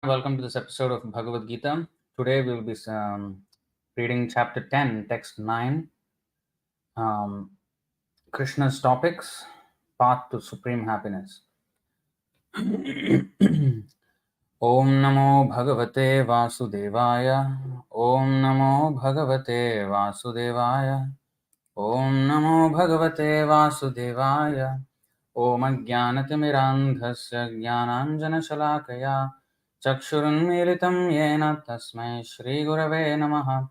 Welcome to this episode of Bhagavad-gītā. Today we will be reading chapter 10, text 9, Krishna's topics, path to supreme happiness. Om Namo Bhagavate Vasudevaya. Om Namo Bhagavate Vasudevaya. Om Namo Bhagavate Vasudevaya. Om Ajnanatirmirandhasya Jnananjana-shalakaya Chakshurunmilitam Yena Tasmai Shri Gurave Namaha.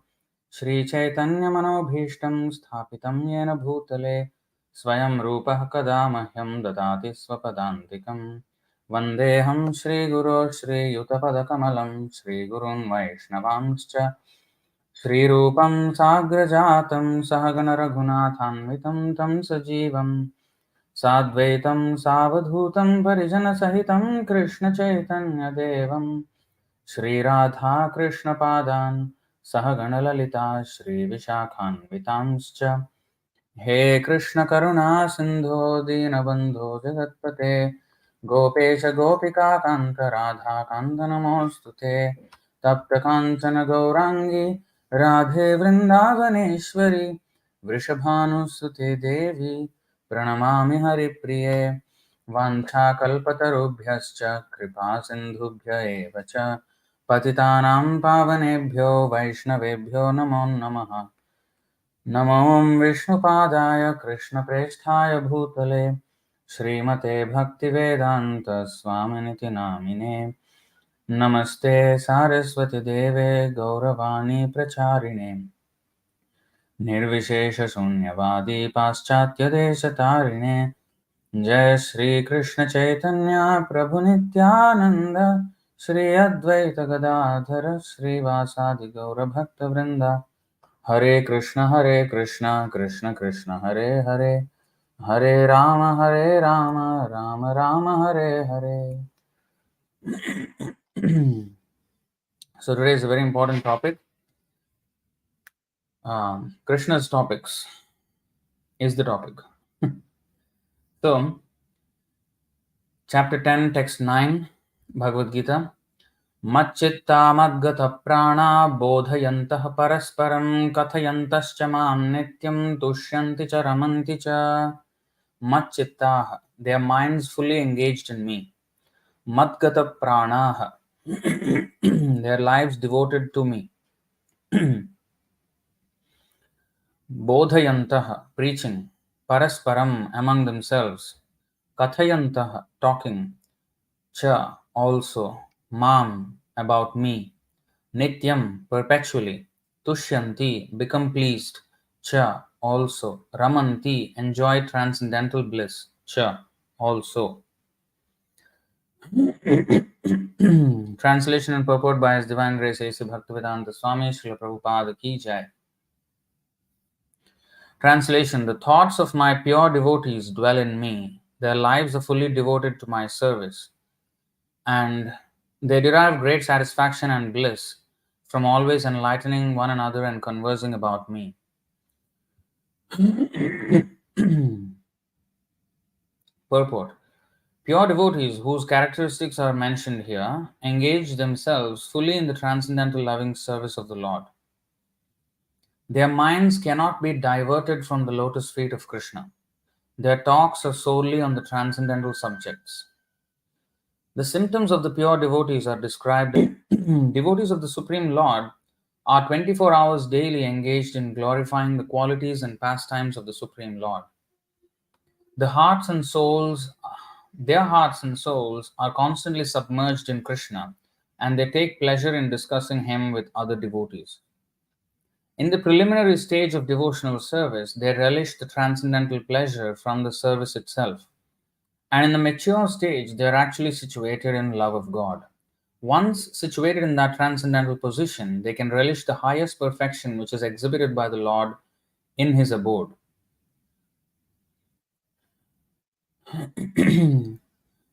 Shri Chaitanya Manobhishtam Sthapitam Yena Bhutale Swayam Rupah Kada Mahyam Dadati Swapadantikam Vandeham Shri Guru Shri Yutapadakamalam Shri Gurun Vaishnavamscha Shri Rupam Sagrajatam Sahagana Raghunathanvitam Tam Sajivam Sadvaitam Savadhutam Parijana-sahitam Krishna Chaitanya Devam Shri Radha Krishna Padan Sahagana Lalita Shri Vishakhanvitamscha He Krishna Karuna Sindho Dinabandho Jagatpate Gopesha Gopika Kanta Radha Kanta Namostute Tapta Kancana Gaurangi Radhe Vrindavaneshwari Vrishabhanusute Devi Pranamami Haripriye Vanchakalpatarubhyascha Kripa Sindhubhya eva cha Patitanam Pavanebhyo Vaishnavebhyo Namo Namaha Namo Vishnupadaya Krishna Presthaya Bhutale Srimate Bhaktivedanta Swaminiti Namine Namaste Saraswati Deve Gauravani Pracharine Nirvishesha Shunyavadi Paschatya Deshatarine Jai Shri Krishna Chaitanya Prabhu Nityananda Shri Advaita Gadadhara Shri Vasadi Gaura Bhakta Vrinda Hare Krishna Krishna Krishna Hare Hare Hare Rama Rama Rama Hare Hare. So today is a very important topic. Krishna's topics is the topic. So, chapter 10, text 9, Bhagavad-gītā. mac-cittā mad-gata-prāṇā bodhayantaḥ parasparam kathayantaś mam nityaṁ tuṣyanti ca ramanti ca. Mac-cittā, their minds fully engaged in me. mad-gata-prāṇā, their lives devoted to me. bodhayantaḥ, preaching. Parasparam, among themselves. Kathayantaḥ, talking. Cha, also. Mam, about me. Nityaṁ, perpetually. Tuṣyanti, become pleased. Cha, also. Ramanti, enjoy transcendental bliss. Cha, also. Translation and purport by His Divine Grace A.C. Bhaktivedanta Swami Srila Prabhupada Ki Jai. Translation: the thoughts of my pure devotees dwell in me. Their lives are fully devoted to my service, and they derive great satisfaction and bliss from always enlightening one another and conversing about me. Purport: pure devotees, whose characteristics are mentioned here, engage themselves fully in the transcendental loving service of the Lord. Their minds cannot be diverted from the lotus feet of Krishna. Their talks are solely on the transcendental subjects. The symptoms of the pure devotees are described. Devotees of the Supreme Lord are 24 hours daily engaged in glorifying the qualities and pastimes of the Supreme Lord. Their hearts and souls are constantly submerged in Krishna, and they take pleasure in discussing him with other devotees. In the preliminary stage of devotional service, they relish the transcendental pleasure from the service itself. And in the mature stage, they are actually situated in love of God. Once situated in that transcendental position, they can relish the highest perfection which is exhibited by the Lord in His abode.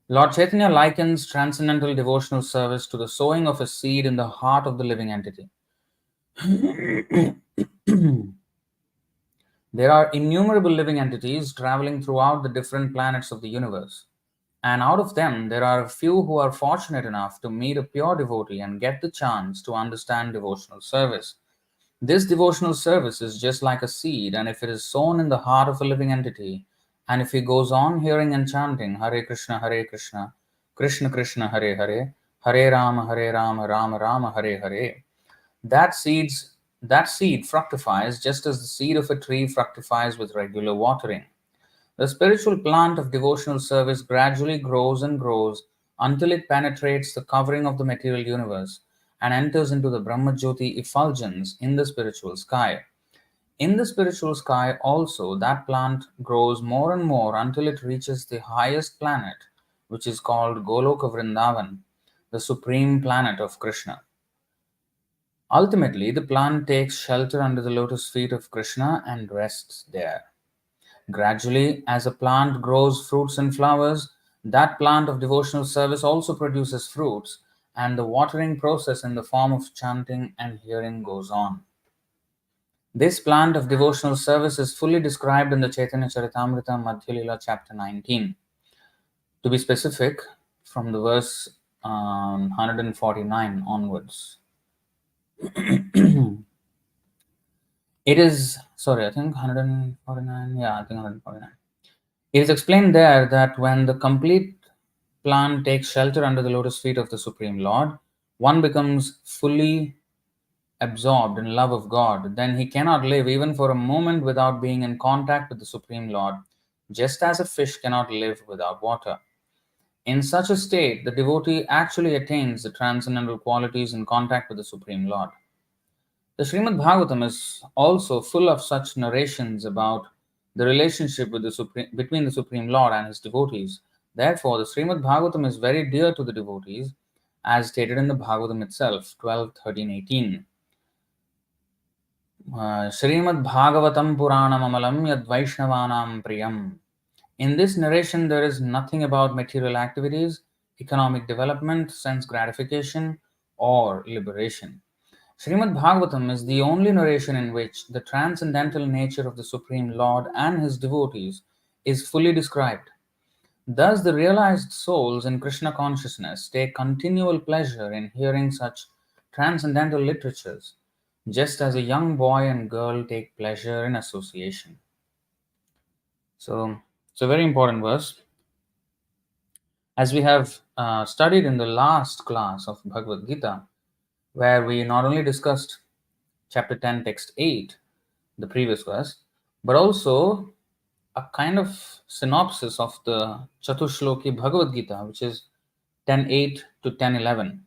Lord Chaitanya likens transcendental devotional service to the sowing of a seed in the heart of the living entity. There are innumerable living entities traveling throughout the different planets of the universe. And out of them, there are a few who are fortunate enough to meet a pure devotee and get the chance to understand devotional service. This devotional service is just like a seed, and if it is sown in the heart of a living entity, and if he goes on hearing and chanting Hare Krishna, Krishna Krishna, Hare Hare, Hare Rama, Rama Rama, Hare Hare, that seed fructifies just as the seed of a tree fructifies with regular watering. The spiritual plant of devotional service gradually grows and grows until it penetrates the covering of the material universe and enters into the Brahmajyoti effulgence in the spiritual sky. In the spiritual sky also, that plant grows more and more until it reaches the highest planet, which is called Goloka Vrindavan, the supreme planet of Krishna. Ultimately, the plant takes shelter under the lotus feet of Krishna and rests there. Gradually, as a plant grows fruits and flowers, that plant of devotional service also produces fruits, and the watering process in the form of chanting and hearing goes on. This plant of devotional service is fully described in the Chaitanya Charitamrita Madhya Lila chapter 19. To be specific, from the verse 149 onwards. It is, I think 149, yeah, I think 149. It is explained there that when the complete plant takes shelter under the lotus feet of the Supreme Lord, one becomes fully absorbed in love of God. Then he cannot live even for a moment without being in contact with the Supreme Lord, just as a fish cannot live without water. In such a state, the devotee actually attains the transcendental qualities in contact with the Supreme Lord. The Srimad Bhagavatam is also full of such narrations about the relationship between the Supreme Lord and his devotees. Therefore, the Srimad Bhagavatam is very dear to the devotees, as stated in the Bhagavatam itself, 12, 13, 18. Srimad Bhagavatam Puranam Amalam Yad Vaishnavanam Priyam. In this narration, there is nothing about material activities, economic development, sense gratification, or liberation. Srimad Bhagavatam is the only narration in which the transcendental nature of the Supreme Lord and his devotees is fully described. Thus, the realized souls in Krishna consciousness take continual pleasure in hearing such transcendental literatures, just as a young boy and girl take pleasure in association. So, it's a very important verse. As we have studied in the last class of Bhagavad-gītā, where we not only discussed chapter 10, text 8, the previous verse, but also a kind of synopsis of the Chatushloki Bhagavad-gītā, which is 10.8 to 10.11.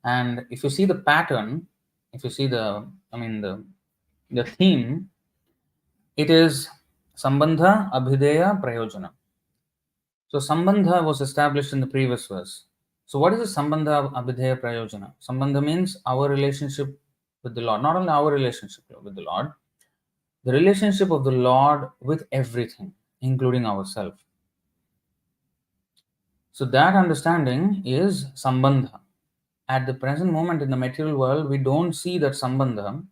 And if you see the pattern, if you see the theme, it is Sambandha, Abhideya, Prayojana. So Sambandha was established in the previous verse. So what is the Sambandha, Abhideya, Prayojana? Sambandha means our relationship with the Lord. Not only our relationship with the Lord, the relationship of the Lord with everything, including ourselves. So that understanding is Sambandha. At the present moment in the material world, we don't see that Sambandha.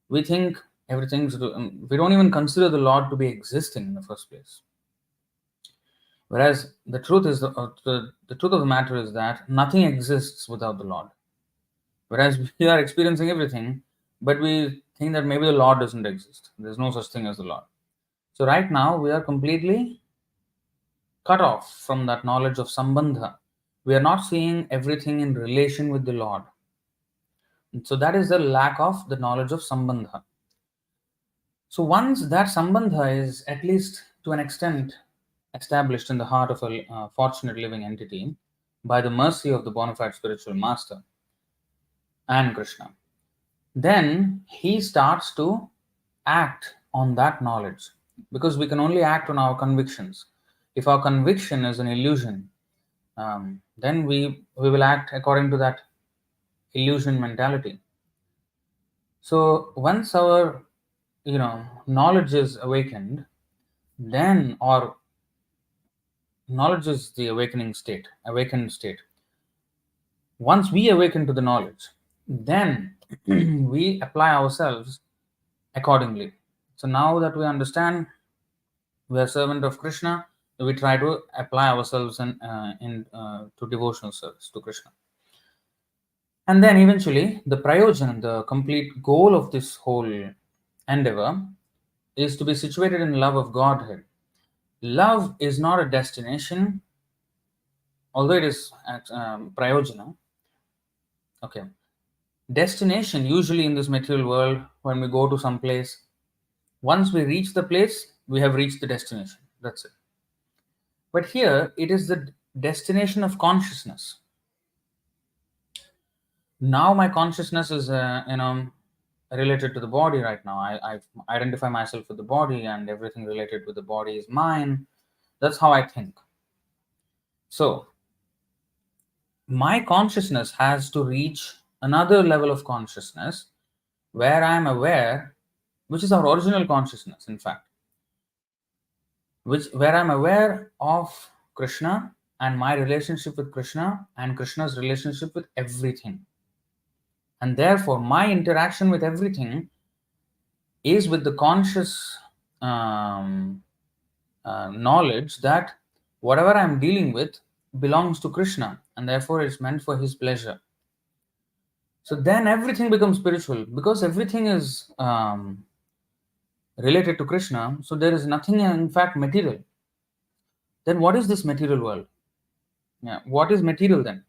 We think we don't even consider the Lord to be existing in the first place. Whereas the truth is the truth of the matter is that nothing exists without the Lord. Whereas we are experiencing everything, but we think that maybe the Lord doesn't exist. There's no such thing as the Lord. So right now we are completely cut off from that knowledge of Sambandha. We are not seeing everything in relation with the Lord. So that is the lack of the knowledge of Sambandha. So once that Sambandha is at least to an extent established in the heart of a fortunate living entity by the mercy of the bona fide spiritual master and Krishna, then he starts to act on that knowledge, because we can only act on our convictions. If our conviction is an illusion, then we will act according to that illusion mentality. So once our knowledge is awakened, then, or knowledge is the awakened state. Once we awaken to the knowledge, then we apply ourselves accordingly. So now that we understand we are servant of Krishna, we try to apply ourselves to devotional service to Krishna. And then eventually, the prayojana, the complete goal of this whole endeavor, is to be situated in love of Godhead. Love is not a destination, although it is prayojana. Okay. Destination, usually in this material world, when we go to some place, once we reach the place, we have reached the destination. That's it. But here, it is the destination of consciousness. Now my consciousness is, related to the body right now. I identify myself with the body, and everything related with the body is mine. That's how I think. So, my consciousness has to reach another level of consciousness where I am aware, which is our original consciousness, in fact, where I'm aware of Krishna and my relationship with Krishna and Krishna's relationship with everything. And therefore, my interaction with everything is with the conscious knowledge that whatever I'm dealing with belongs to Krishna, and therefore it's meant for his pleasure. So then everything becomes spiritual because everything is related to Krishna. So there is nothing, in fact, material. Then what is this material world? Yeah, what is material then?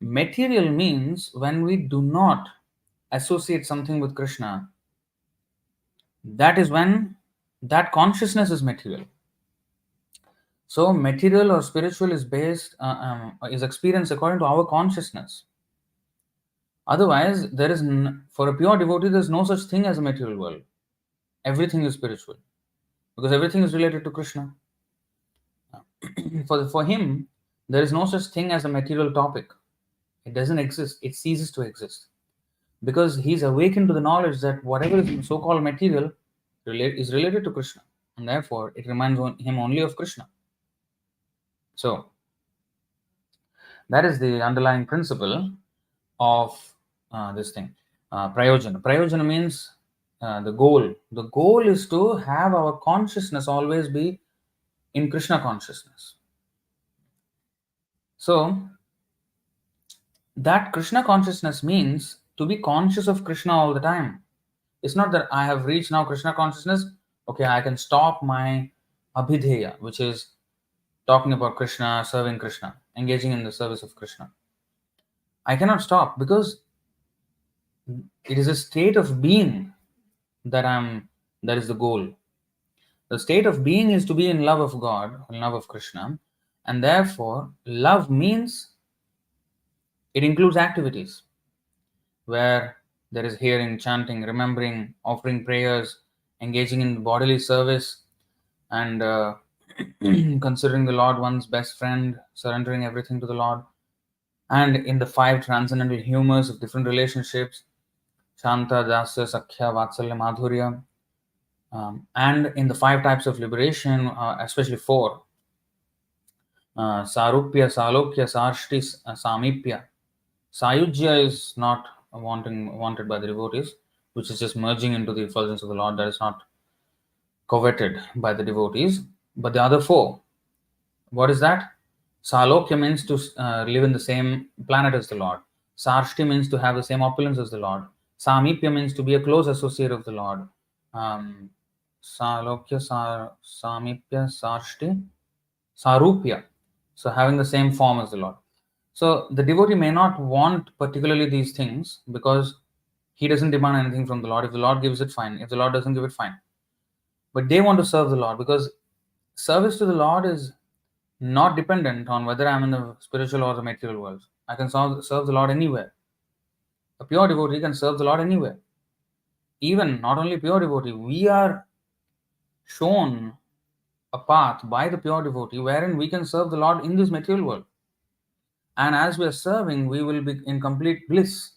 Material means when we do not associate something with Krishna, that is when that consciousness is material. So material or spiritual is is experienced according to our consciousness. Otherwise, for a pure devotee, there is no such thing as a material world. Everything is spiritual because everything is related to Krishna. For him, there is no such thing as a material topic. It doesn't exist. It ceases to exist because he's awakened to the knowledge that whatever is so-called material is related to Krishna, and therefore it reminds him only of Krishna. So that is the underlying principle of this thing. Prayojana. Prayojana means the goal. The goal is to have our consciousness always be in Krishna consciousness. So that Krishna consciousness means to be conscious of Krishna all the time. It's not that I have reached now Krishna consciousness, okay, I can stop my abhidheya, which is talking about Krishna, serving Krishna, engaging in the service of Krishna. I cannot stop because it is a state of being that is the goal. The state of being is to be in love of God, in love of Krishna, and therefore love means it includes activities where there is hearing, chanting, remembering, offering prayers, engaging in bodily service, and considering the Lord one's best friend, surrendering everything to the Lord, and in the 5 transcendental humors of different relationships, Shanta, Dāsa, Sakhya, Vatsalya, Madhurya, and in the 5 types of liberation, especially 4, Sarupya, Salokya, Sarshti, Samipya. Sayujya is not wanted by the devotees, which is just merging into the effulgence of the Lord. That is not coveted by the devotees. But the other 4, what is that? Salokya means to live in the same planet as the Lord. Sarshti means to have the same opulence as the Lord. Samipya means to be a close associate of the Lord. Salokya, Samipya, Sarshti, Sarupya. So having the same form as the Lord. So the devotee may not want particularly these things because he doesn't demand anything from the Lord. If the Lord gives it, fine. If the Lord doesn't give it, fine. But they want to serve the Lord because service to the Lord is not dependent on whether I'm in the spiritual or the material world. I can serve the Lord anywhere. A pure devotee can serve the Lord anywhere. Even not only pure devotee, we are shown a path by the pure devotee wherein we can serve the Lord in this material world. And as we are serving, we will be in complete bliss.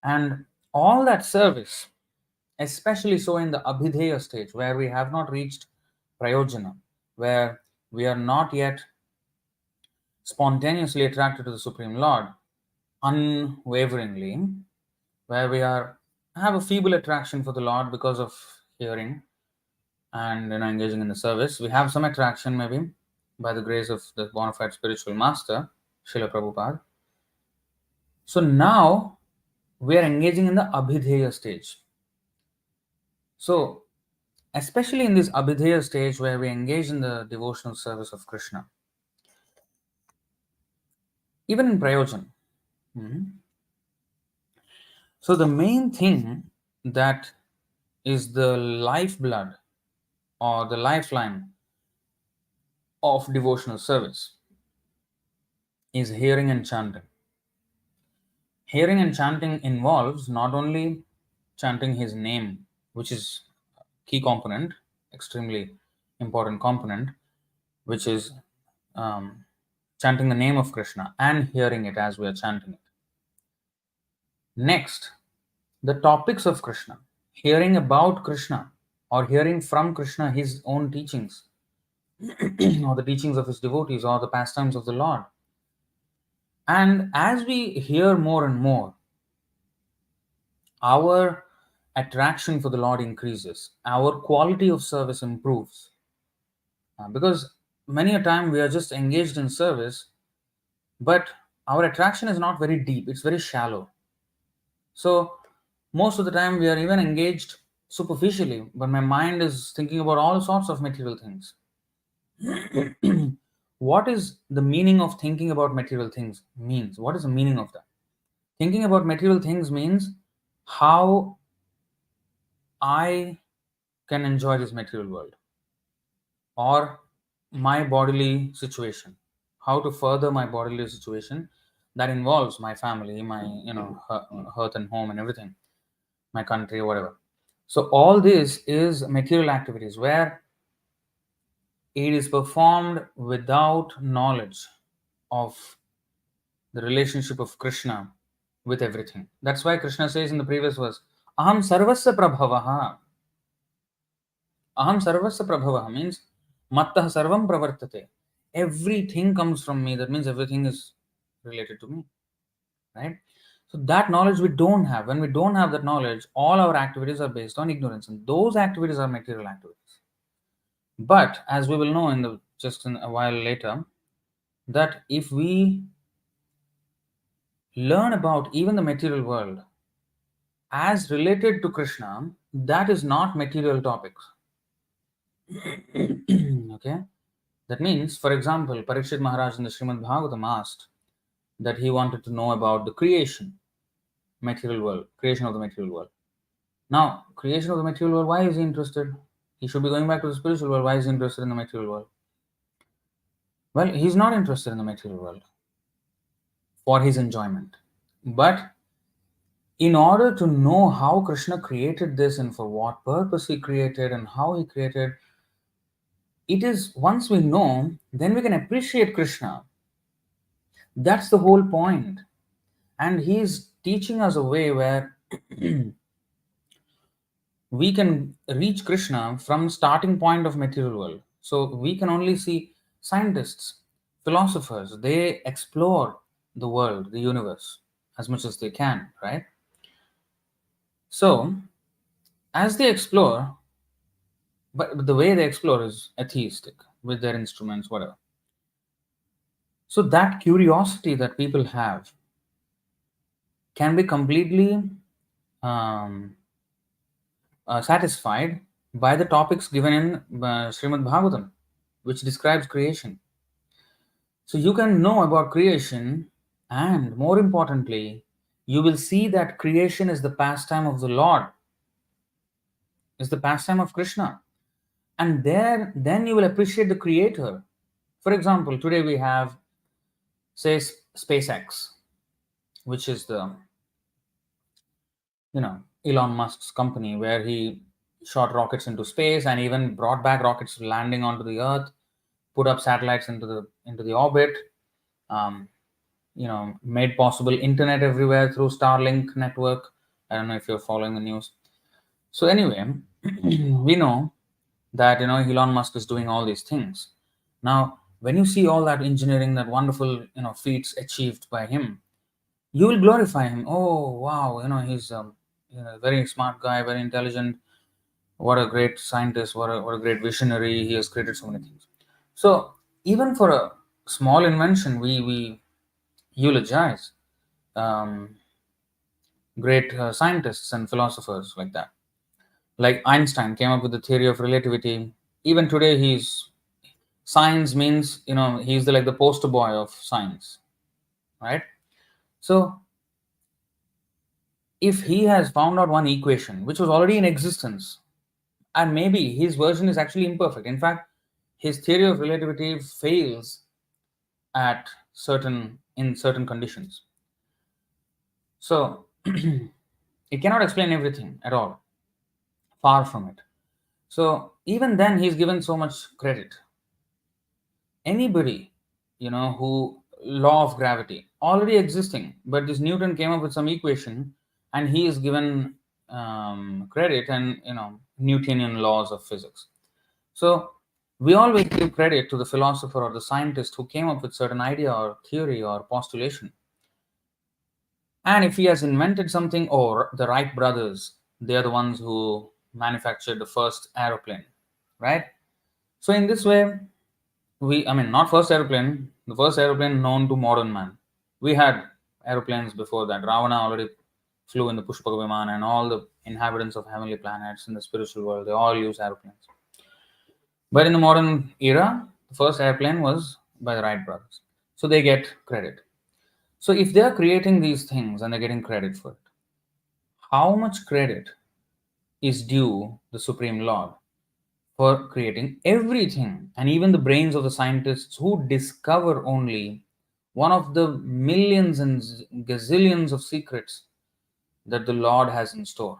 And all that service, especially so in the abhidheya stage, where we have not reached prayojana, where we are not yet spontaneously attracted to the Supreme Lord, unwaveringly, where we have a feeble attraction for the Lord because of hearing, and engaging in the service. We have some attraction, maybe by the grace of the bona fide spiritual master, Srila Prabhupada. So now we are engaging in the abhidheya stage. So especially in this abhidheya stage where we engage in the devotional service of Krishna, even in prayojan. So the main thing that is the lifeblood or the lifeline of devotional service is hearing and chanting. Hearing and chanting involves not only chanting his name, which is key component, extremely important component, which is chanting the name of Krishna and hearing it as we are chanting it. Next, the topics of Krishna, hearing about Krishna or hearing from Krishna his own teachings or the teachings of his devotees or the pastimes of the Lord. And as we hear more and more, our attraction for the Lord increases, our quality of service improves. Because many a time we are just engaged in service, but our attraction is not very deep, it's very shallow. So most of the time we are even engaged superficially, but my mind is thinking about all sorts of material things. What is the meaning of thinking about material things means? What is the meaning of that? Thinking about material things means how I can enjoy this material world or my bodily situation, how to further my bodily situation that involves my family, my hearth and home and everything, my country, whatever. So all this is material activities where it is performed without knowledge of the relationship of Krishna with everything. That's why Krishna says in the previous verse, Aham sarvasya prabhavaha. Aham sarvasya prabhavaha means mattah sarvam pravartate. Everything comes from me. That means everything is related to me. Right? So that knowledge we don't have. When we don't have that knowledge, all our activities are based on ignorance. And those activities are material activities. But as we will know just in a while later, that if we learn about even the material world as related to Krishna, that is not material topics. Okay? That means, for example, Parikshit Maharaj in the Srimad Bhagavatam asked that he wanted to know about the creation, material world, creation of the material world. Now, creation of the material world, why is he interested? He should be going back to the spiritual world. Why is he interested in the material world? Well, he's not interested in the material world for his enjoyment. But in order to know how Krishna created this and for what purpose he created and how he created, it is once we know, then we can appreciate Krishna. That's the whole point. And he's teaching us a way where we can reach Krishna from starting point of material world. So we can only see scientists, philosophers, they explore the world, the universe, as much as they can, right? So as they explore, but the way they explore is atheistic with their instruments, whatever. So that curiosity that people have can be completely satisfied by the topics given in Srimad Bhagavatam, which describes creation. So you can know about creation, and more importantly, you will see that creation is the pastime of the Lord, is the pastime of Krishna. And then you will appreciate the creator. For example, today we have, say, SpaceX, which is the Elon Musk's company, where he shot rockets into space and even brought back rockets landing onto the earth, put up satellites into the orbit, made possible internet everywhere through Starlink network. I don't know if you're following the news. So anyway, we know that Elon Musk is doing all these things. Now when you see all that engineering, that wonderful feats achieved by him, you will glorify him. Oh wow, he's a very smart guy, very intelligent. What a great scientist, what a great visionary, he has created so many things. So even for a small invention, we eulogize um, great scientists and philosophers like that. Like Einstein came up with the theory of relativity. Even today, he's science means, he's like the poster boy of science, right? So if he has found out one equation which was already in existence, and maybe his version is actually imperfect. In fact, his theory of relativity fails at certain conditions. So it cannot explain everything at all. Far from it. So even then, he's given so much credit. Anybody, who law of gravity already existing, but this Newton came up with some equation, and he is given credit and Newtonian laws of physics. So we always give credit to the philosopher or the scientist who came up with certain idea or theory or postulation. And if he has invented something, or the Wright brothers, they are the ones who manufactured the first aeroplane, right? So in this way, not first aeroplane, the first aeroplane known to modern man. We had aeroplanes before that. Ravana already flew in the Pushpaka Viman, and all the inhabitants of heavenly planets in the spiritual world, they all use aeroplanes. But in the modern era, the first airplane was by the Wright brothers. So they get credit. So if they are creating these things and they're getting credit for it, how much credit is due the Supreme Lord for creating everything, and even the brains of the scientists who discover only one of the millions and gazillions of secrets that the Lord has in store?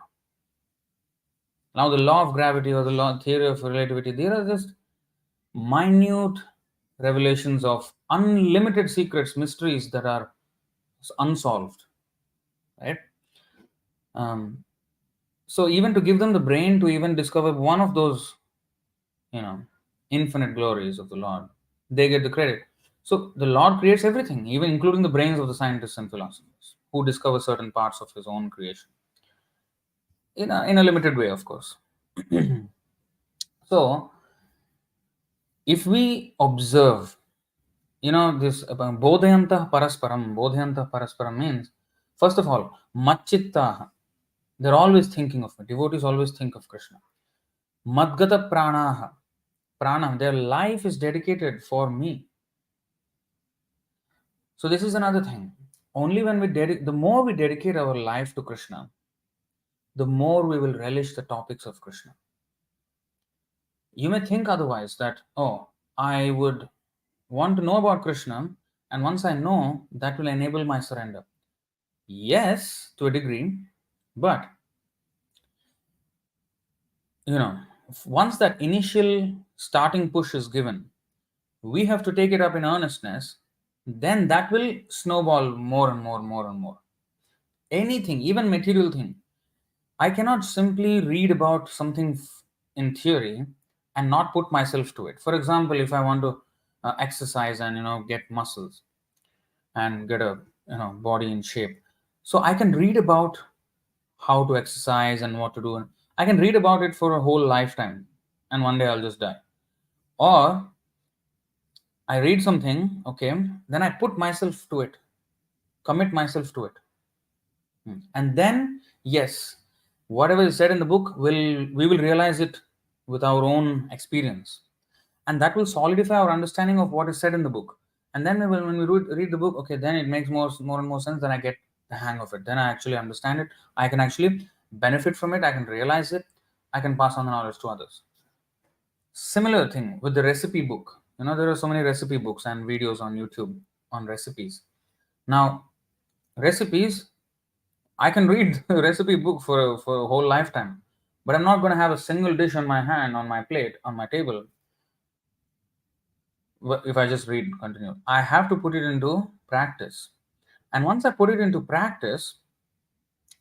Now, the law of gravity or the law theory of relativity, there are just minute revelations of unlimited secrets, mysteries that are unsolved, right? Um, so even to give them the brain to even discover one of those, you know, infinite glories of the Lord, they get the credit. So the Lord creates everything, even including the brains of the scientists and philosophers who discover certain parts of His own creation in a limited way, of course. So if we observe, this bodhayantaḥ parasparam means, first of all, mac-cittā, they're always thinking of me. Devotees always think of Krishna. mad-gata-prāṇā, prana, their life is dedicated for me. So this is another thing. Only when the more we dedicate our life to Krishna, the more we will relish the topics of Krishna. You may think otherwise, that, oh, I would want to know about Krishna, and once I know, that will enable my surrender. Yes, to a degree, but once that initial starting push is given, we have to take it up in earnestness, then that will snowball more and more and more and more. Anything, even material thing. I cannot simply read about something in theory and not put myself to it. For example, if I want to exercise and get muscles and get a body in shape, so I can read about how to exercise and what to do. I can read about it for a whole lifetime, and one day I'll just die. Or I read something, okay, then I put myself to it, commit myself to it. And then, yes, whatever is said in the book, we will realize it with our own experience. And that will solidify our understanding of what is said in the book. And then when we read the book, okay, then it makes more and more sense. Then I get the hang of it. Then I actually understand it. I can actually benefit from it. I can realize it. I can pass on the knowledge to others. Similar thing with the recipe book. There are so many recipe books and videos on YouTube on recipes. Now, recipes, I can read the recipe book for a whole lifetime, but I'm not going to have a single dish on my hand, on my plate, on my table if I just read continue. I have to put it into practice. And once I put it into practice,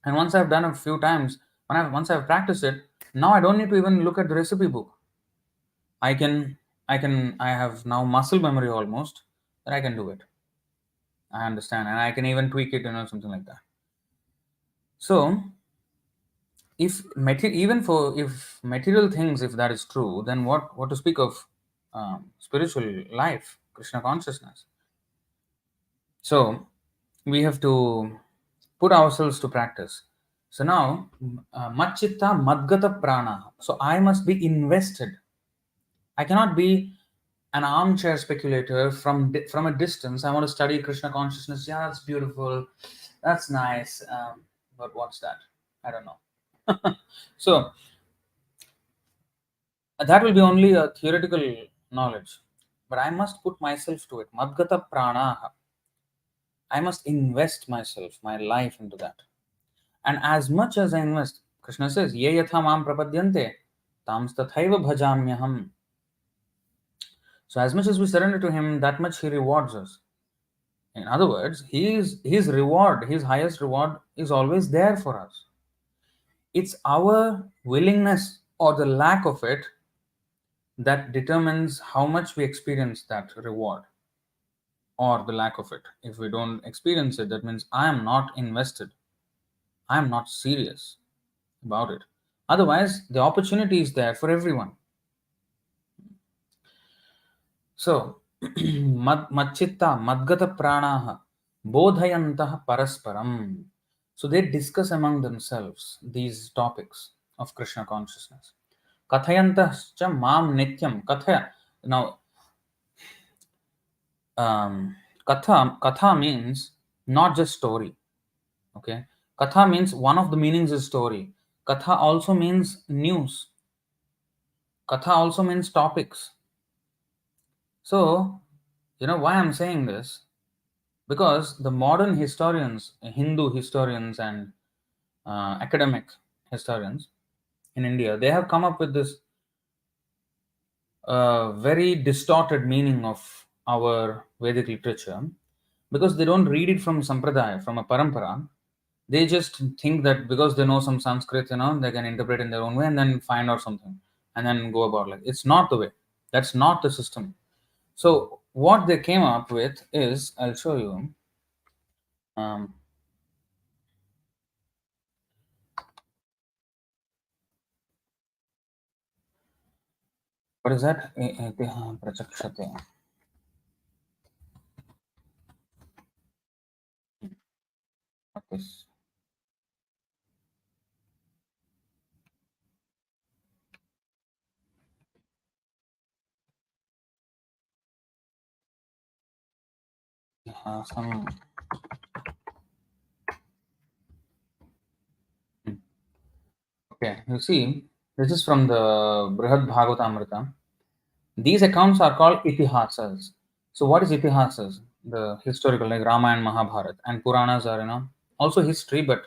and once I've done it a few times, once I've practiced it, now I don't need to even look at the recipe book. I have now muscle memory almost, that I can do it. I understand, and I can even tweak it, something like that. So if material things, if that is true, then what to speak of spiritual life, Krishna consciousness? So we have to put ourselves to practice. So now, mac-cittā mad-gata-prāṇā. So I must be invested. I cannot be an armchair speculator from a distance. I want to study Krishna consciousness. Yeah, that's beautiful. That's nice. But what's that? I don't know. So that will be only a theoretical knowledge. But I must put myself to it. Mad-gata-prāṇā. I must invest myself, my life into that. And as much as I invest, Krishna says, Ye yatha mam prapadyante, tams tathaiva bhajamyaham. So as much as we surrender to him, that much he rewards us. In other words, his reward, his highest reward is always there for us. It's our willingness or the lack of it that determines how much we experience that reward or the lack of it. If we don't experience it, that means I am not invested. I am not serious about it. Otherwise, the opportunity is there for everyone. So, mac-cittā mad-gata-prāṇā bodhayantaḥ parasparam. So they discuss among themselves these topics of Krishna consciousness. Kathayantaś mam nityaṁ. Now, katha means not just story. Okay, katha means one of the meanings is story. Katha also means news. Katha also means topics. So, why I'm saying this? Because the modern historians, Hindu historians and academic historians in India, they have come up with this very distorted meaning of our Vedic literature because they don't read it from sampradaya, from a parampara. They just think that because they know some Sanskrit, they can interpret in their own way and then find out something and then go about like it's not the way. That's not the system. So what they came up with is, I'll show you. What is that? Prachakshate. What is? Some. Okay, you see, this is from the Brihad Bhagavatamrita. These accounts are called itihasas. So, what is itihasas? The historical, like Ramayana, Mahabharata, and Puranas are, also history, but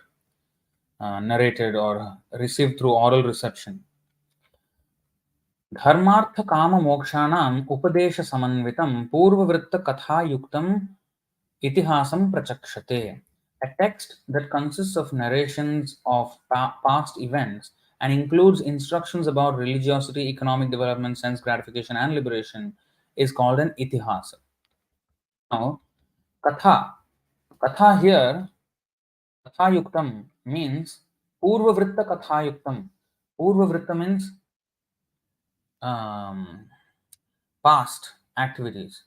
narrated or received through oral reception. धर्मार्थ काम मोक्षाणाम उपदेश समन्वितम पूर्ववृत्त कथा युक्तम itihasam prachakshate. A text that consists of narrations of past events and includes instructions about religiosity, economic development, sense gratification, and liberation is called an itihasa. Now, katha here, katha yuktam means purvavritta katha yuktam. Purvavritta means past activities.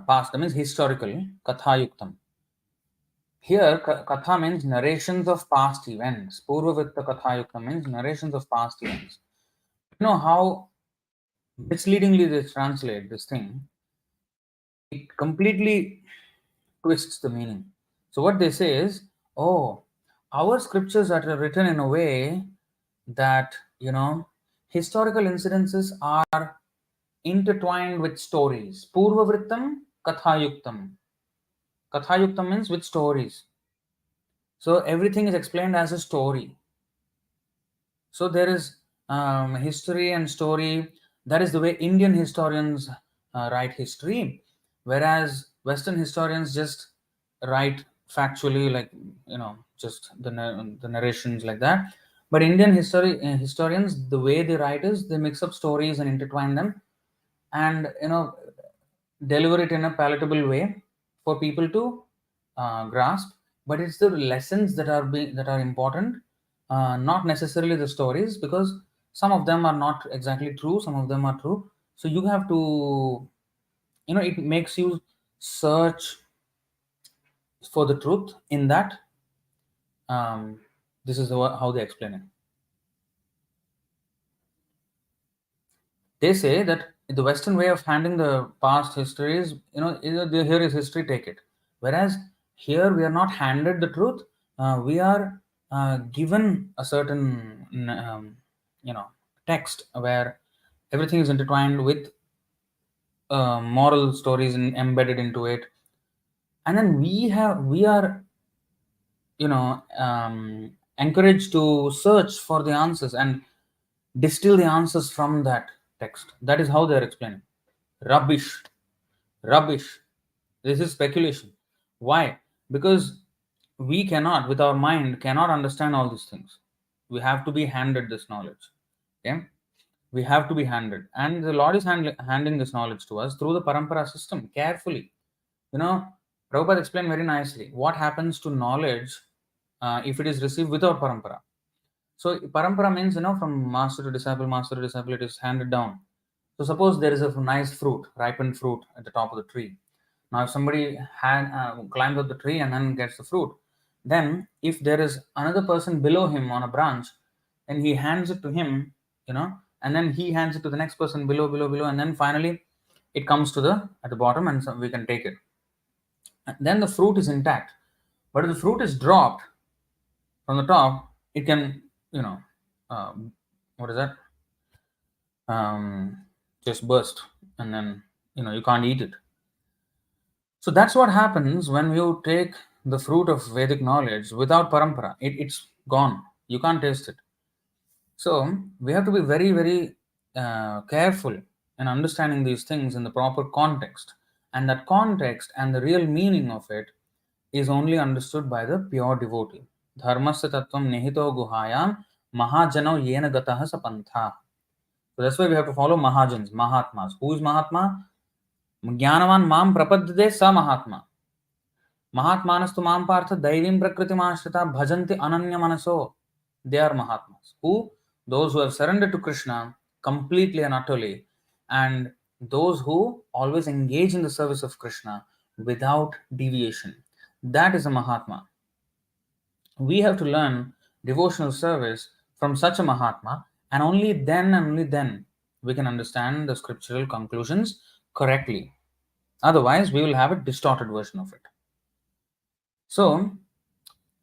Past means historical, katha yuktam. Here, katha means narrations of past events. Purvavritta kathayukta means narrations of past events. You know how misleadingly they translate this thing? It completely twists the meaning. So what they say is, oh, our scriptures are written in a way that, historical incidences are intertwined with stories. Purvavrittam kathayuktam. Kathayuktam means with stories. So everything is explained as a story. So there is history and story. That is the way Indian historians write history, whereas Western historians just write factually, like just the narrations like that. But Indian historians, the way they write is they mix up stories and intertwine them, and deliver it in a palatable way for people to grasp. But it's the lessons that are important not necessarily the stories, because some of them are not exactly true, some of them are true. So you have to, it makes you search for the truth in that. This is how they explain it. They say that the Western way of handling the past history is, here is history, take it. Whereas here we are not handed the truth, we are given a certain, text where everything is intertwined with moral stories embedded into it, and then we are, encouraged to search for the answers and distill the answers from that text. That is how they are explaining. Rubbish, rubbish. This is speculation. Why? Because we cannot, with our mind, cannot understand all these things. We have to be handed this knowledge. Okay? We have to be handed. And the Lord is handing this knowledge to us through the parampara system carefully. Prabhupada explained very nicely what happens to knowledge if it is received without parampara. So parampara means, from master to disciple, it is handed down. So suppose there is a nice fruit, ripened fruit at the top of the tree. Now, if somebody climbs up the tree and then gets the fruit, then if there is another person below him on a branch, then he hands it to him, and then he hands it to the next person below, and then finally it comes to at the bottom, and so we can take it. And then the fruit is intact. But if the fruit is dropped from the top, it can, what is that? Just burst, and then you can't eat it. So that's what happens when you take the fruit of Vedic knowledge without parampara. It's gone. You can't taste it. So we have to be very, very careful in understanding these things in the proper context. And that context and the real meaning of it is only understood by the pure devotee. Dharmasya tattvam nihito guhayam mahajano yena gatah sapantha. So that's why we have to follow Mahajans, Mahatmas. Who is Mahatma? Jnanavan mam prapadyate sa Mahatma. Mahatmanastu mam partha daivim prakritimāshrita bhajanti ananya manaso. They are Mahatmas. Who? Those who have surrendered to Krishna completely and utterly, and those who always engage in the service of Krishna without deviation. That is a Mahatma. We have to learn devotional service from such a Mahatma, and only then we can understand the scriptural conclusions correctly. Otherwise, we will have a distorted version of it. So,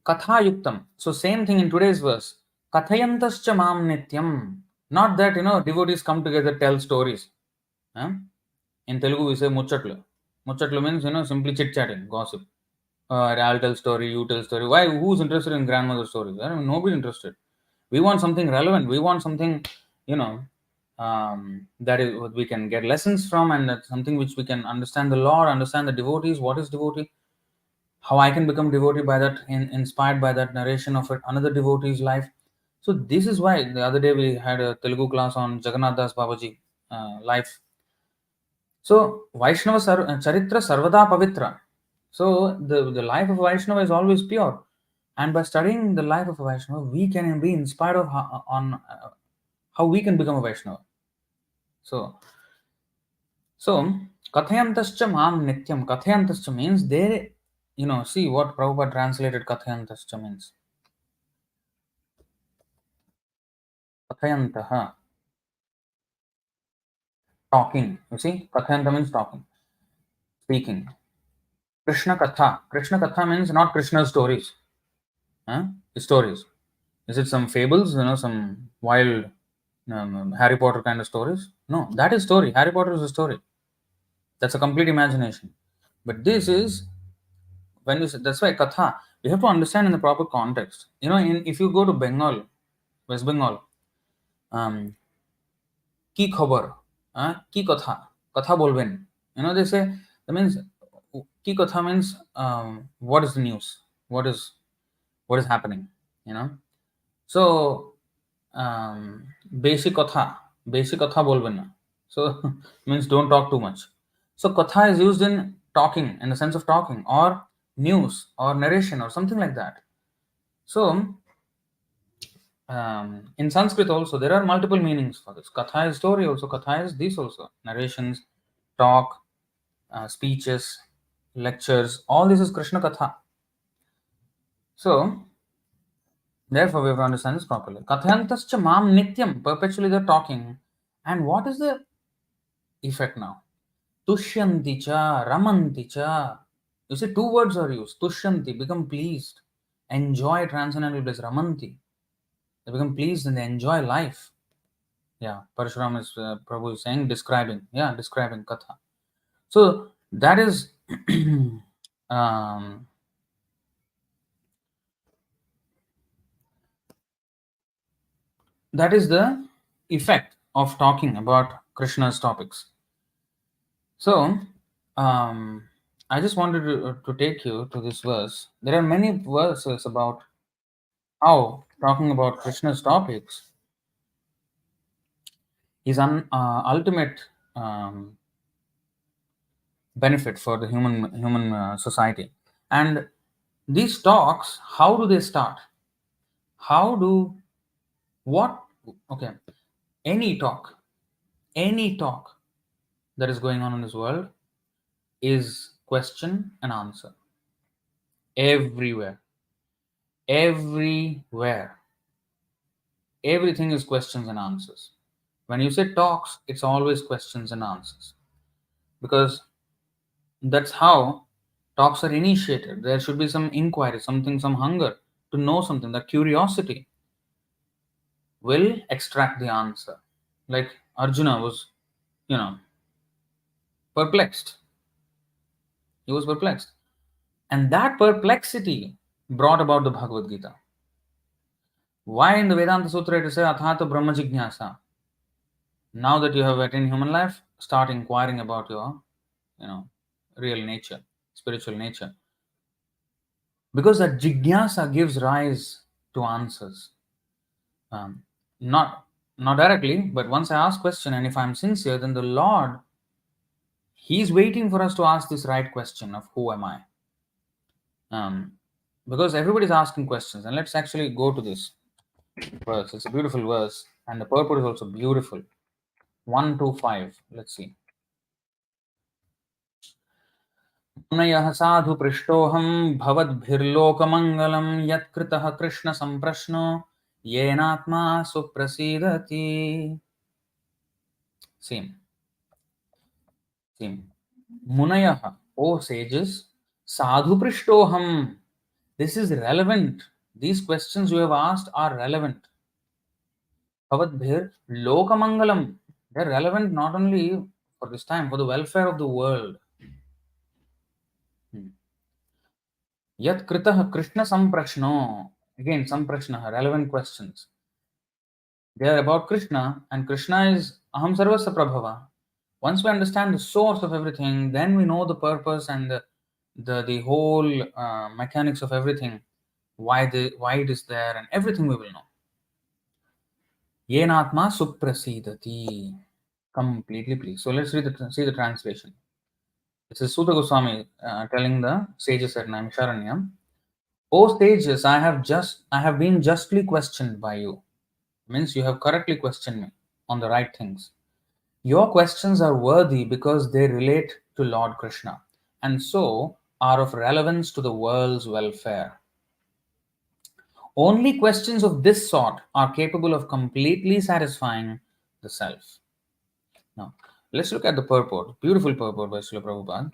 kathayuktam. So, same thing in today's verse. Kathayantaś mam nityaṁ. Not that, devotees come together, tell stories. In Telugu, we say muchatlu. Muchatlu means, simply chit-chatting, gossip. I'll tell story, you tell story. Why? Who's interested in grandmother's stories? Nobody's interested. We want something relevant. We want something, that is what we can get lessons from, and that's something which we can understand the Lord, understand the devotees. What is devotee? How I can become devotee by that, inspired by that narration of another devotee's life. So this is why the other day we had a Telugu class on Jagannath Das Babaji life. So Vaishnava Charitra Sarvada Pavitra. So the life of Vaishnava is always pure. And by studying the life of a Vaishnava, we can be inspired on how we can become a Vaishnava. So kathayantaś mam nityam. Kathayantaś means they, see what Prabhupada translated kathayantaś means. Kathayantah. Talking. You see, kathayanta means talking, speaking. Kṛṣṇa katha. Kṛṣṇa katha means not Krishna's stories. Stories. Is it some fables, some wild Harry Potter kind of stories? No, that is story. Harry Potter is a story. That's a complete imagination. But this is, that's why katha, we have to understand in the proper context. If you go to Bengal, West Bengal, ki khabar, ki katha, katha bolben. They say, that means, ki katha means, what is the news? What is happening? So, basic katha bolben na. So, means don't talk too much. So, katha is used in talking, in the sense of talking, or news, or narration, or something like that. So, in Sanskrit also, there are multiple meanings for this. Katha is story also, katha is this also. Narrations, talk, speeches, lectures, all this is Krishna Katha. So, therefore, we have to understand this properly. Kathayantaś mam nityaṁ, perpetually they're talking. And what is the effect now? Tuṣyanti cha, ramanti cha. You see, two words are used. Tuṣyanti, become pleased. Enjoy transcendental bliss. Ramanti, they become pleased and they enjoy life. Yeah, Parasparam is Prabhu is saying, describing. Yeah, describing Katha. So that is um, that is the effect of talking about Krishna's topics. So I just wanted to take you to this verse. There are many verses about how talking about Krishna's topics is an ultimate um, benefit for the human society. And these talks, how do they start? How do what? Okay, any talk, any talk that is going on in this world is question and answer. Everywhere, everywhere, everything is questions and answers. When you say talks, it's always questions and answers, because that's how talks are initiated. There should be some inquiry, something, some hunger to know something. That curiosity will extract the answer. Like Arjuna was, you know, perplexed. He was perplexed. And that perplexity brought about the Bhagavad-gītā. Why in the Vedanta Sutra it is said, Athata Brahma Jignasa? Now that you have attained human life, start inquiring about your, real nature, spiritual nature. Because that jignasa gives rise to answers. Um, not not directly, but once I ask question, and if I'm sincere, then the Lord, He's waiting for us to ask this right question of who am I? Because everybody's asking questions, and let's actually go to this verse. It's a beautiful verse, and the purport is also beautiful. 1 to 5. Let's see. मुनयः साधु पृष्टोऽहं भवद्भिर्लोकमङ्गलं यत्कृतः Krishna सम्प्रश्नो येनात्मा सुप्रसीदति. Same. Munayah, O sages, sadhu prishtoham. This is relevant. These questions you have asked are relevant. Bhavadbhir lokamangalam. They're relevant not only for this time, for the welfare of the world. Yat kritah Krishna samprashno. Again, samprashna, relevant questions. They are about Krishna, and Krishna is aham sarvasya prabhava. Once we understand the source of everything, then we know the purpose and the whole mechanics of everything, why it is there, and everything we will know. Yenatma suprasidati. Completely please. So let's see the translation. This is Sutta Goswami telling the sages at Naimisharanya. O sages, I have been justly questioned by you. Means you have correctly questioned me on the right things. Your questions are worthy because they relate to Lord Krishna and so are of relevance to the world's welfare. Only questions of this sort are capable of completely satisfying the self. Now, let's look at the purport. Beautiful purport by Srila Prabhupada.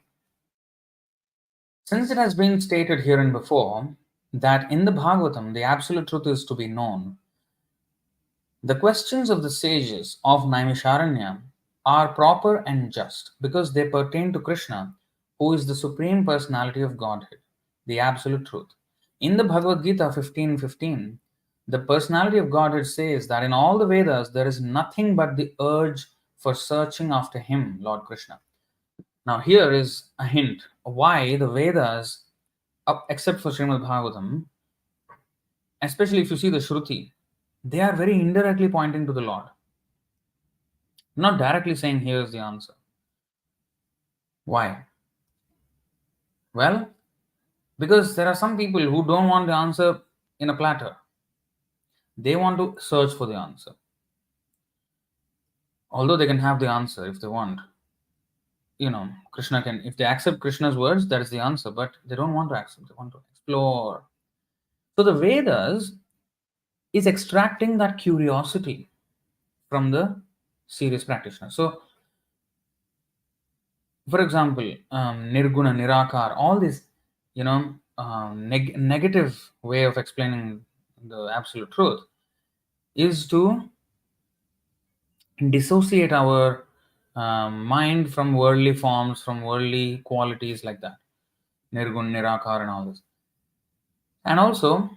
Since it has been stated here and before that in the Bhagavatam the absolute truth is to be known, the questions of the sages of Naimisharanya are proper and just because they pertain to Krishna, who is the Supreme Personality of Godhead, the Absolute Truth. In the Bhagavad-gītā 15:15, the Personality of Godhead says that in all the Vedas there is nothing but the urge for searching after Him, Lord Krishna. Now here is a hint why the Vedas, except for Srimad Bhagavatam, especially if you see the Shruti, they are very indirectly pointing to the Lord. Not directly saying here's the answer. Why? Well, because there are some people who don't want the answer in a platter. They want to search for the answer. Although they can have the answer if they want. Krishna can, if they accept Krishna's words, that is the answer, but they don't want to accept, they want to explore. So the Vedas is extracting that curiosity from the serious practitioner. So, for example, nirguna, nirakar, all this, negative way of explaining the absolute truth is to dissociate our mind from worldly forms, from worldly qualities like that. Nirgun, nirakar, and all this. And also,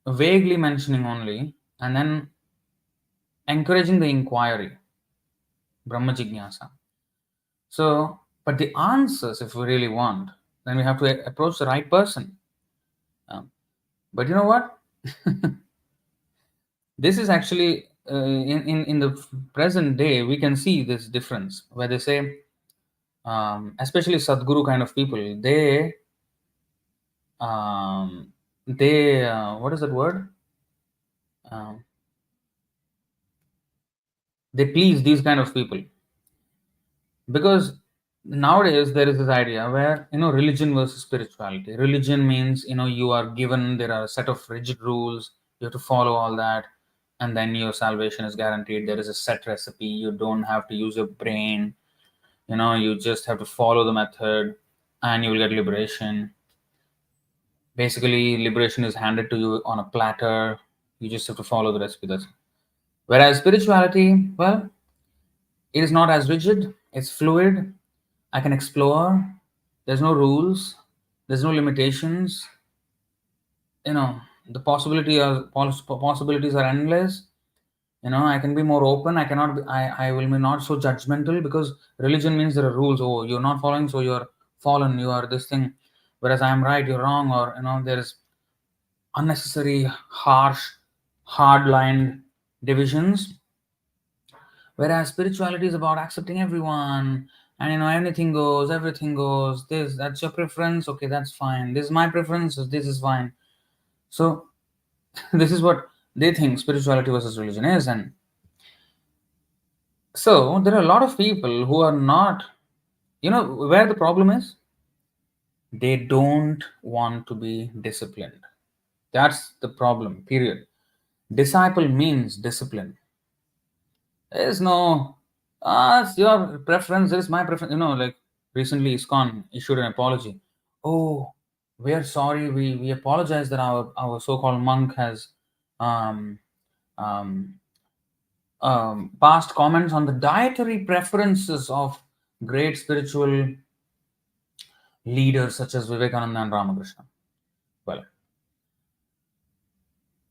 vaguely mentioning only, and then encouraging the inquiry, Brahma Jignasa. So, but the answers, if we really want, then we have to approach the right person. But you know what? This is actually, in the present day, we can see this difference where they say, especially Sadguru kind of people, what is that word? They please these kind of people, because nowadays there is this idea where religion versus spirituality. Religion means you are given, there are a set of rigid rules, you have to follow all that, and then your salvation is guaranteed. There is a set recipe, you don't have to use your brain, you just have to follow the method and you will get liberation. Basically, liberation is handed to you on a platter, you just have to follow the recipe. That's it. Whereas spirituality, well, it is not as rigid, it's fluid. I can explore. There's no rules, there's no limitations. The possibilities are endless. I can be more open. I cannot be, I will be not so judgmental, because religion means there are rules. Oh, you're not following, so you're fallen, you are this thing. Whereas I am right, you're wrong, or there is unnecessary, harsh, hard-lined divisions. Whereas spirituality is about accepting everyone, and anything goes, everything goes. That's your preference, okay, that's fine. This is my preference, so this is fine. So this is what they think spirituality versus religion is. And so there are a lot of people who are not, where the problem is, they don't want to be disciplined. That's the problem, period. Disciple means discipline. There's no, it's your preference, this is my preference. Like recently ISKCON issued an apology. Oh, we are sorry, we apologize that our so-called monk has um, um, passed comments on the dietary preferences of great spiritual leaders such as Vivekananda and Ramakrishna. Well,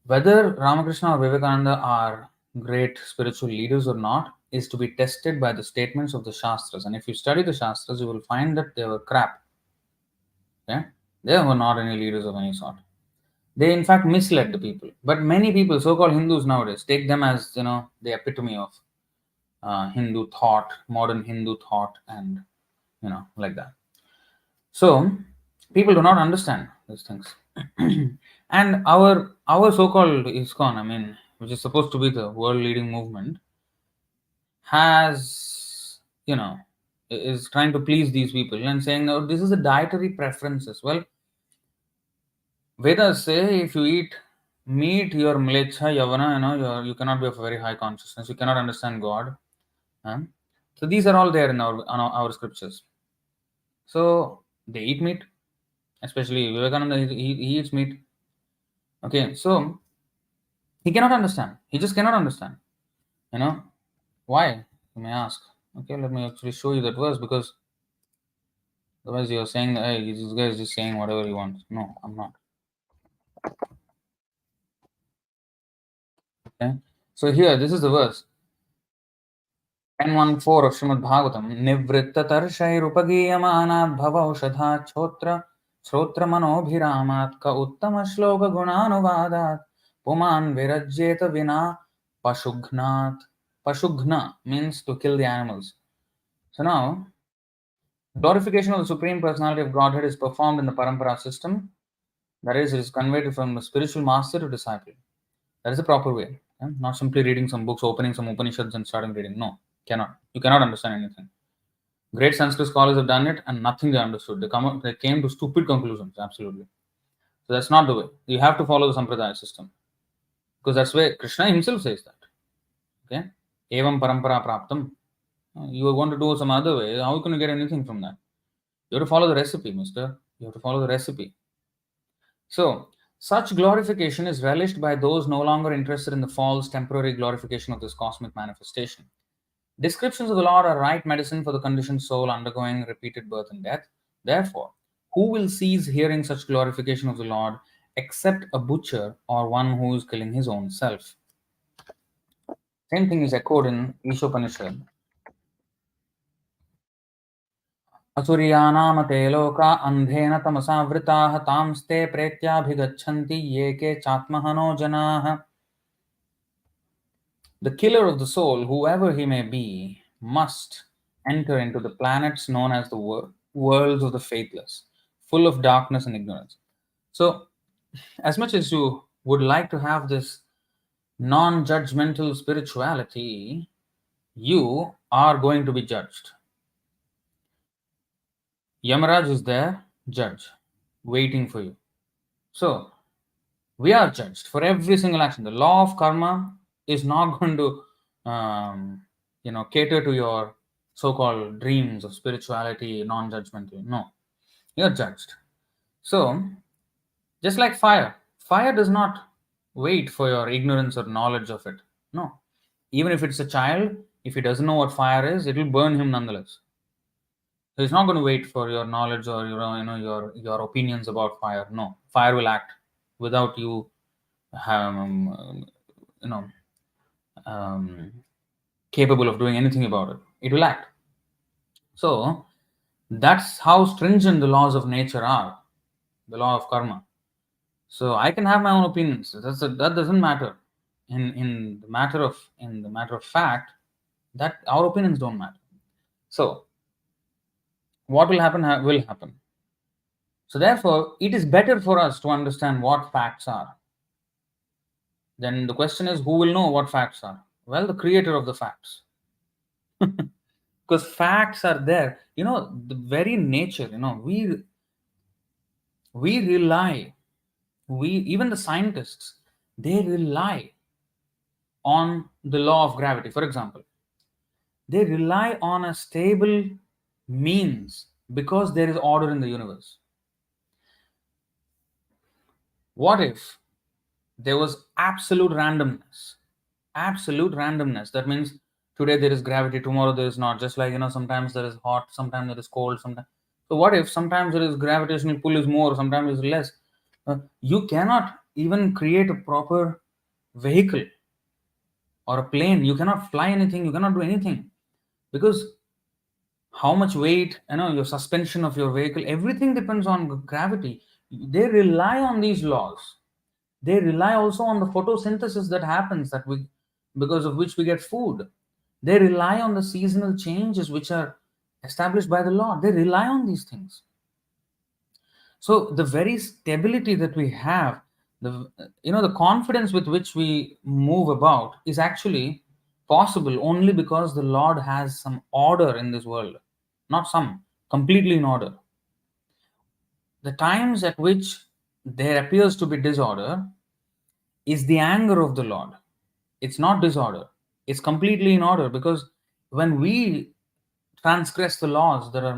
whether Ramakrishna or Vivekananda are great spiritual leaders or not is to be tested by the statements of the Shastras. And if you study the Shastras, you will find that they were crap. Okay? They were not any leaders of any sort. They in fact misled the people. But many people, so-called Hindus nowadays, take them as the epitome of Hindu thought, modern Hindu thought, and like that. So people do not understand these things. And our so-called ISKCON, I mean, which is supposed to be the world leading movement, has is trying to please these people and saying, oh, this is the dietary preferences. Well, Vedas say if you eat meat, you are mlecha, yavana, you cannot be of very high consciousness, you cannot understand God. So these are all there in our scriptures. So they eat meat, especially Vivekananda, he eats meat. Okay, so he cannot understand. He just cannot understand. Why? You may ask. Okay, let me actually show you that verse, because otherwise you're saying, hey, this guy is just saying whatever he wants. No, I'm not. Okay, so here, this is the verse. 10:14 of Srimad Bhagavatam. Nivritta tarshairupagiyamanat bhavaushadhat shrotra manobhiramat ka uttama shloka gunanuvadat puman virajyeta vina pashugnat. Pashughna means to kill the animals. So now, glorification of the Supreme Personality of Godhead is performed in the parampara system. That is, it is conveyed from the spiritual master to disciple. That is the proper way. Not simply reading some books, opening some Upanishads and starting reading. No, cannot. You cannot understand anything. Great Sanskrit scholars have done it and nothing they understood. They came to stupid conclusions, absolutely. So that's not the way. You have to follow the Sampradaya system. Because that's where Krishna himself says that. Okay? Evam parampara praptam. You are going to do some other way. How are you going to get anything from that? You have to follow the recipe, mister. You have to follow the recipe. So, such glorification is relished by those no longer interested in the false, temporary glorification of this cosmic manifestation. Descriptions of the Lord are right medicine for the conditioned soul undergoing repeated birth and death. Therefore, who will cease hearing such glorification of the Lord except a butcher or one who is killing his own self? Same thing is echoed in Ishopanishad. असुर्यानामते लोका अन्धेन तमसावृताः तांस्ते प्रेत्याभिगच्छन्ति ये के चात्महनो जनाः. The killer of the soul, whoever he may be, must enter into the planets known as the worlds of the faithless, full of darkness and ignorance. So, as much as you would like to have this non-judgmental spirituality, you are going to be judged. Yamaraj is there, judge, waiting for you. So, we are judged for every single action. The law of karma is not going to, cater to your so-called dreams of spirituality, non-judgmental. No, you're judged. So, just like fire does not wait for your ignorance or knowledge of it. No, even if it's a child, if he doesn't know what fire is, it will burn him nonetheless. So it's not going to wait for your knowledge or your opinions about fire. No, fire will act without you, capable of doing anything about it. It will act. So that's how stringent the laws of nature are, the law of karma. So I can have my own opinions. That doesn't matter. In the matter of fact, that our opinions don't matter. So what will happen will happen. So therefore, it is better for us to understand what facts are. Then the question is, who will know what facts are? Well, the creator of the facts. Because facts are there. The very nature, we rely, even the scientists, they rely on the law of gravity. For example, they rely on a stable means because there is order in the universe. What if there was absolute randomness? Absolute randomness. That means today there is gravity, tomorrow there is not. Just like, sometimes there is hot, sometimes there is cold. Sometimes. So what if sometimes there is gravitational pull is more, sometimes it is less? You cannot even create a proper vehicle or a plane. You cannot fly anything. You cannot do anything. Because how much weight, your suspension of your vehicle, everything depends on gravity. They rely on these laws. They rely also on the photosynthesis that happens, because of which we get food. They rely on the seasonal changes which are established by the law. They rely on these things. So the very stability that we have, the confidence with which we move about is actually possible only because the Lord has some order in this world. Not some, completely in order. The times at which there appears to be disorder is the anger of the Lord. It's not disorder. It's completely in order, because when we transgress the laws that are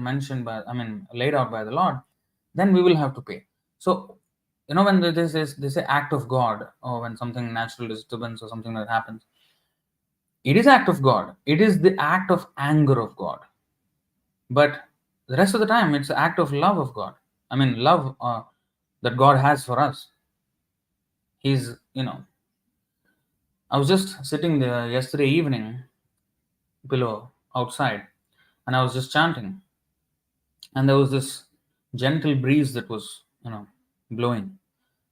laid out by the Lord, then we will have to pay. So, when there's this act of God, or when something natural disturbance or something that happens, it is act of God. It is the act of anger of God. But the rest of the time, it's the act of love of God. Love that God has for us. I was just sitting there yesterday evening below outside, and I was just chanting, and there was this gentle breeze that was blowing.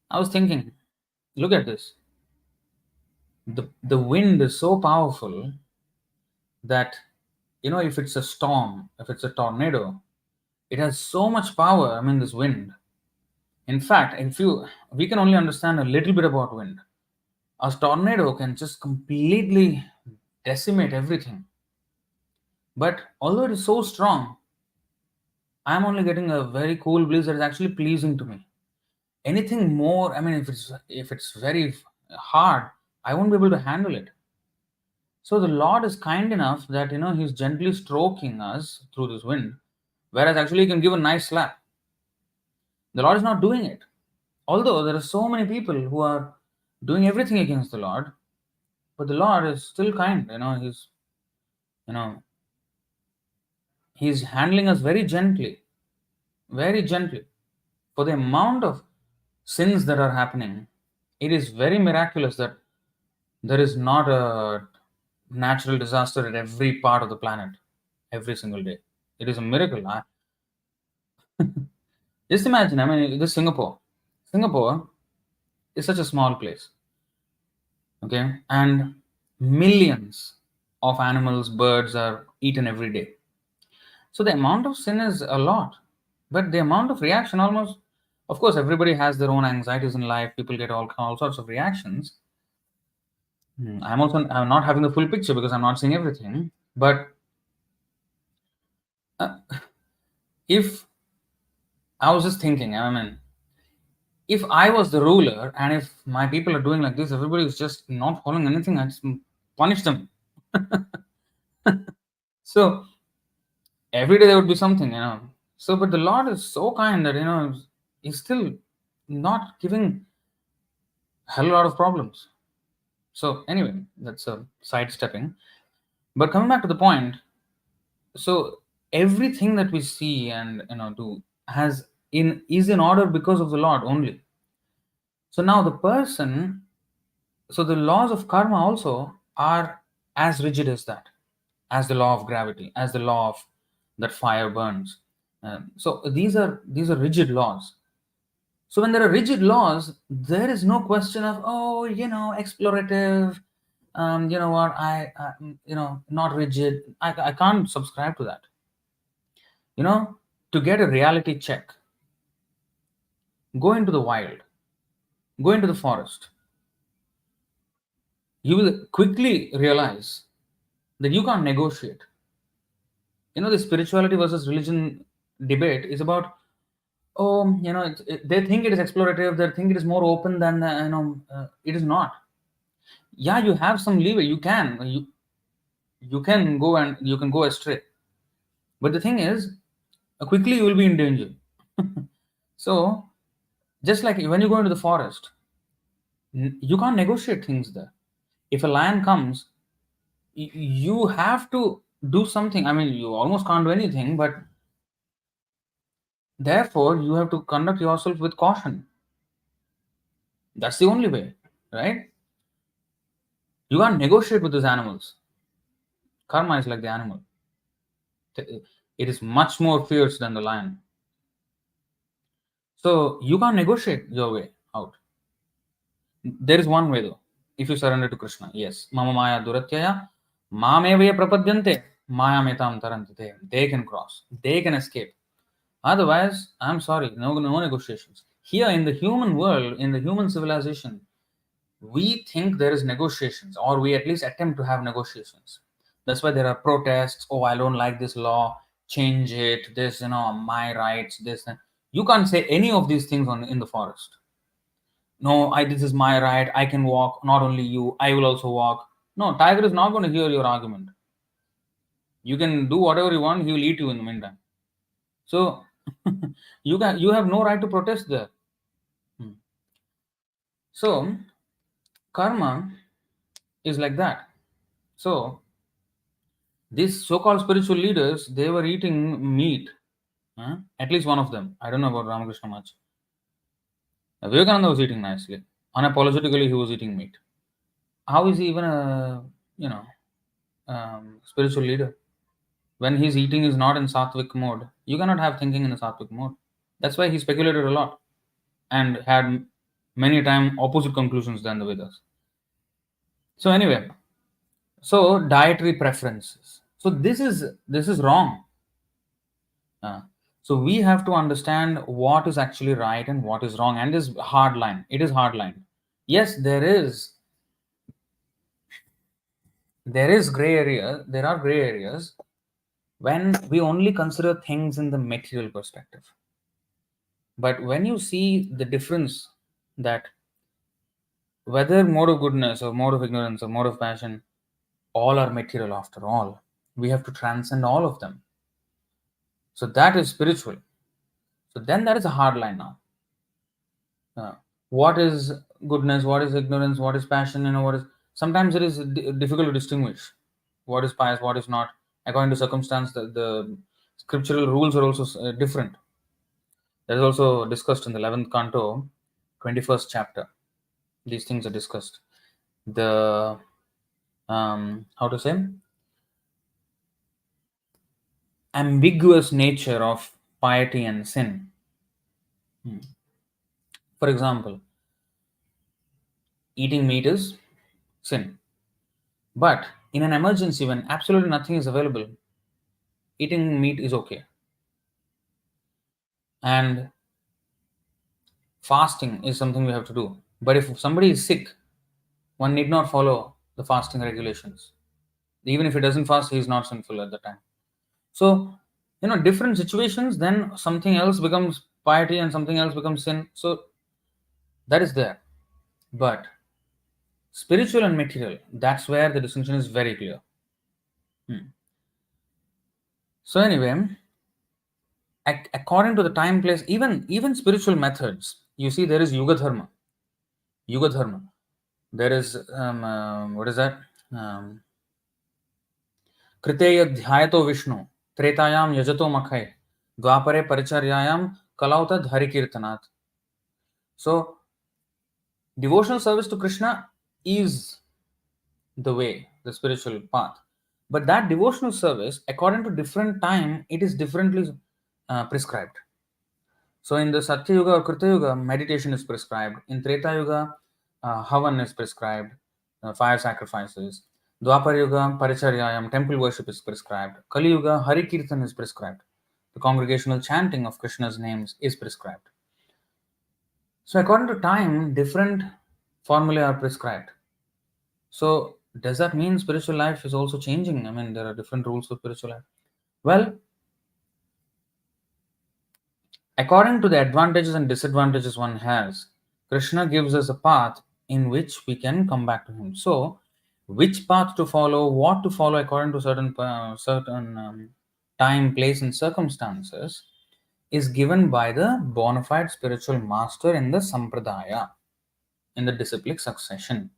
I was thinking, look at this. The wind is so powerful that if it's a storm, if it's a tornado, it has so much power. This wind. In fact, we can only understand a little bit about wind. A tornado can just completely decimate everything. But although it is so strong, I am only getting a very cool bliss that is actually pleasing to me. Anything more, I mean, if it's very hard, I won't be able to handle it. So the Lord is kind enough that He's gently stroking us through this wind, whereas actually He can give a nice slap. The Lord is not doing it. Although there are so many people who are doing everything against the Lord, but the Lord is still kind. You know, He's handling us very gently, very gently. For the amount of sins that are happening, it is very miraculous that there is not a natural disaster at every part of the planet every single day. It is a miracle. Just imagine, I mean, this Singapore. Singapore is such a small place, okay? And millions of animals, birds are eaten every day. So the amount of sin is a lot, but the amount of reaction almost, of course, everybody has their own anxieties in life. People get all sorts of reactions. I'm not having the full picture because I'm not seeing everything. But uh, if I was just thinking, I mean, if I was the ruler and if my people are doing like this, everybody is just not following anything, I just punish them. So every day there would be something. So, but the Lord is so kind that He's still not giving a hell lot of problems. So anyway, that's a sidestepping. But coming back to the point, so everything that we see and do has in is in order because of the Lord only. So now the person, so the laws of karma also are as rigid as that, as the law of gravity, as the law of that fire burns. So these are rigid laws. So when there are rigid laws, there is no question of explorative. You know what? Not rigid. I can't subscribe to that. To get a reality check, go into the wild, go into the forest. You will quickly realize that you can't negotiate. The spirituality versus religion debate is about, they think it is explorative, they think it is more open than, it is not. Yeah, you have some leeway, you can go and you can go astray. But the thing is, quickly you will be in danger. So, just like when you go into the forest, you can't negotiate things there. If a lion comes, you have to do something. I mean, you almost can't do anything, but therefore you have to conduct yourself with caution. That's the only way, right? You can't negotiate with those animals. Karma is like the animal. It is much more fierce than the lion. So you can't negotiate your way out. There is one way though. If you surrender to Krishna, yes. Mama maya duratyaya mamevaya prapadyante maya metam tarantite. They can cross. They can escape. Otherwise, I'm sorry, no negotiations. Here in the human world, in the human civilization, we think there is negotiations, or we at least attempt to have negotiations. That's why there are protests. Oh, I don't like this law, change it, this, my rights, this. You can't say any of these things in the forest. No, this is my right, I can walk, not only you, I will also walk. No, tiger is not going to hear your argument. You can do whatever you want, he will eat you in the meantime. So you have no right to protest there. So karma is like that. So these so-called spiritual leaders, they were eating meat. At least one of them. I don't know about Ramakrishna much. Vivekananda was eating nicely. Unapologetically, he was eating meat. How is he even a spiritual leader when his eating is not in sattvic mode? You cannot have thinking in a sattvic mode. That's why he speculated a lot and had many times opposite conclusions than the Vedas. So anyway, so dietary preferences. So this is wrong. Uh, so we have to understand what is actually right and what is wrong, and this hard line. It is hard line. Yes, there is there is gray area. There are gray areas when we only consider things in the material perspective. But when you see the difference that whether mode of goodness or mode of ignorance or mode of passion, all are material after all. We have to transcend all of them. So that is spiritual. So then that is a hard line now. What is goodness? What is ignorance? What is passion? What is, sometimes it is difficult to distinguish what is pious, what is not. According to circumstance, the scriptural rules are also different. That is also discussed in the 11th canto, 21st chapter. These things are discussed. The how to say, ambiguous nature of piety and sin. For example, eating meat is sin. But in an emergency, when absolutely nothing is available, eating meat is okay. And fasting is something we have to do. But if somebody is sick, one need not follow the fasting regulations. Even if he doesn't fast, he is not sinful at the time. So, different situations, then something else becomes piety and something else becomes sin. So, that is there. But spiritual and material, that's where the distinction is very clear. So, anyway, according to the time, place, even spiritual methods, you see, there is Yuga Dharma. Yuga Dharma. There is, what is that? Kriteya dhyayato Vishnu, Tretayam yajato makhai, Dvapare paricharyayam kalauta dharikirtanat. So, devotional service to Krishna is the way, the spiritual path. But that devotional service, according to different time, it is differently prescribed. So in the Satya Yuga or Krita Yuga, meditation is prescribed. In Treta Yuga, Havan is prescribed, fire sacrifices. Dwapar Yuga, Paricharyayam, temple worship is prescribed. Kali Yuga, Hari Kirtan is prescribed. The congregational chanting of Krishna's names is prescribed. So according to time, different formulae are prescribed. So does that mean spiritual life is also changing? I mean, there are different rules for spiritual life. Well, according to the advantages and disadvantages one has, Krishna gives us a path in which we can come back to him. So, which path to follow, what to follow according to certain time, place, and circumstances is given by the bona fide spiritual master in the sampradaya, in the disciplic succession.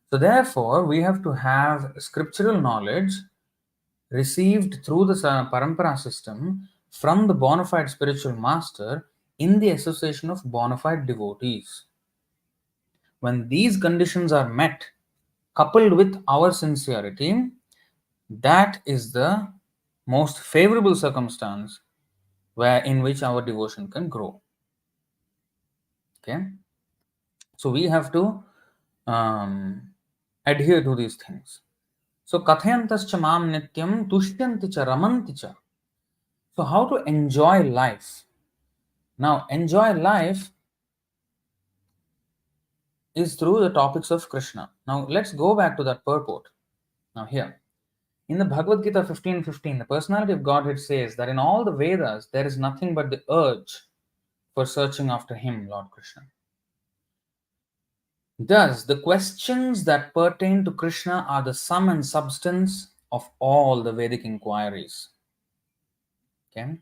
So, therefore, we have to have scriptural knowledge received through the parampara system from the bona fide spiritual master in the association of bona fide devotees. When these conditions are met, coupled with our sincerity, that is the most favorable circumstance in which our devotion can grow. Okay, so we have to adhere to these things. So kathayantaś mam nityaṁ tuṣyanti cha ramanti cha. So how to enjoy life? Now, enjoy life is through the topics of Kṛṣṇa. Now, let's go back to that purport. Now, here, in the Bhagavad-gītā 15:15, the personality of Godhead says that in all the Vedas, there is nothing but the urge for searching after Him, Lord Krishna. Thus, the questions that pertain to Krishna are the sum and substance of all the Vedic inquiries. Okay?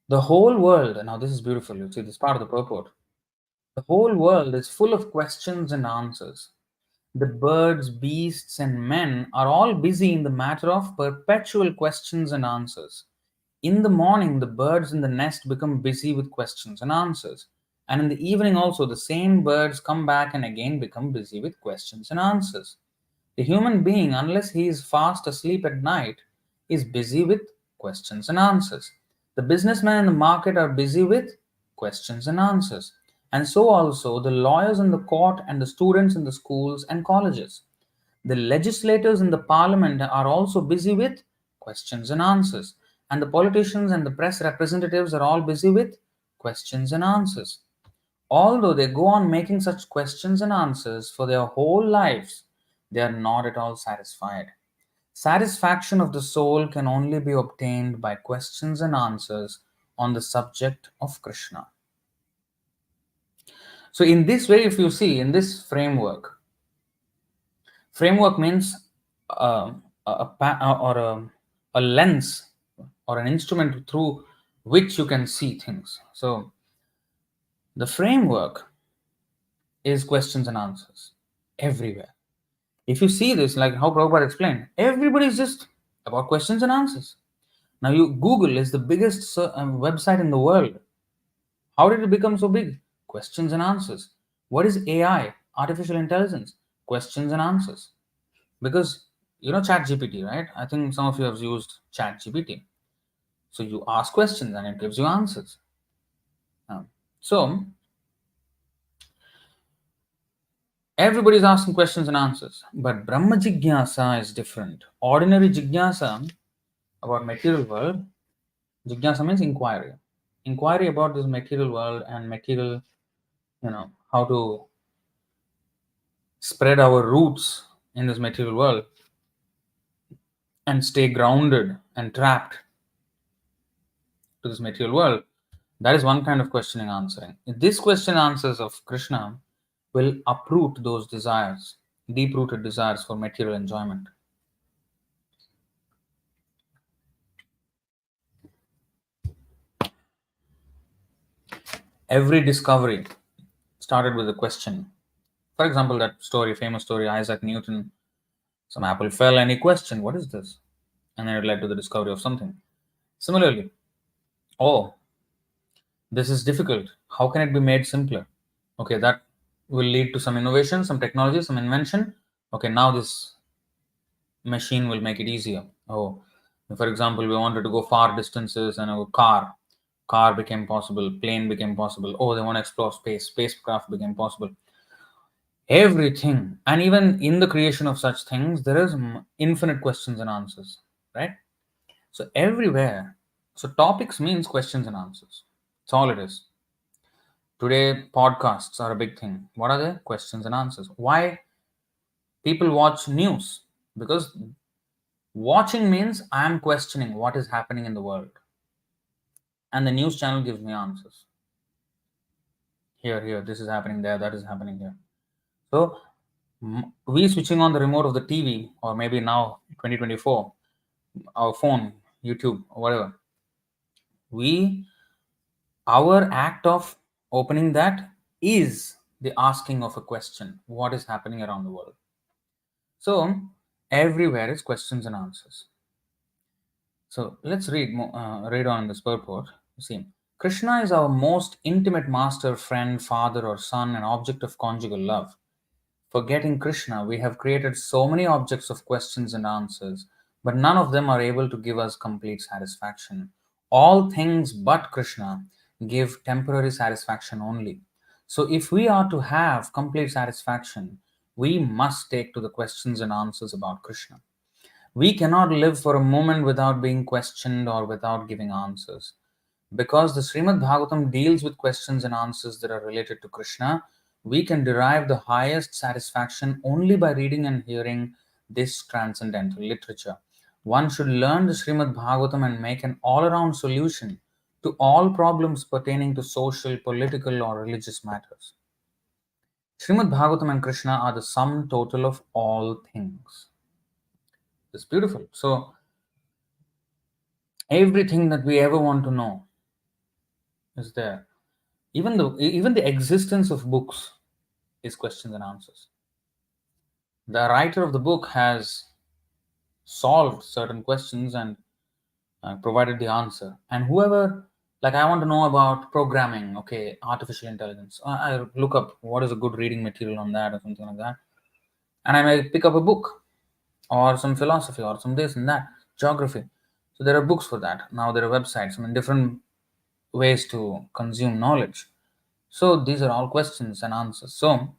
The whole world, and now this is beautiful, you see this part of the purport. The whole world is full of questions and answers. The birds, beasts, and men are all busy in the matter of perpetual questions and answers. In the morning, the birds in the nest become busy with questions and answers. And in the evening also, the same birds come back and again become busy with questions and answers. The human being, unless he is fast asleep at night, is busy with questions and answers. The businessmen in the market are busy with questions and answers. And so also the lawyers in the court and the students in the schools and colleges. The legislators in the parliament are also busy with questions and answers. And the politicians and the press representatives are all busy with questions and answers. Although they go on making such questions and answers for their whole lives, they are not at all satisfied. Satisfaction of the soul can only be obtained by questions and answers on the subject of Kṛṣṇa. So, in this way, if you see, in this framework means a lens or an instrument through which you can see things. So, the framework is questions and answers everywhere. If you see this, like how Prabhupada explained, everybody is just about questions and answers. Now, Google is the biggest website in the world. How did it become so big? Questions and answers. What is AI? Artificial intelligence. Questions and answers. Because you know ChatGPT, right? I think some of you have used ChatGPT. So you ask questions and it gives you answers. So everybody's asking questions and answers. But Brahma Jigyasa is different. Ordinary Jigyasa about material world, Jigyasa means inquiry. Inquiry about this material world and material, how to spread our roots in this material world and stay grounded and trapped to this material world. That is one kind of questioning answering. This question answers of Kṛṣṇa will uproot those desires, deep rooted desires for material enjoyment. Every discovery started with a question. For example, that story, famous story, Isaac Newton, some apple fell and he questioned, what is this? And then it led to the discovery of something. Similarly, oh, this is difficult. How can it be made simpler? Okay, that will lead to some innovation, some technology, some invention. Okay, now this machine will make it easier. Oh, for example, we wanted to go far distances and a car became possible, plane became possible. Oh, they want to explore space, spacecraft became possible. Everything, and even in the creation of such things, there is infinite questions and answers, right? So everywhere, so topics means questions and answers. That's all it is. Today, podcasts are a big thing. What are they? Questions and answers. Why people watch news? Because watching means I am questioning what is happening in the world. And the news channel gives me answers. Here, this is happening there, that is happening here. So, we switching on the remote of the TV, or maybe now 2024, our phone, YouTube, or whatever. Our act of opening that is the asking of a question. What is happening around the world? So, everywhere is questions and answers. So let's read on this purport. You see, Kṛṣṇa is our most intimate master, friend, father, or son, and object of conjugal love. Forgetting Kṛṣṇa, we have created so many objects of questions and answers, but none of them are able to give us complete satisfaction. All things but Kṛṣṇa give temporary satisfaction only. So if we are to have complete satisfaction, we must take to the questions and answers about Kṛṣṇa. We cannot live for a moment without being questioned or without giving answers. Because the Srimad Bhagavatam deals with questions and answers that are related to Kṛṣṇa, we can derive the highest satisfaction only by reading and hearing this transcendental literature. One should learn the Srimad Bhagavatam and make an all-around solution to all problems pertaining to social, political, or religious matters. Srimad Bhagavatam and Kṛṣṇa are the sum total of all things. It's beautiful. So, everything that we ever want to know is there. Even the existence of books is questions and answers. The writer of the book has solved certain questions and provided the answer. And whoever, like I want to know about programming, okay, artificial intelligence. I look up what is a good reading material on that or something like that. And I may pick up a book or some philosophy or some this and that, geography. So there are books for that. Now there are websites, different ways to consume knowledge. So these are all questions and answers. So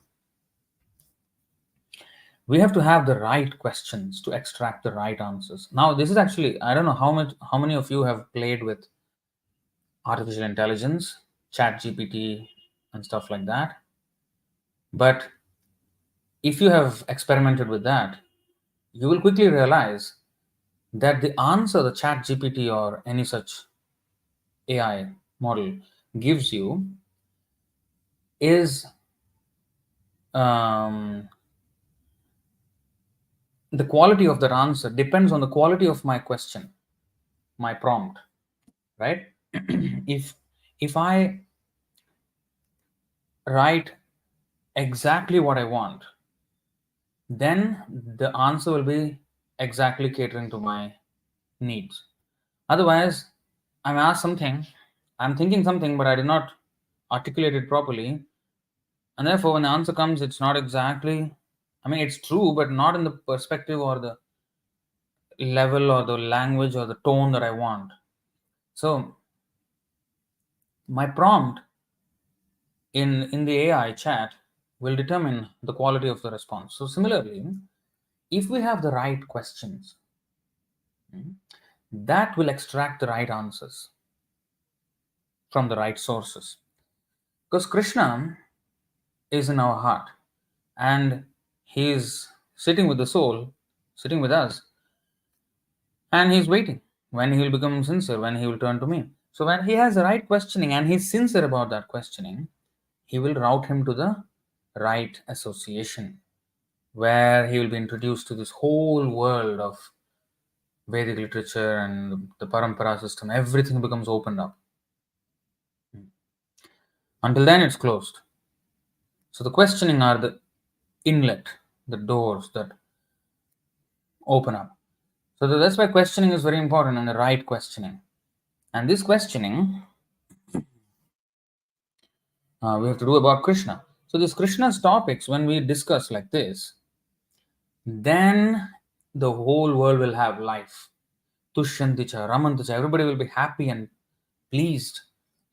we have to have the right questions to extract the right answers. Now this is actually, I don't know how many of you have played with artificial intelligence, chat GPT and stuff like that. But if you have experimented with that, you will quickly realize that the answer the chat GPT or any such AI model gives you is um, the quality of that answer depends on the quality of my question, my prompt, right? if if I write exactly what I want, then the answer will be exactly catering to my needs. Otherwise, I'm asked something, I'm thinking something, but I did not articulate it properly, and therefore when the answer comes, it's not exactly, I mean, it's true, but not in the perspective or the level or the language or the tone that I want. So my prompt in the AI chat will determine the quality of the response. So similarly, if we have the right questions, that will extract the right answers from the right sources. Because Krishna is in our heart and he is sitting with the soul, sitting with us, and he is waiting when he will become sincere, when he will turn to me. So when he has the right questioning and he is sincere about that questioning, he will route him to the right association where he will be introduced to this whole world of Vedic literature and the parampara system. Everything becomes opened up. Until then, it's closed. So the questioning are the inlet, the doors that open up. So that's why questioning is very important, and the right questioning. And this questioning we have to do about Krishna. So this Krishna's topics, when we discuss like this, then the whole world will have life. Tuṣyanti, ramanti, everybody will be happy and pleased.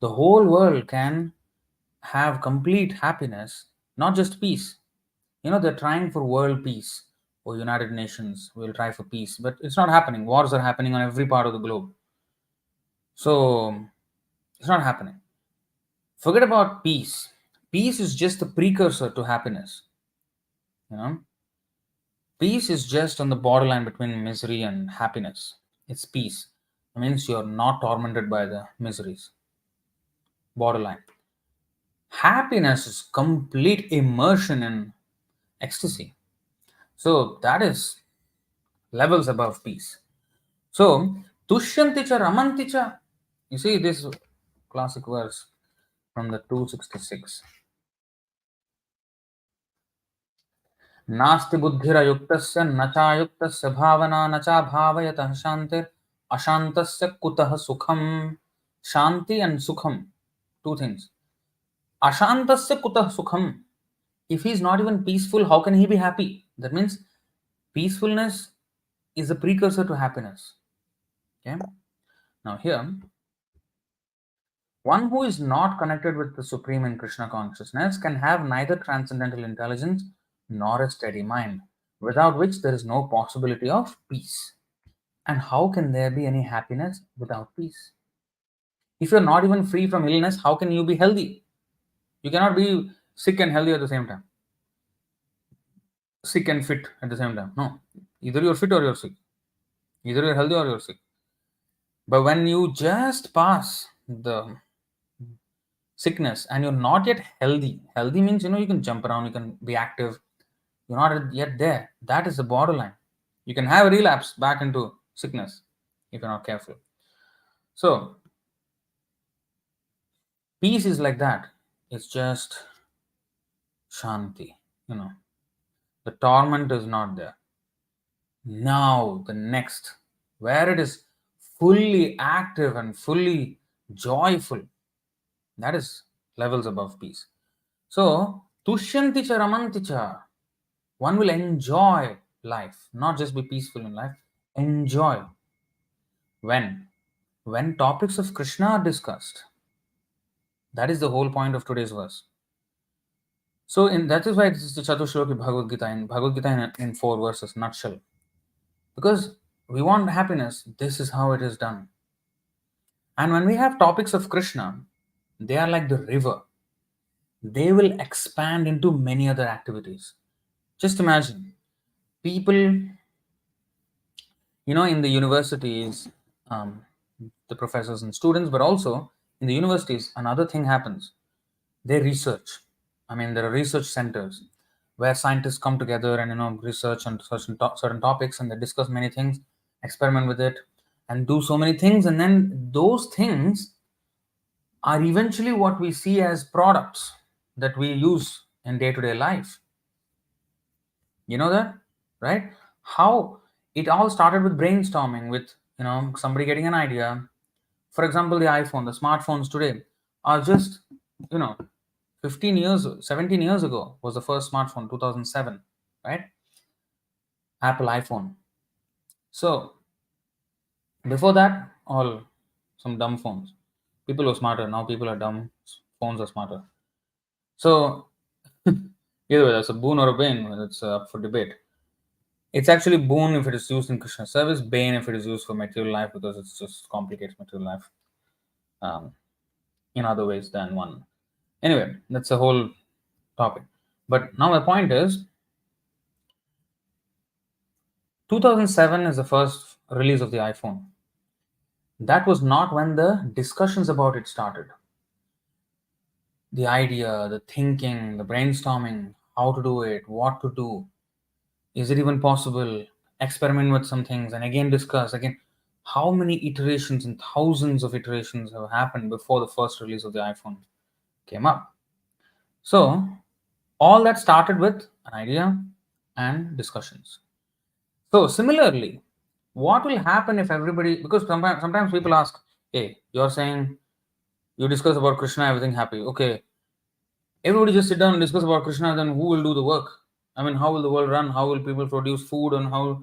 The whole world can have complete happiness, not just peace. They're trying for world peace or United Nations will try for peace, but it's not happening. Wars are happening on every part of the globe. So it's not happening. Forget about peace. Peace is just the precursor to happiness. You know, peace is just on the borderline between misery and happiness. It's peace. It means you're not tormented by the miseries. Borderline. Happiness is complete immersion in ecstasy. So that is levels above peace. So tuṣyanti ramanti. You see this classic verse from the 266. नास्ति बुद्धिरयुक्तस्य न चायुक्तस्य भावना न चाभावयतः शान्तिर् अशान्तस्य कुतः सुखम. Shanti and sukham, two things. Ashantasya kutah sukham. If he is not even peaceful, how can he be happy? That means peacefulness is a precursor to happiness. Okay. Now here, one who is not connected with the Supreme in Krishna consciousness can have neither transcendental intelligence nor a steady mind, without which there is no possibility of peace. And how can there be any happiness without peace? If you're not even free from illness, how can you be healthy? You cannot be sick and healthy at the same time. Sick and fit at the same time. No. Either you're fit or you're sick. Either you're healthy or you're sick. But when you just pass the sickness and you're not yet healthy, healthy means you can jump around, you can be active. You're not yet there. That is the borderline. You can have a relapse back into sickness if you're not careful. So peace is like that. It's just shanti. The torment is not there. Now the next, where it is fully active and fully joyful, that is levels above peace. So tuṣyanti ramanti, one will enjoy life, not just be peaceful in life. Enjoy. When topics of Krishna are discussed, that is the whole point of today's verse. So that is why it is the Chatushloki Bhagavad-gītā, in Bhagavad-gītā in 4 verses, nutshell. Because we want happiness, this is how it is done. And when we have topics of Krishna, they are like the river. They will expand into many other activities. Just imagine people, in the universities, the professors and students, but also in the universities, another thing happens. They research. I mean, there are research centers where scientists come together and research on certain topics, and they discuss many things, experiment with it, and do so many things, and then those things are eventually what we see as products that we use in day-to-day life. You know that, right? How it all started with brainstorming, with somebody getting an idea. For example, the iPhone, the smartphones today are just, you know 15 years, 17 years ago was the first smartphone, 2007, right? Apple iPhone. So before that, all some dumb phones. People were smarter. Now people are dumb. Phones are smarter. So either way, that's a boon or a bane. It's up for debate. It's actually boon if it is used in Krishna service, bane if it is used for material life, because it just complicates material life um, in other ways than one. Anyway, that's a whole topic. But now my point is, 2007 is the first release of the iPhone. That was not when the discussions about it started. The idea, the thinking, the brainstorming, how to do it, what to do, is it even possible, experiment with some things, and again discuss again. How many iterations and thousands of iterations have happened before the first release of the iPhone came up? So all that started with an idea and discussions. So similarly, what will happen if everybody, because sometimes people ask, hey, you're saying you discuss about Krishna, everything happy. Okay, everybody just sit down and discuss about Krishna, then who will do the work? I mean, how will the world run? How will people produce food? And how?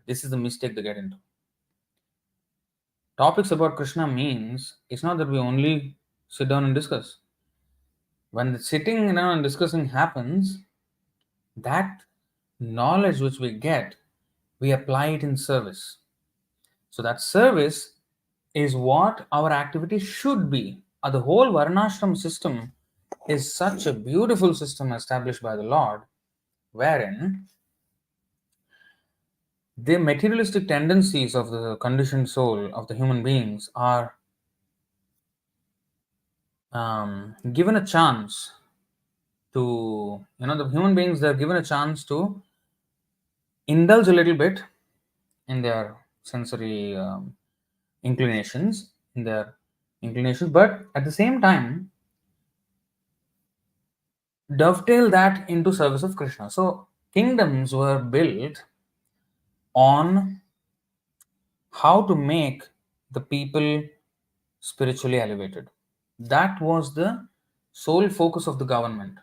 This is the mistake they get into. Topics about Krishna means it's not that we only sit down and discuss. When the sitting down and discussing happens, that knowledge which we get, we apply it in service. So that service is what our activity should be. The whole Varnashram system is such a beautiful system established by the Lord, wherein the materialistic tendencies of the conditioned soul of the human beings are given a chance to, the human beings, they're given a chance to indulge a little bit in their sensory inclinations, but at the same time, dovetail that into service of Krishna. So kingdoms were built on how to make the people spiritually elevated. That was the sole focus of the government.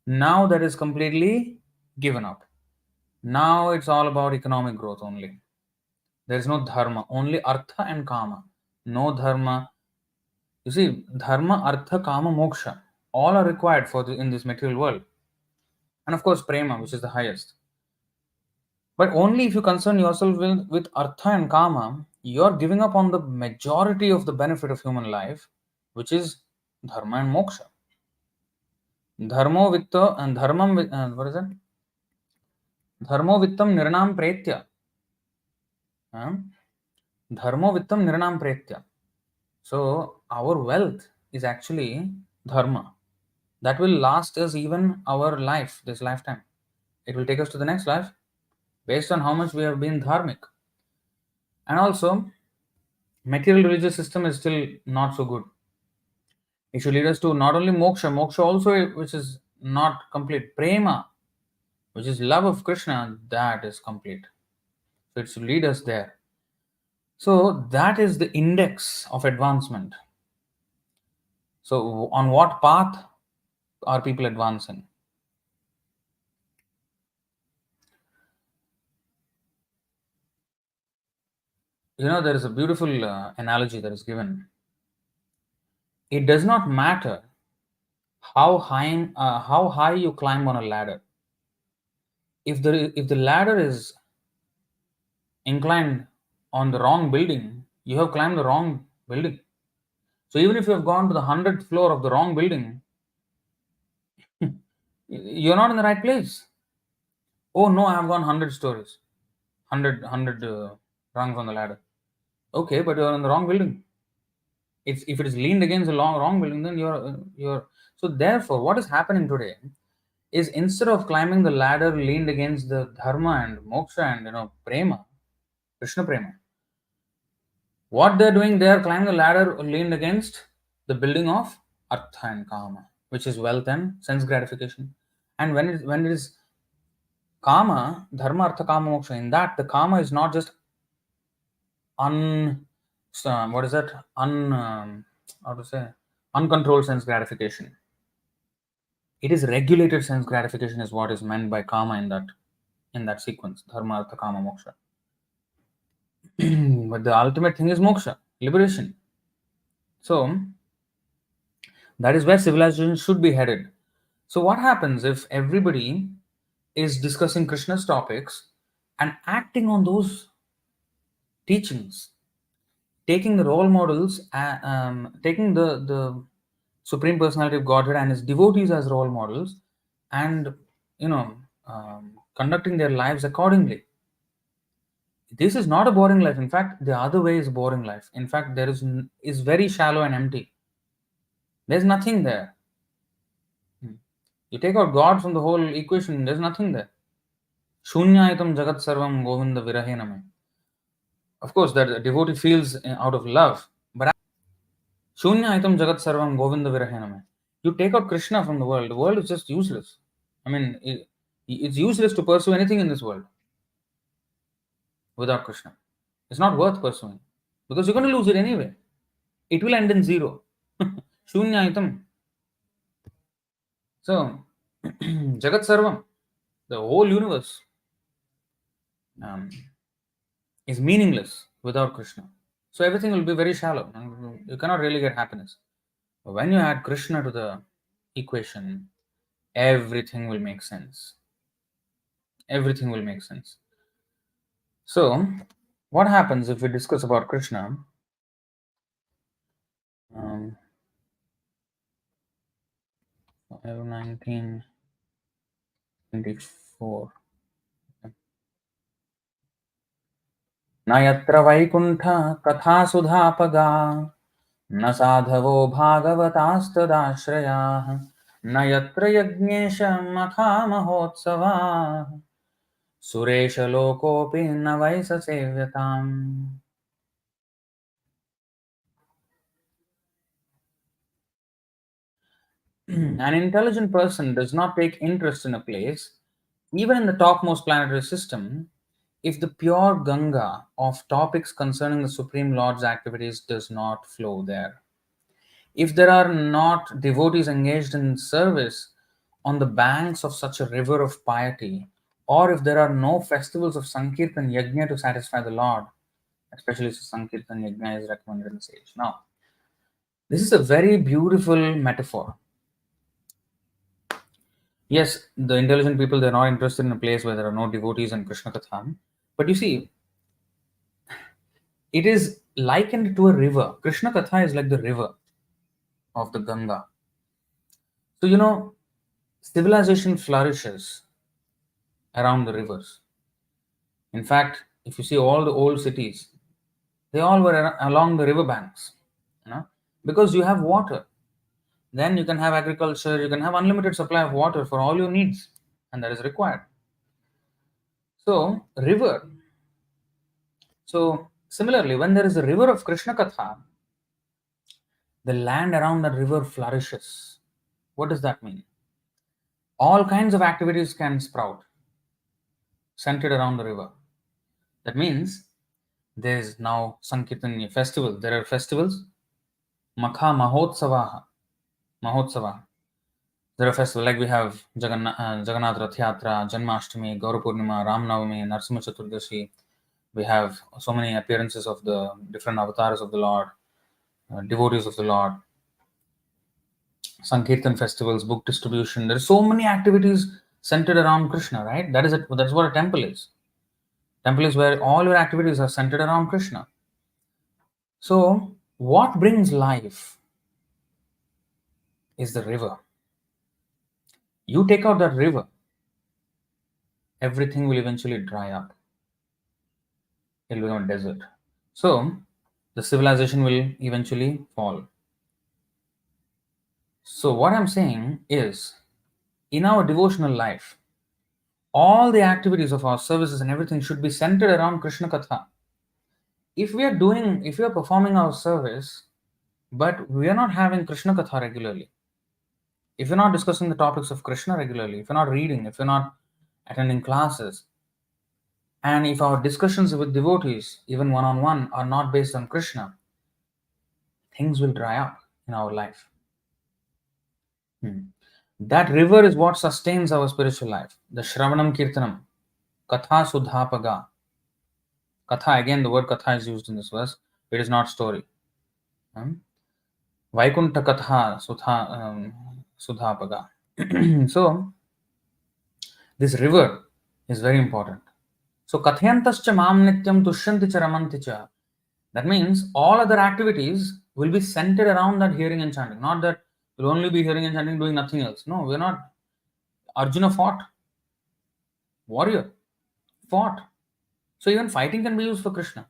Now that is completely given up. Now it's all about economic growth only. There is no dharma, only artha and kama. No dharma. You see, dharma, artha, kama, moksha, all are required in this material world. And of course, prema, which is the highest. But only if you concern yourself with artha and kama, you're giving up on the majority of the benefit of human life, which is dharma and moksha. Dharmo vitta and dharmam, what is it? Dharmo vittam nirnam pretya. Dharmo vittam nirnam pretya. So our wealth is actually dharma. That will last us even our life, this lifetime. It will take us to the next life based on how much we have been dharmic. And also, material religious system is still not so good. It should lead us to not only moksha also, which is not complete. Prema, which is love of Krishna, that is complete. So it should lead us there. So that is the index of advancement. So on what path are people advancing? There is a beautiful analogy that is given. It does not matter how high you climb on a ladder. If the ladder is inclined on the wrong building, you have climbed the wrong building. So even if you have gone to the 100th floor of the wrong building, you're not in the right place. Oh no, I have gone 100 stories, 100 rungs on the ladder. Okay, but you're in the wrong building. If it is leaned against the wrong building, then you're. So therefore, what is happening today is instead of climbing the ladder leaned against the dharma and moksha and prema, Krishna prema, what they're doing, they are climbing the ladder leaned against the building of artha and kama, which is wealth and sense gratification. And when it is kama, dharma, artha, kama, moksha, in that the kama is not just un what is that how to say uncontrolled sense gratification. It is regulated sense gratification is what is meant by kama in that sequence, dharma, artha, kama, moksha. But the ultimate thing is moksha, liberation. So that is where civilization should be headed. So what happens if everybody is discussing Krishna's topics and acting on those teachings, taking the role models, taking the Supreme Personality of Godhead and his devotees as role models, and conducting their lives accordingly? This is not a boring life. In fact, the other way is boring life. In fact, there is very shallow and empty. There's nothing there. You take out God from the whole equation, there's nothing there. Shunyaitam jagat sarvam govinda virahename. Of course, that the devotee feels out of love, but Shunyaitam jagat sarvam govinda virahename. You take out Krishna from the world is just useless. I mean, it's useless to pursue anything in this world without Krishna. It's not worth pursuing because you're going to lose it anyway. It will end in zero. Shunyaitam. So, jagat sarvam, the whole universe, is meaningless without Krishna. So everything will be very shallow and you cannot really get happiness. But when you add Krishna to the equation, everything will make sense. Everything will make sense. So, what happens if we discuss about Krishna? 1924. न यत्र वैकुण्ठ कथा सुधापगा न साधवो भागवतास्तदाश्रयाः न यत्र यज्ञेश मखा महोत्सवाः सुरेशलोकोऽपि न वै स सेव्यताम्. An intelligent person does not take interest in a place, even in the topmost planetary system, if the pure Ganga of topics concerning the Supreme Lord's activities does not flow there. If there are not devotees engaged in service on the banks of such a river of piety, or if there are no festivals of Sankirtan Yajna to satisfy the Lord, especially Sankirtan Yajna is recommended in the sage. Now, this is a very beautiful metaphor. Yes, the intelligent people, they're not interested in a place where there are no devotees and Krishna Katha. But you see, it is likened to a river. Krishna Katha is like the river of the Ganga. So, civilization flourishes around the rivers. In fact, if you see all the old cities, they all were along the river banks, because you have water. Then you can have agriculture, you can have unlimited supply of water for all your needs, and that is required. So, river. So, similarly, when there is a river of Krishna Katha, the land around that river flourishes. What does that mean? All kinds of activities can sprout centered around the river. That means there is now Sankirtan festival. There are festivals. Makha Mahotsavaha. Mahotsava. There are festivals like we have Jagannath Rath Yatra, Janmashtami, Gaura Purnima, Ram Navami, Narsimha Chaturdashi. We have so many appearances of the different avatars of the Lord, devotees of the Lord. Sankirtan festivals, book distribution. There are so many activities centered around Krishna, right? That is it. That's what a temple is. Temple is where all your activities are centered around Krishna. So, what brings life is the river. You take out that river, everything will eventually dry up. It will become a desert. So, the civilization will eventually fall. So, what I'm saying is, in our devotional life, all the activities of our services and everything should be centered around Krishna Katha. If we are performing our service, but we are not having Krishna Katha regularly, if you're not discussing the topics of Krishna regularly, if you're not reading, if you're not attending classes, and if our discussions with devotees, even one on one, are not based on Krishna, things will dry up in our life. That river is what sustains our spiritual life. The Shravanam Kirtanam, Katha Sudhapaga. Katha, again, the word Katha is used in this verse. It is not story. Vaikunta Katha Sudhapaga. So, this river is very important. So, kathayantaś mam nityaṁ tuṣyanti ramanti. That means all other activities will be centered around that hearing and chanting. Not that we'll only be hearing and chanting, doing nothing else. No, we're not. Arjuna fought. Warrior fought. So even fighting can be used for Krishna.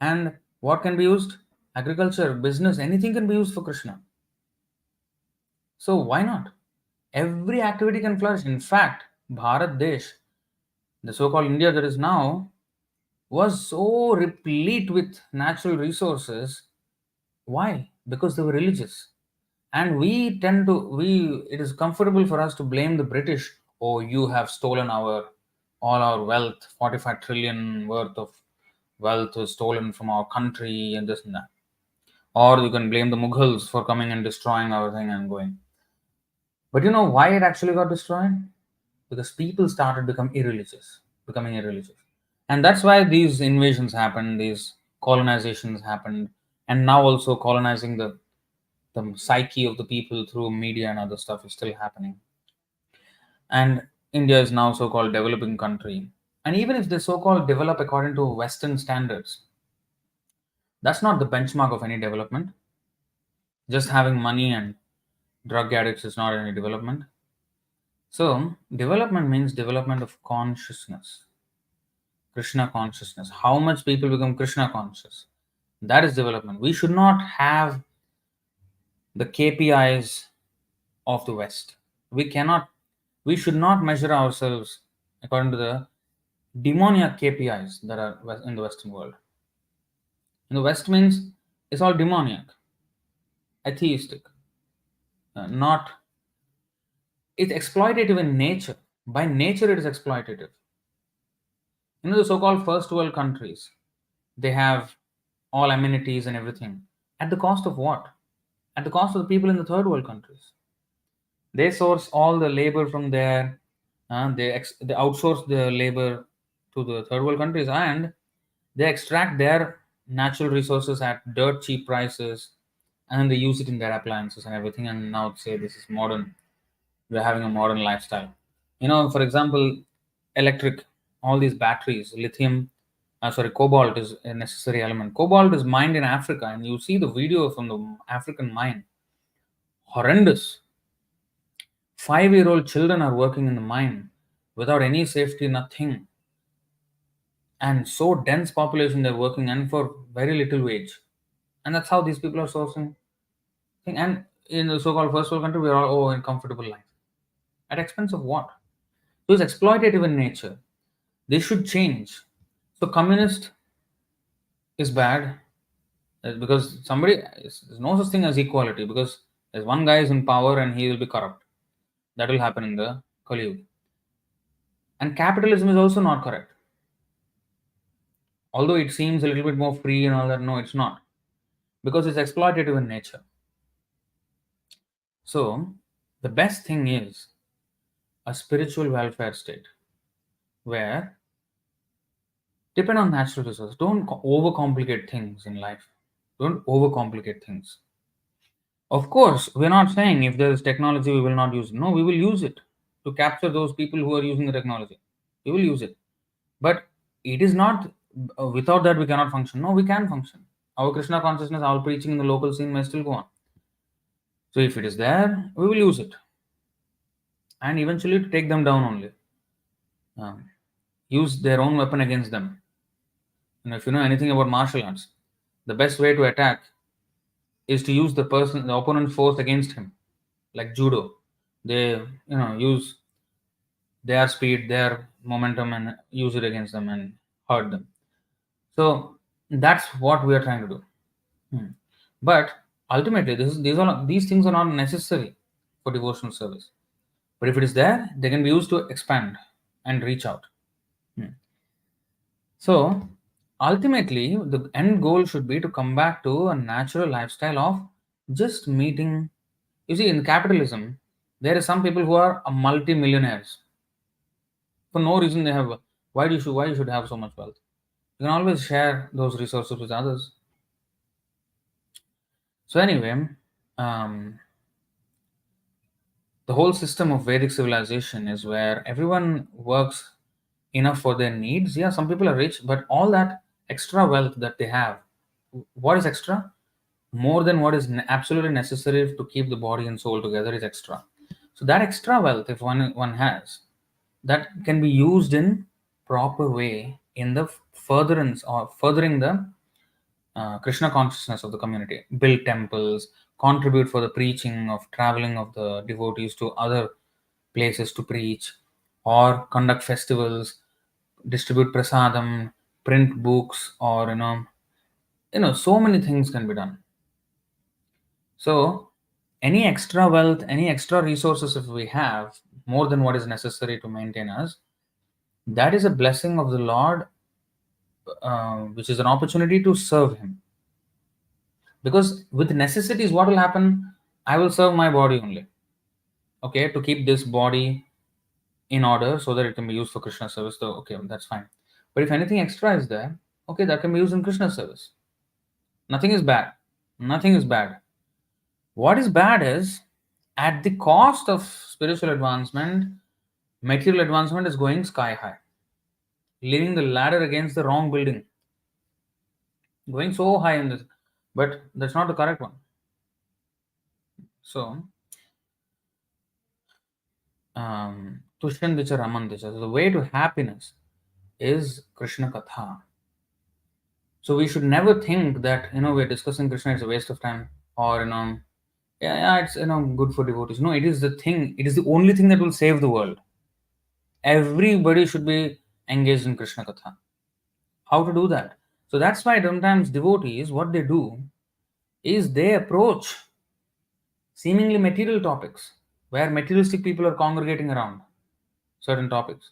And what can be used? Agriculture, business, anything can be used for Krishna. So why not? Every activity can flourish. In fact, Bharat Desh, the so-called India that is now, was so replete with natural resources. Why? Because they were religious. And it is comfortable for us to blame the British. Oh, you have stolen all our wealth, 45 trillion worth of wealth was stolen from our country and this and that. Or you can blame the Mughals for coming and destroying our thing and going. But you know why it actually got destroyed? Because people started becoming irreligious. And that's why these invasions happened, these colonizations happened, and now also colonizing the psyche of the people through media and other stuff is still happening. And India is now so-called developing country. And even if they so-called develop according to Western standards, that's not the benchmark of any development. Just having money and drug addicts is not any development. So, development means development of consciousness, Krishna consciousness. How much people become Krishna conscious? That is development. We should not have the KPIs of the West. We should not measure ourselves according to the demoniac KPIs that are in the Western world. In the West means it's all demoniac, atheistic, not. It's exploitative in nature. By nature, it is exploitative. The so-called first world countries, they have all amenities and everything. At the cost of what? At the cost of the people in the third world countries. They source all the labor from there. They outsource the labor to the third world countries, and they extract their natural resources at dirt cheap prices, and then they use it in their appliances and everything. And now say this is modern. We're having a modern lifestyle. For example, electric, all these batteries, cobalt is a necessary element. Cobalt is mined in Africa, and you see the video from the African mine. Horrendous. 5-year-old children are working in the mine without any safety, nothing. And so dense population they're working and for very little wage. And that's how these people are sourcing. And in the so-called first world country, we're all in comfortable life. At expense of what? So it's exploitative in nature. They should change. So communist is bad because there's no such thing as equality, because there's one guy is in power and he will be corrupt. That will happen in the Kali Yuga. And capitalism is also not correct. Although it seems a little bit more free and all that, no, it's not. Because it's exploitative in nature. So, the best thing is a spiritual welfare state where depend on natural resources. Don't overcomplicate things in life. Don't overcomplicate things. Of course, we're not saying if there is technology, we will not use it. No, we will use it to capture those people who are using the technology. We will use it. But it is not, without that we cannot function. No, we can function. Our Krishna consciousness, our preaching in the local scene may still go on. So if it is there, we will use it. And eventually to take them down only. use their own weapon against them. And if you know anything about martial arts, the best way to attack is to use the opponent's force against him, like judo. They, use their speed, their momentum, and use it against them and hurt them. So that's what we are trying to do. Hmm. But ultimately, these things are not necessary for devotional service. But if it is there, they can be used to expand and reach out. Hmm. So ultimately, the end goal should be to come back to a natural lifestyle of just meeting. You see, in capitalism, there are some people who are multi-millionaires. For no reason they have. Why you should have so much wealth? You can always share those resources with others. So anyway, um, the whole system of Vedic civilization is where everyone works enough for their needs. Yeah, some people are rich, but all that extra wealth that they have, what is extra? More than what is absolutely necessary to keep the body and soul together is extra. So that extra wealth, if one has, that can be used in proper way in the furtherance or furthering the Krishna consciousness of the community. Build temples, contribute for the preaching of traveling of the devotees to other places to preach, or conduct festivals, distribute prasadam, print books, or so many things can be done. So any extra wealth, any extra resources if we have more than what is necessary to maintain us, that is a blessing of the Lord, which is an opportunity to serve Him. Because with necessities, what will happen? I will serve my body only. Okay, to keep this body in order so that it can be used for Krishna service. So, okay, that's fine. But if anything extra is there, okay, that can be used in Krishna service. Nothing is bad. Nothing is bad. What is bad is at the cost of spiritual advancement, material advancement is going sky high, leaning the ladder against the wrong building, going so high in this, but that's not the correct one. So, tuṣyanti ramanti. So the way to happiness is Krishna Katha. So we should never think that we're discussing Krishna, it's a waste of time, or yeah, it's good for devotees. No, it is the thing. It is the only thing that will save the world. Everybody should be engaged in Krishna Katha. How to do that? So that's why sometimes devotees, what they do is they approach seemingly material topics where materialistic people are congregating around certain topics,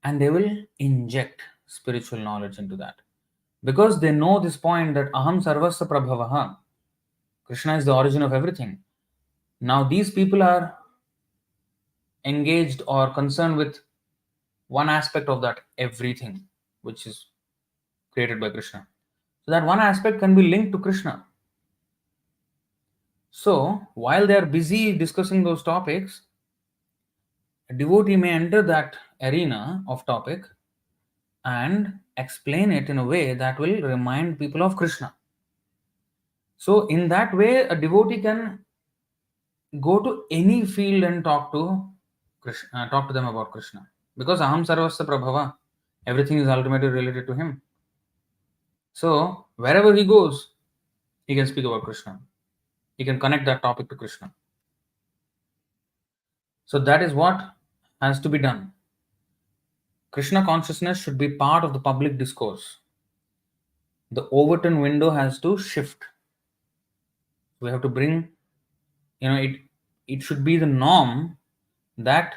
and they will inject spiritual knowledge into that because they know this point that aham sarvasya prabhavaha, Krishna is the origin of everything. Now these people are engaged or concerned with one aspect of that everything which is created by Krishna. So that one aspect can be linked to Krishna. So while they are busy discussing those topics, a devotee may enter that arena of topic and explain it in a way that will remind people of Krishna. So in that way, a devotee can go to any field and talk to Krishna, talk to them about Krishna, because aham sarvasya prabhava, everything is ultimately related to him. So wherever he goes, he can speak about Krishna. He can connect that topic to Krishna. So that is what has to be done. Krishna consciousness should be part of the public discourse. The Overton window has to shift. We have to bring, it should be the norm that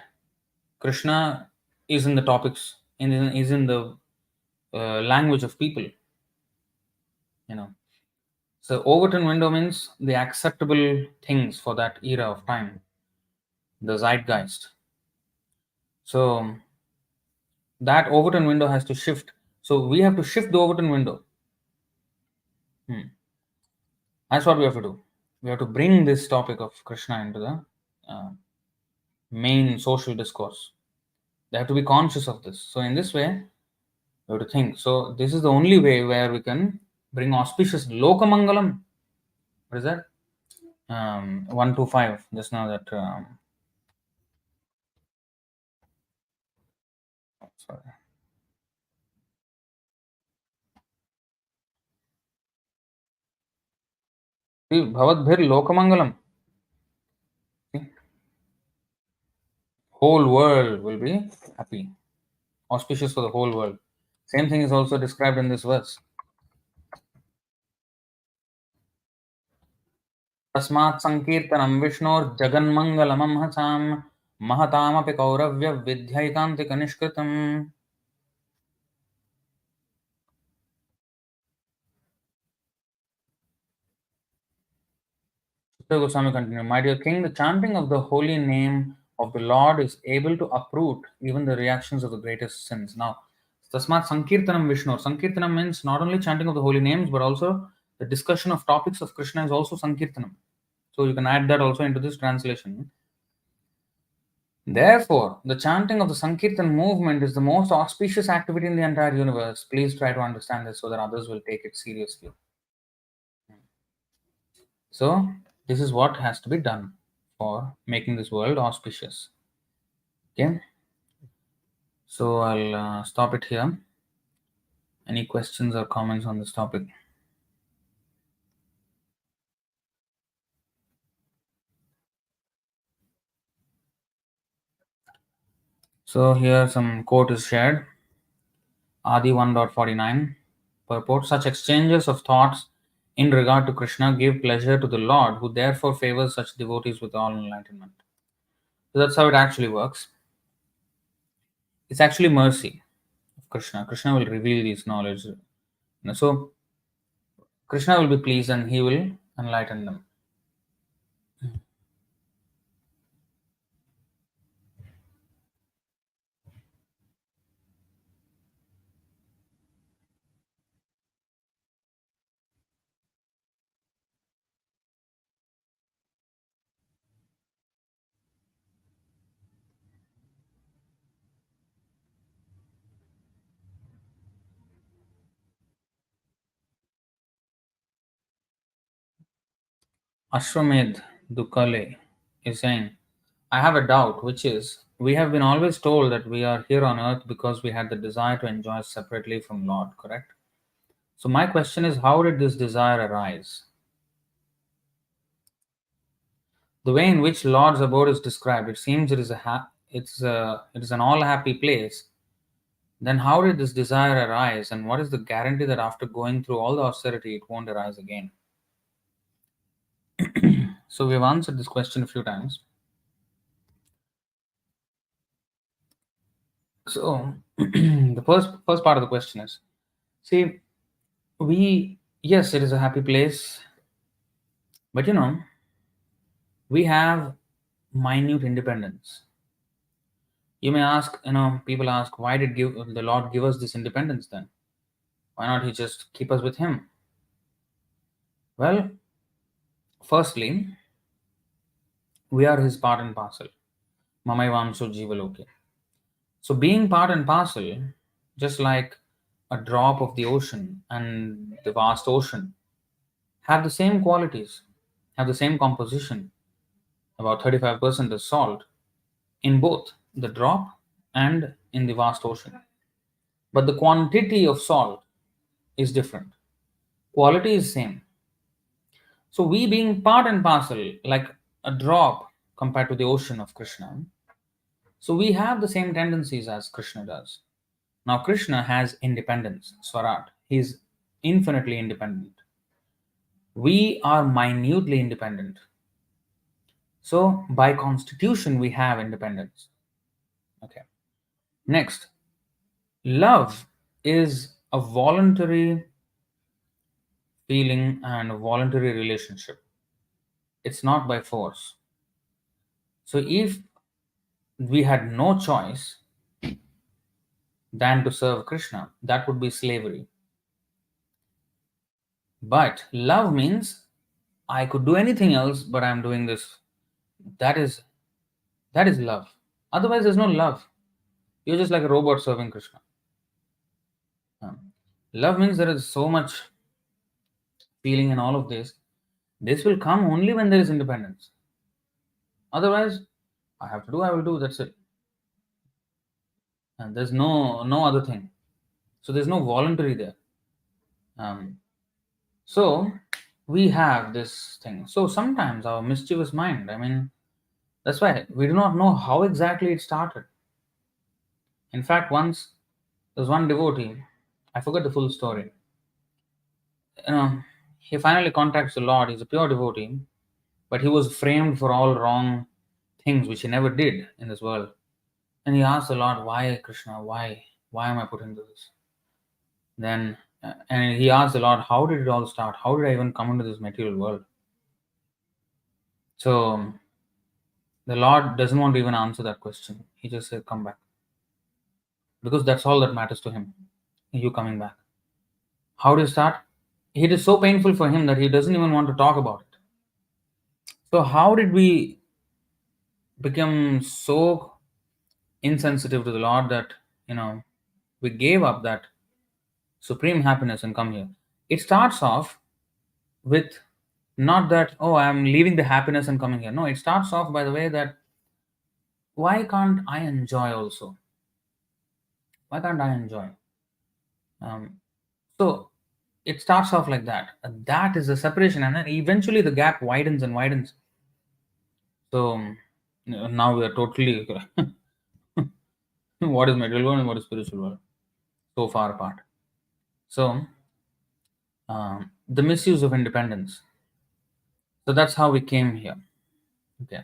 Krishna is in the topics, is in the language of people. So Overton window means the acceptable things for that era of time, the zeitgeist. So that Overton window has to shift. So we have to shift the Overton window. That's what we have to do. We have to bring this topic of Krishna into the main social discourse. They have to be conscious of this. So in this way, we have to think. So this is the only way where we can bring auspicious Lokamangalam. What is that? 125. Just now that Sorry. See, Bhavatbhir Lokamangalam. See, whole world will be happy, auspicious for the whole world. Same thing is also described in this verse. तस्मात् संकीर्तनं विष्णोर्जगन्मङ्गलमंहसां महतामपि कौरव्य विद्यैकान्तिकनिष्कृतम्. So Goswami continued, my dear king, the chanting of the holy name of the Lord is able to uproot even the reactions of the greatest sins. Now, Tasmat Sankirtanam Vishnu. Sankirtanam means not only chanting of the holy names, but also the discussion of topics of Krishna is also Sankirtanam. So you can add that also into this translation. Therefore, the chanting of the Sankirtan movement is the most auspicious activity in the entire universe. Please try to understand this so that others will take it seriously. So, this is what has to be done for making this world auspicious. Okay, so I'll stop it here. Any questions or comments on this topic? So, here some quote is shared. Adi 1.49 purport: such exchanges of thoughts in regard to Krishna give pleasure to the Lord, who therefore favors such devotees with all enlightenment. So that's how it actually works. It's actually mercy of Krishna. Krishna will reveal these knowledge. So Krishna will be pleased and he will enlighten them. Ashwamedh Dukale is saying, I have a doubt, which is, we have been always told that we are here on earth because we had the desire to enjoy separately from Lord, correct? So my question is, how did this desire arise? The way in which Lord's abode is described, it seems it is an all happy place. Then how did this desire arise, and what is the guarantee that after going through all the austerity, it won't arise again? So we've answered this question a few times. So the first part of the question is, see, we yes, it is a happy place, but we have minute independence. You may ask, people ask, why did the Lord give us this independence then? Why not He just keep us with Him? Well, firstly, we are His part and parcel. Mamaivanso jivaloke. So being part and parcel, just like a drop of the ocean and the vast ocean, have the same qualities, have the same composition. About 35% is salt in both the drop and in the vast ocean. But the quantity of salt is different. Quality is same. So we being part and parcel, like a drop compared to the ocean of Krishna, so we have the same tendencies as Krishna does. Now Krishna has independence, Swarat. He is infinitely independent. We are minutely independent. So by constitution we have independence. Okay. Next, love is a voluntary feeling and a voluntary relationship. It's not by force. So if we had no choice than to serve Krishna, that would be slavery. But love means I could do anything else, but I'm doing this. That is that is love. Otherwise, there's no love. You're just like a robot serving Krishna. Love means there is so much feeling in all of this. This will come only when there is independence. Otherwise, I have to do, I will do. That's it. And there's no other thing. So there's no voluntary there. Um, so we have this thing. So sometimes our mischievous mind, I mean, that's why we do not know how exactly it started. In fact, once there was one devotee, I forgot the full story. You know, he finally contacts the Lord. He's a pure devotee, but he was framed for all wrong things which he never did in this world. And he asked the Lord, "Why, Krishna? Why? Why am I put into this?" Then, and he asked the Lord, "How did it all start? How did I even come into this material world?" So the Lord doesn't want to even answer that question. He just said, "Come back," because that's all that matters to him. You coming back. How did it start? It is so painful for him that he doesn't even want to talk about it. So how did we become so insensitive to the Lord that we gave up that supreme happiness and come here? It starts off with not that, oh, I'm leaving the happiness and coming here. No, it starts off by the way that why can't I enjoy also? Why can't I enjoy? Um, so it starts off like that. That is the separation, and then eventually the gap widens and widens. So now we are totally what is material world and what is spiritual world, so far apart. So the misuse of independence. So that's how we came here. Okay.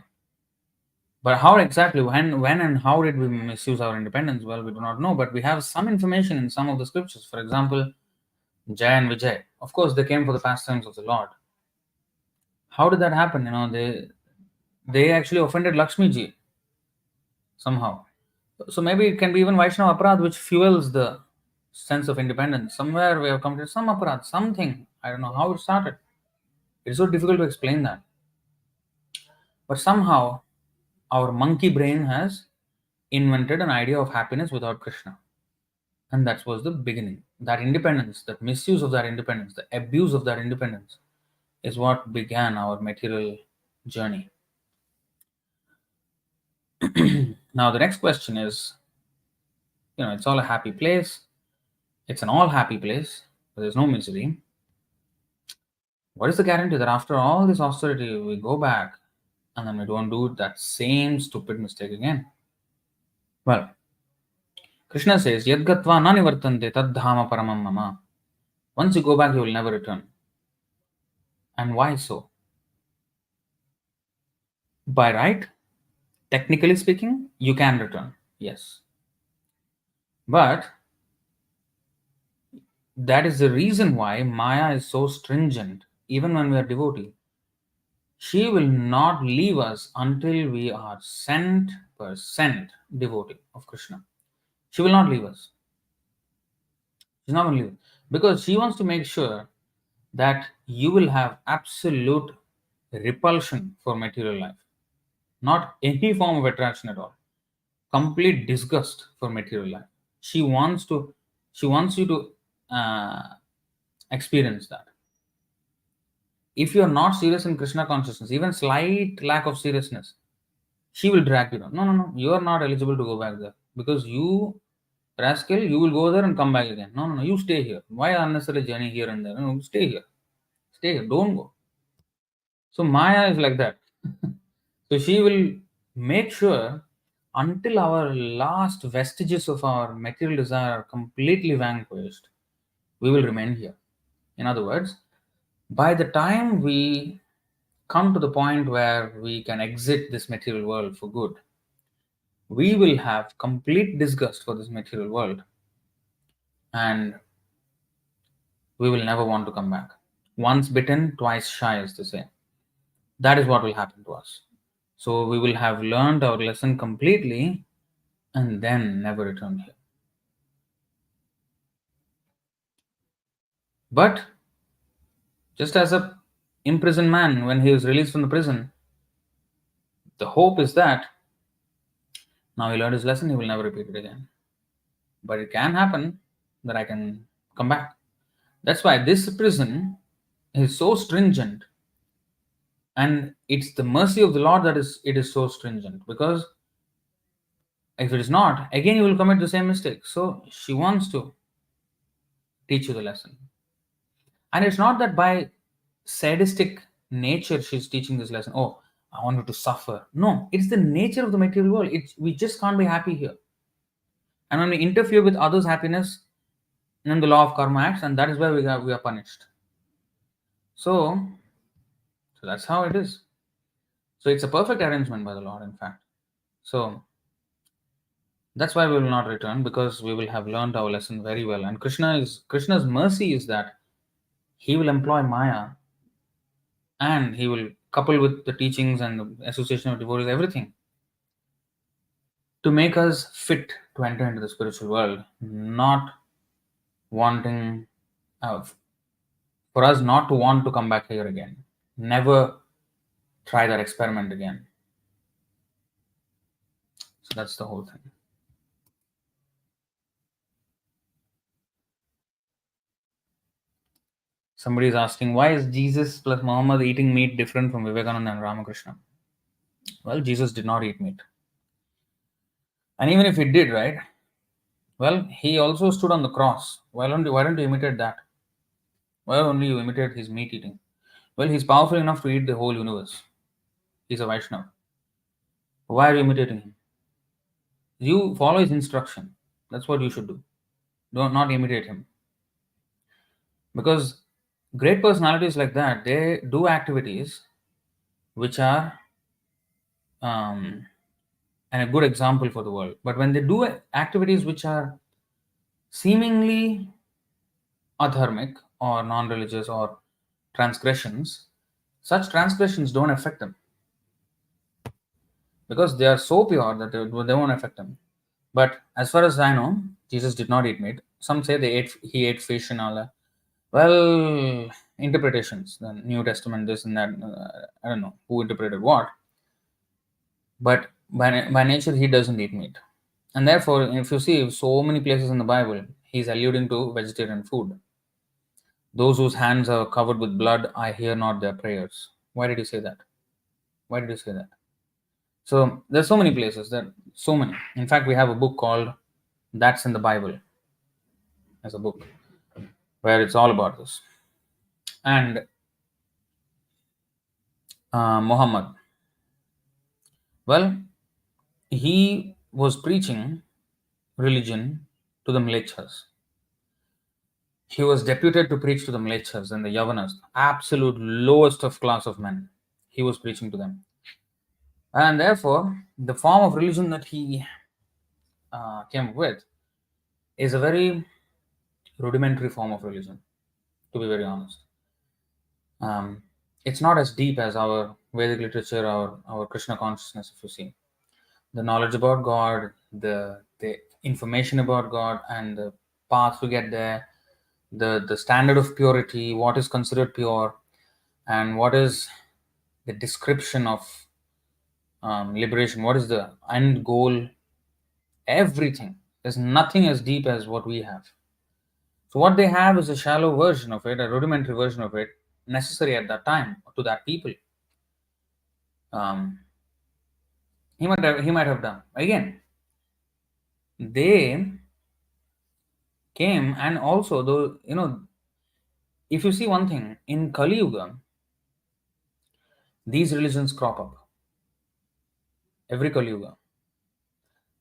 But how exactly, when and how did we misuse our independence? Well, we do not know, but we have some information in some of the scriptures. For example, Jay and Vijay. Of course, they came for the pastimes of the Lord. How did that happen? They actually offended Lakshmi ji somehow. So maybe it can be even Vaishnava aparad, which fuels the sense of independence. Somewhere we have committed some aparad, something. I don't know how it started. It's so difficult to explain that. But somehow our monkey brain has invented an idea of happiness without Krishna. And that was the beginning. That independence, that misuse of that independence, the abuse of that independence is what began our material journey. Now, the next question is, it's all a happy place. It's an all happy place. There's no misery. What is the guarantee that after all this austerity, we go back and then we don't do that same stupid mistake again? Well, Krishna says, Yad gatva na nivartante tad dhama paramam mama. Once you go back, you will never return. And why so? By right, technically speaking, you can return. Yes. But that is the reason why Maya is so stringent, even when we are devotee. She will not leave us until we are 100% devotee of Krishna. She will not leave us. She's not going to leave. Because she wants to make sure that you will have absolute repulsion for material life. Not any form of attraction at all. Complete disgust for material life. She wants you to experience that. If you are not serious in Krishna consciousness, even slight lack of seriousness, she will drag you down. No, no, no, you are not eligible to go back there because you, rascal, you will go there and come back again. No, no, no, you stay here. Why unnecessary journey here and there? No, stay here. Stay here. Don't go. So Maya is like that. So she will make sure until our last vestiges of our material desire are completely vanquished, we will remain here. In other words, by the time we come to the point where we can exit this material world for good, we will have complete disgust for this material world and we will never want to come back. Once bitten, twice shy, as they say. That is what will happen to us. So we will have learned our lesson completely and then never return here. But just as a imprisoned man, when he is released from the prison, the hope is that now he learned his lesson, he will never repeat it again. But it can happen that I can come back. That's why this prison is so stringent, and it's the mercy of the Lord that it is so stringent, because If it is not, again you will commit the same mistake. So she wants to teach you the lesson. And it's not that by sadistic nature she's teaching this lesson. Oh, I want you to suffer. No, it's the nature of the material world. We just can't be happy here. And when we interfere with others' happiness, then the law of karma acts, and that is why we are punished. So that's how it is. So it's a perfect arrangement by the Lord, in fact. So that's why we will not return, because we will have learned our lesson very well. And Krishna's mercy is that he will employ Maya, and he will couple with the teachings and the association of devotees, everything, to make us fit to enter into the spiritual world, not wanting, for us not to want to come back here again. Never try that experiment again. So that's the whole thing. Somebody is asking, why is Jesus plus Muhammad eating meat different from Vivekananda and Ramakrishna? Well, Jesus did not eat meat. And even if he did, right? Well, he also stood on the cross. Why don't you imitate that? Why only you imitate his meat eating? Well, he's powerful enough to eat the whole universe. He's a Vaishnava. Why are you imitating him? You follow his instruction. That's what you should do. Don't not imitate him. Because great personalities like that, they do activities which are and a good example for the world. But when they do activities which are seemingly adharmic or non-religious or transgressions, such transgressions don't affect them, because they are so pure that they won't affect them. But as far as I know, Jesus did not eat meat. Some say he ate fish and all that. Well, interpretations, the New Testament, this and that. I don't know who interpreted what, but by nature he doesn't eat meat, and therefore, if you see so many places in the Bible, he's alluding to vegetarian food. Those whose hands are covered with blood, I hear not their prayers. Why did you say that? Why did you say that? So there's so many places, that so many. In fact, we have a book called That's in the Bible, as a book where it's all about this. And Muhammad, well, he was preaching religion to the Mlechas. He was deputed to preach to the Mlechas and the Yavanas, absolute lowest of class of men. He was preaching to them. And therefore, the form of religion that he came up with is a very rudimentary form of religion, to be very honest. It's not as deep as our Vedic literature, our Krishna consciousness, if you see. The knowledge about God, the information about God, and the path to get there, the standard of purity, what is considered pure, and what is the description of liberation, what is the end goal, everything. There's nothing as deep as what we have. So what they have is a shallow version of it, a rudimentary version of it, necessary at that time to that people. He might have done. Again, they came, and also, though, if you see one thing in Kali Yuga, these religions crop up. Every Kali Yuga,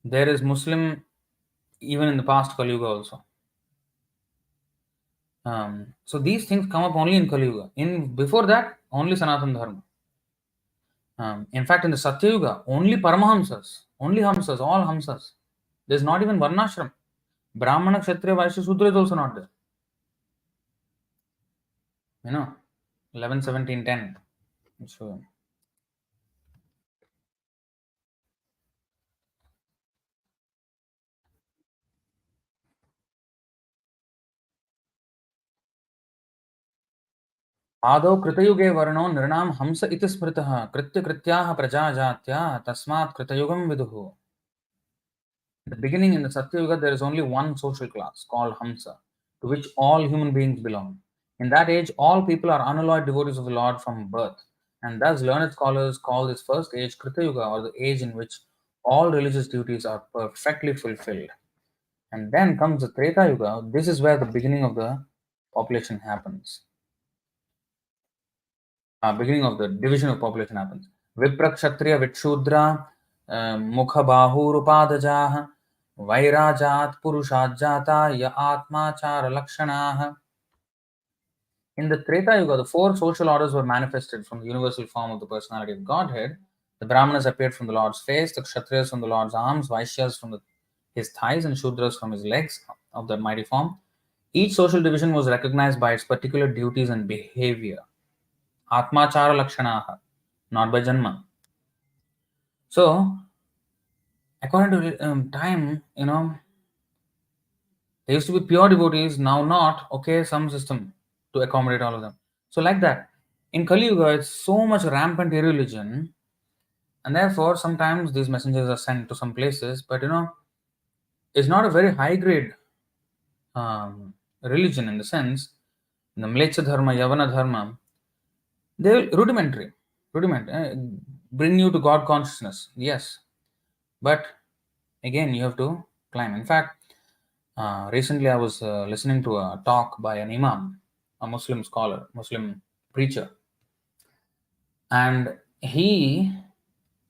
there is Muslim, even in the past Kali Yuga also. So these things come up only in Kali Yuga. Before that, only Sanatana Dharma. In fact, in the Satya Yuga, only Paramahamsas, only Hamsas, all Hamsas. There's not even Varnashram. Brahmana, Kshatriya, Vaishya, Sudra is also not there. 11, 17, 10. So, आदौ कृतयुगे वर्णो नृणां हंस इति स्मृतः कृत्य कृत्याः प्रजाजात्या तस्मात् कृतयुगं विदुः. In the beginning, in the Satya Yuga, there is only one social class called Hamsa, to which all human beings belong. In that age, all people are unalloyed devotees of the Lord from birth, and thus learned scholars call this first age Krita Yuga, or the age in which all religious duties are perfectly fulfilled. And then comes the Treta Yuga. This is where the beginning of the population happens. Beginning of the division of population happens. Vipra Kshatriya Vitshudra Mukha Bahurupadajaha Vairajat Purushajata Ya Atma Chara Lakshanaha. In the Treta Yuga, the four social orders were manifested from the universal form of the personality of Godhead. The Brahmanas appeared from the Lord's face, the Kshatriyas from the Lord's arms, Vaishyas from his thighs, and Shudras from his legs of that mighty form. Each social division was recognized by its particular duties and behavior. Atmachara Lakshanaha, not by Janma. So, according to time, there used to be pure devotees, now not. Okay, some system to accommodate all of them. So, like that. In Kali Yuga, it's so much rampant irreligion, and therefore sometimes these messengers are sent to some places, but it's not a very high grade religion in the sense, the Mlecha Dharma, Yavana Dharma, they're rudiment, bring you to God consciousness, yes, but again, you have to climb. In fact, recently I was listening to a talk by an imam, a Muslim scholar, Muslim preacher, and he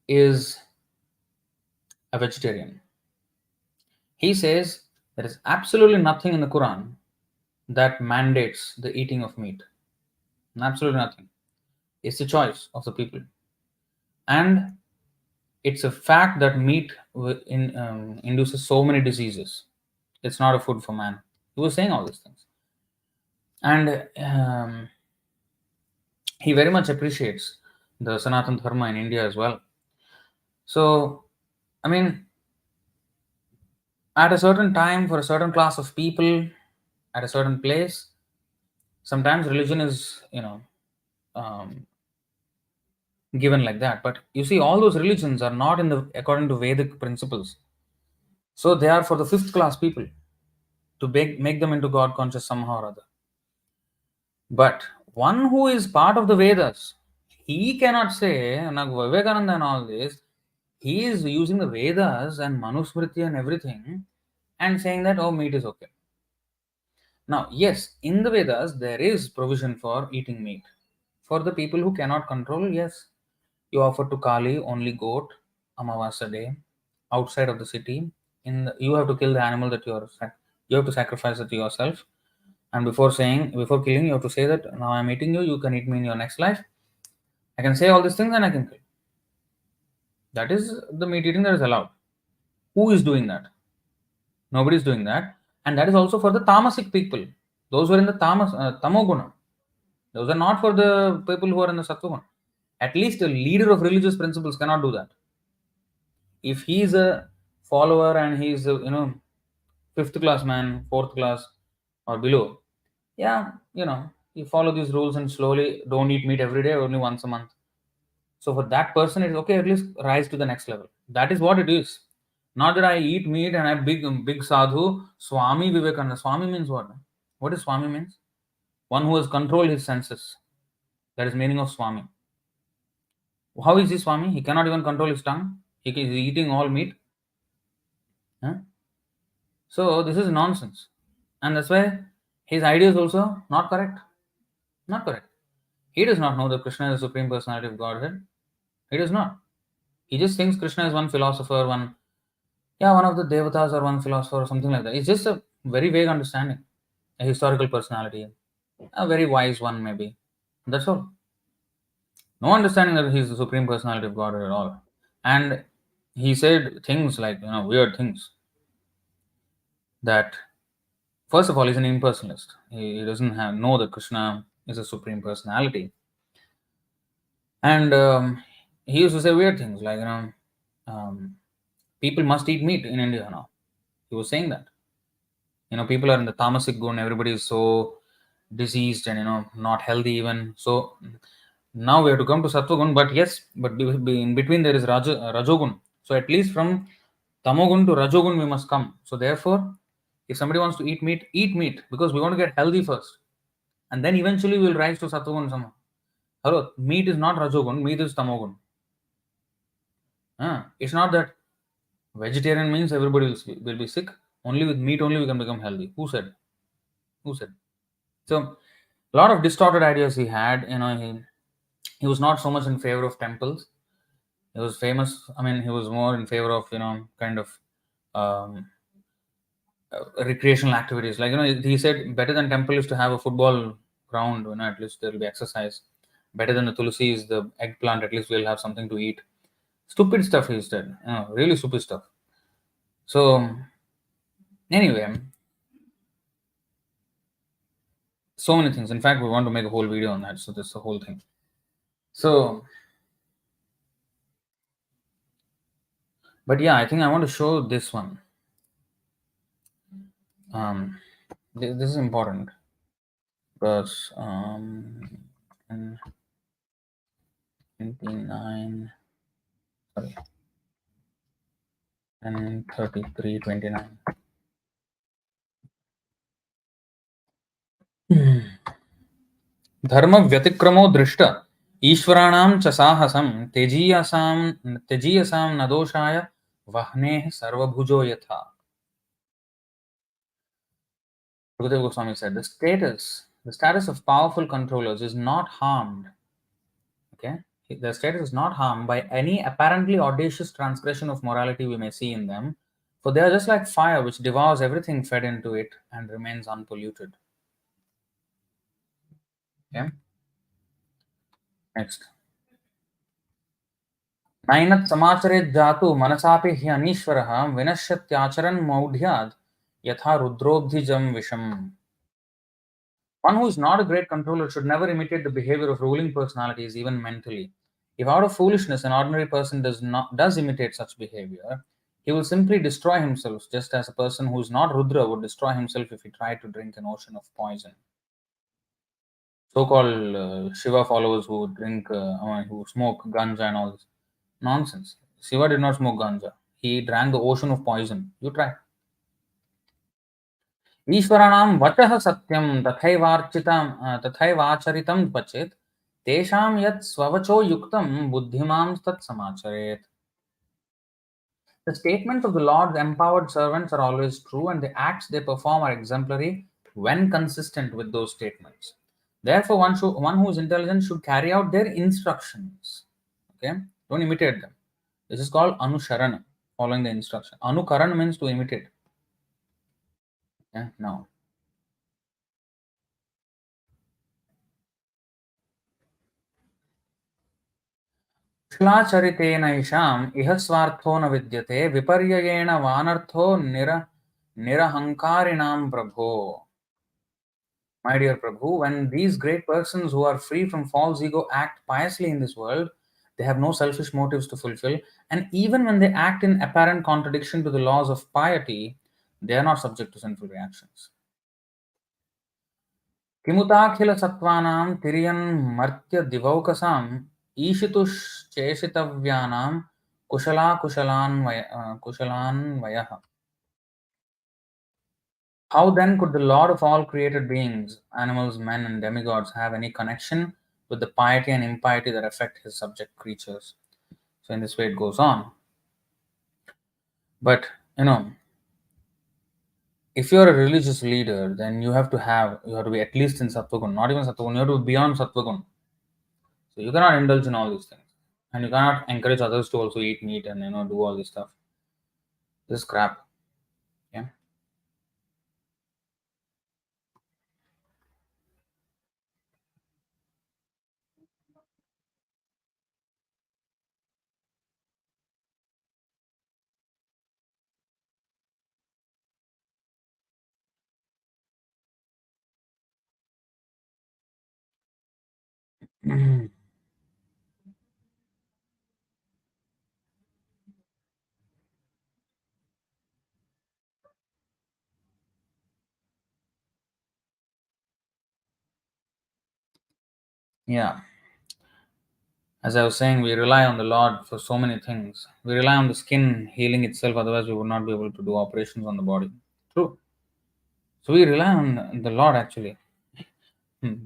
is a vegetarian. He says there is absolutely nothing in the Quran that mandates the eating of meat. Absolutely nothing. It's the choice of the people. And it's a fact that meat induces so many diseases. It's not a food for man. He was saying all these things. And he very much appreciates the Sanatan Dharma in India as well. So, I mean, at a certain time, for a certain class of people, at a certain place, sometimes religion is, um, given like that. But you see, all those religions are not in the according to Vedic principles. So they are for the fifth class people to make them into God conscious somehow or other. But one who is part of the Vedas, he cannot say, Vivekananda and all this, he is using the Vedas and Manusmriti and everything and saying that, oh, meat is okay. Now, yes, in the Vedas, there is provision for eating meat. For the people who cannot control, yes, you offer to Kali only goat, Amavasa day, outside of the city. You have to kill the animal that you have to sacrifice it to yourself. And before killing, you have to say that now I'm eating you, you can eat me in your next life. I can say all these things and I can kill. That is the meat eating that is allowed. Who is doing that? Nobody is doing that. And that is also for the tamasic people. Those who are in the tamoguna. Those are not for the people who are in the sattva. At least a leader of religious principles cannot do that. If he is a follower and he is a fifth class man, fourth class or below, yeah, you follow these rules and slowly don't eat meat every day, only once a month. So for that person, it's okay, at least rise to the next level. That is what it is. Not that I eat meat and I'm big sadhu, Swami Vivekananda. Swami means what? What does Swami means? One who has controlled his senses. That is meaning of Swami. How is he Swami? He cannot even control his tongue. He is eating all meat. Huh? So this is nonsense. And that's why his idea is also not correct. Not correct. He does not know that Krishna is the Supreme Personality of Godhead. He does not. He just thinks Krishna is one philosopher, one of the devotees or one philosopher or something like that. It's just a very vague understanding. A historical personality. A very wise one maybe. That's all. No understanding that he is the Supreme Personality of Godhead at all. And he said things like, weird things. That, first of all, he's an impersonalist. He doesn't know that Krishna is a Supreme Personality. And he used to say weird things like, people must eat meat in India now. He was saying that. People are in the tamasic gun, everybody is so diseased and, not healthy even. So now we have to come to sattvagun, but yes, but in between there is rajogun. So at least from tamogun to rajogun we must come. So therefore, if somebody wants to eat meat because we want to get healthy first. And then eventually we will rise to sattvagun somehow. Hello, meat is not rajogun, meat is tamogun. It's not that Vegetarian means everybody will be sick. Only with meat only we can become healthy. Who said? Who said? So, a lot of distorted ideas he had. He was not so much in favor of temples. He was famous. I mean, he was more in favor of kind of um, recreational activities. Like he said, better than temple is to have a football ground. At least there will be exercise. Better than the tulsi is the eggplant. At least we'll have something to eat. Stupid stuff he said. Really stupid stuff. So anyway, so many things. In fact, we want to make a whole video on that. So that's the whole thing. So, but yeah, I think I want to show this one. Um, this is important because 29, sorry, and 33, 29. धर्म व्यतिक्रमो दृष्ट ईश्वराणां च साहसं त्यजीयसां न दोषाय वह्नेः सर्वभुजो यथा. Sukadeva Goswami said, the status of powerful controllers is not harmed. Okay, their status is not harmed by any apparently audacious transgression of morality we may see in them, for they are just like fire which devours everything fed into it and remains unpolluted. Okay. Next. नैनत् समाचरेत् जातु मनसापि ह्यनीश्वरः विनश्यत्याचरन् मौढ्यात् यथा रुद्रोब्धिजं विषम्. One who is not a great controller should never imitate the behavior of ruling personalities, even mentally. If out of foolishness an ordinary person does imitate such behavior, he will simply destroy himself, just as a person who is not Rudra would destroy himself if he tried to drink an ocean of poison. So-called Shiva followers who drink, who smoke ganja and all this nonsense. Shiva did not smoke ganja. He drank the ocean of poison. You try. ईश्वराणां वचः सत्यं तथैवाचरितं क्वचित् तेषां यत् स्ववचो युक्तं बुद्धिमां तत्समाचरेत्. The statements of the Lord's empowered servants are always true, and the acts they perform are exemplary when consistent with those statements. Therefore, one who is intelligent should carry out their instructions. Okay, don't imitate them. This is called anusharana, following the instruction. Anukaran means to imitate. Okay, now. कुशलाचरितेनैषाम् इह स्वार्थो न विद्यते विपर्ययेण वानर्थो निरहङ्कारिणां प्रभो. My dear Prabhu, when these great persons who are free from false ego act piously in this world, they have no selfish motives to fulfill, and even when they act in apparent contradiction to the laws of piety, they are not subject to sinful reactions. किमुताखिल सत्त्वानां तिर्यन्मर्त्य दिवौकसाम् ईशितुश्चेशितव्यानां कुशलान्वयः. How then could the Lord of all created beings, animals, men, and demigods, have any connection with the piety and impiety that affect his subject creatures? So in this way it goes on. But if you're a religious leader, then you have to be at least in Sattvagun, not even Sattvagun, you have to be beyond Sattvagun. So you cannot indulge in all these things. And you cannot encourage others to also eat meat and do all this stuff. This is crap. Yeah. Yeah. As I was saying, we rely on the Lord for so many things. We rely on the skin healing itself, otherwise, we would not be able to do operations on the body. True. So, we rely on the Lord actually.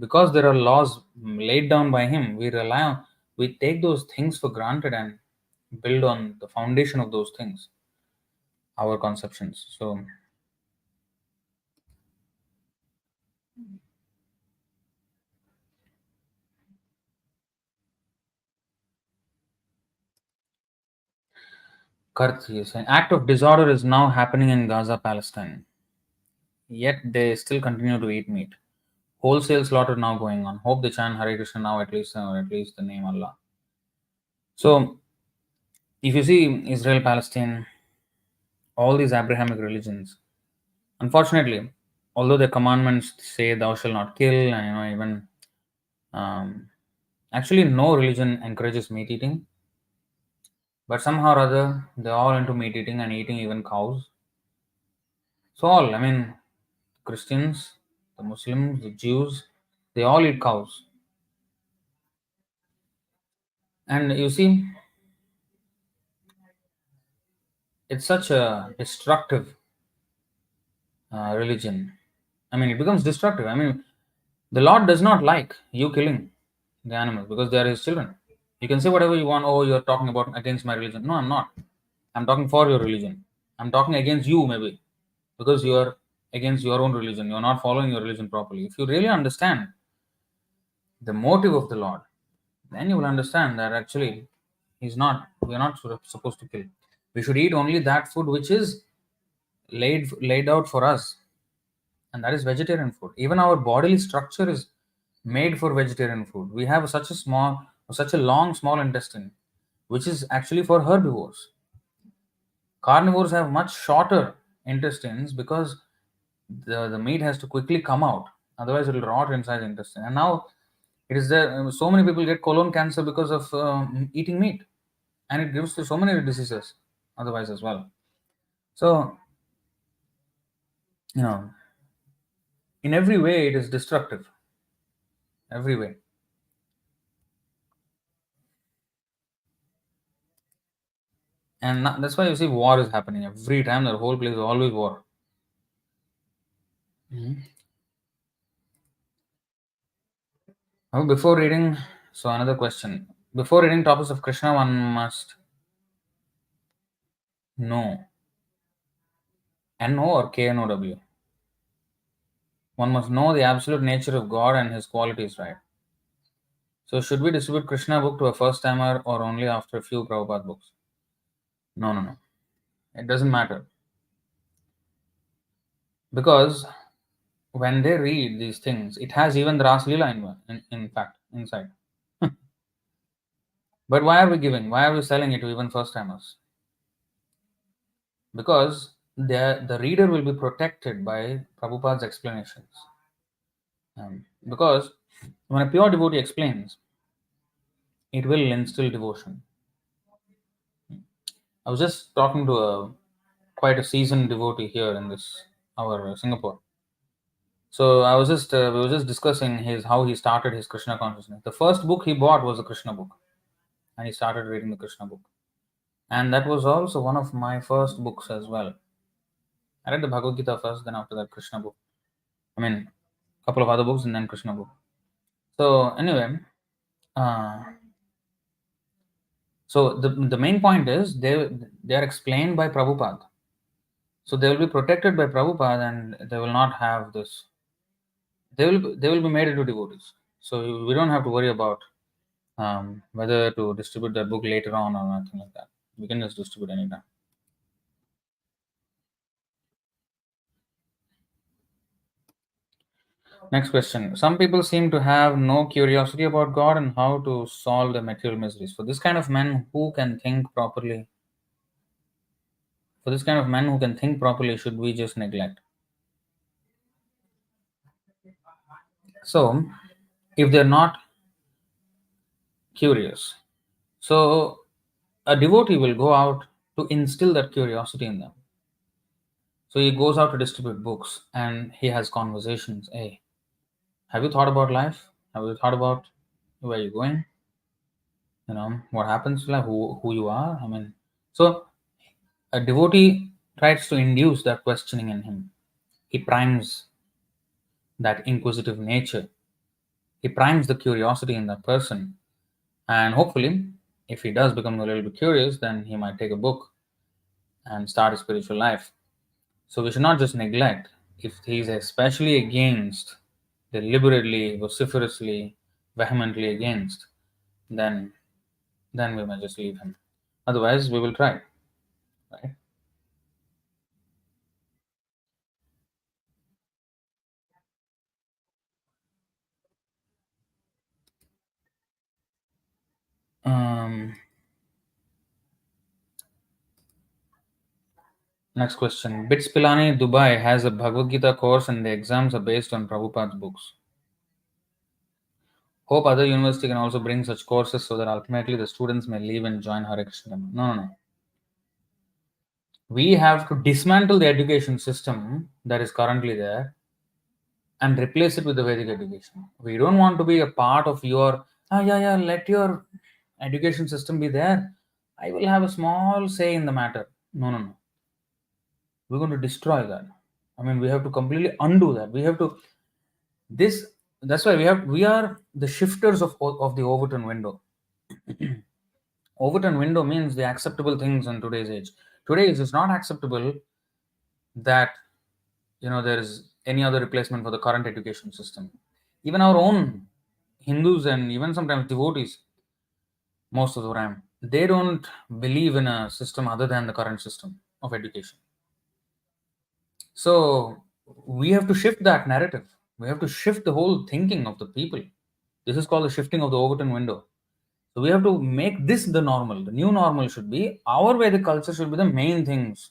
Because there are laws laid down by Him, we take those things for granted and build on the foundation of those things. our conceptions. So, Karthi is an act of disorder is now happening in Gaza, Palestine. Yet they still continue to eat meat. Wholesale slaughter now going on. Hope they chant Hare Krishna now at least, or at least the name Allah. So, if you see Israel, Palestine, all these Abrahamic religions, unfortunately, although the commandments say thou shalt not kill, and even um, actually no religion encourages meat eating, but somehow or other they're all into meat eating and eating even cows. So all, I mean, Christians, the Muslims, the Jews, they all eat cows. And you see, it's such a destructive religion. I mean, it becomes destructive. I mean, the Lord does not like you killing the animals because they are His children. You can say whatever you want. Oh, you're talking about against my religion. No, I'm not. I'm talking for your religion. I'm talking against you, maybe, because you are against your own religion. You're not following your religion properly. If you really understand the motive of the Lord, then you will understand that actually we are not supposed to kill. We should eat only that food which is laid out for us, and that is vegetarian food. Even our bodily structure is made for vegetarian food. We have such a long small intestine, which is actually for herbivores. Carnivores have much shorter intestines because the meat has to quickly come out, otherwise it will rot inside the intestine. And now it is there. So many people get colon cancer because of eating meat, and it gives to so many diseases otherwise as well. So you know, in every way, it is destructive. Every way. And that's why you see war is happening every time. The whole place is always war. Mhm. Now, before reading, so another question. Before reading topics of Krishna, one must know N-O or K-N-O-W. One must know the absolute nature of God and His qualities, right? So, should we distribute Krishna book to a first timer or only after a few Prabhupada books? No, no, no. It doesn't matter because when they read these things, it has even the Ras Leela in fact inside. But why are we giving? Why are we selling it to even first timers? Because the reader will be protected by Prabhupada's explanations. Because when a pure devotee explains, it will instill devotion. I was just talking to a quite a seasoned devotee here in this our Singapore. So we were just discussing his how he started his Krishna consciousness. The first book he bought was a Krishna book, and he started reading the Krishna book. And that was also one of my first books as well. I read the Bhagavad-gītā first, then after that Krishna book. I mean, a couple of other books and then Krishna book. So anyway, uh, so the main point is they are explained by Prabhupada. So they will be protected by Prabhupada, and they will not have this. They will be made into devotees. So we don't have to worry about whether to distribute that book later on or nothing like that. We can just distribute anytime. Next question. Some people seem to have no curiosity about God and how to solve the material miseries. For this kind of men who can think properly, should we just neglect? So, if they're not curious, so a devotee will go out to instill that curiosity in them. So he goes out to distribute books and he has conversations. Hey, have you thought about life? Have you thought about where you're going? What happens to life, who you are? I mean, so a devotee tries to induce that questioning in him. He primes that inquisitive nature. He primes the curiosity in that person. And hopefully, if he does become a little bit curious, then he might take a book and start a spiritual life. So we should not just neglect. If he is especially against, deliberately, vociferously, vehemently against, then we may just leave him. Otherwise, we will try. Right? Um, Next question. Bits Pilani Dubai has a Bhagavad-gītā course and the exams are based on Prabhupada's books. Hope other university can also bring such courses so that ultimately the students may leave and join Hare Krishna. No. We have to dismantle the education system that is currently there and replace it with the Vedic education. We don't want to be a part of your, let your education system be there. I will have a small say in the matter. No. We're going to destroy that. I mean, we have to completely undo that. We have to, this, that's why we are the shifters of the Overton window. Overton window means the acceptable things in today's age. Today it is not acceptable that there is any other replacement for the current education system. Even our own Hindus and even sometimes devotees, most of the time, they don't believe in a system other than the current system of education. So we have to shift that narrative. We have to shift the whole thinking of the people. This is called the shifting of the Overton window. So we have to make this the normal. The new normal should be our Vedic culture should be the main things.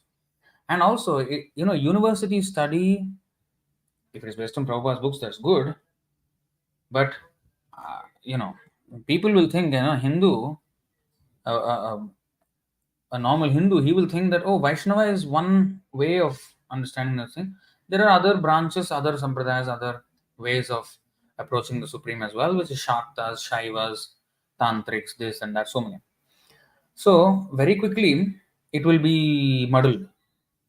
And also, university study, if it is based on Prabhupada's books, that's good. But, uh, you know, people will think, Hindu, uh, uh, a normal Hindu, he will think that, oh, Vaishnava is one way of understanding the thing. There are other branches, other sampradayas, other ways of approaching the Supreme as well, which is Shaktas, Shaivas, Tantrics, this and that, so many. So, very quickly, it will be muddled.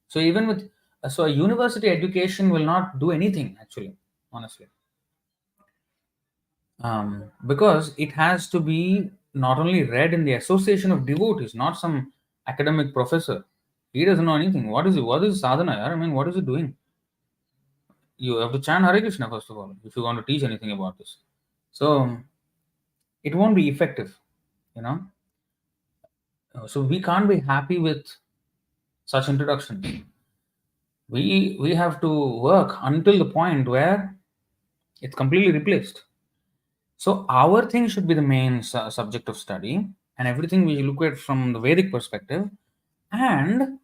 So, even with, so a university education will not do anything, actually, honestly. Because it has to be not only read in the association of devotees, not some academic professor. He doesn't know anything. What is it? What is sadhana? I mean, what is it doing? You have to chant Hare Krishna first of all if you want to teach anything about this. So it won't be effective, you know. So we can't be happy with such introductions. We have to work until the point where it's completely replaced. So our thing should be the main subject of study, and everything we look at from the Vedic perspective. And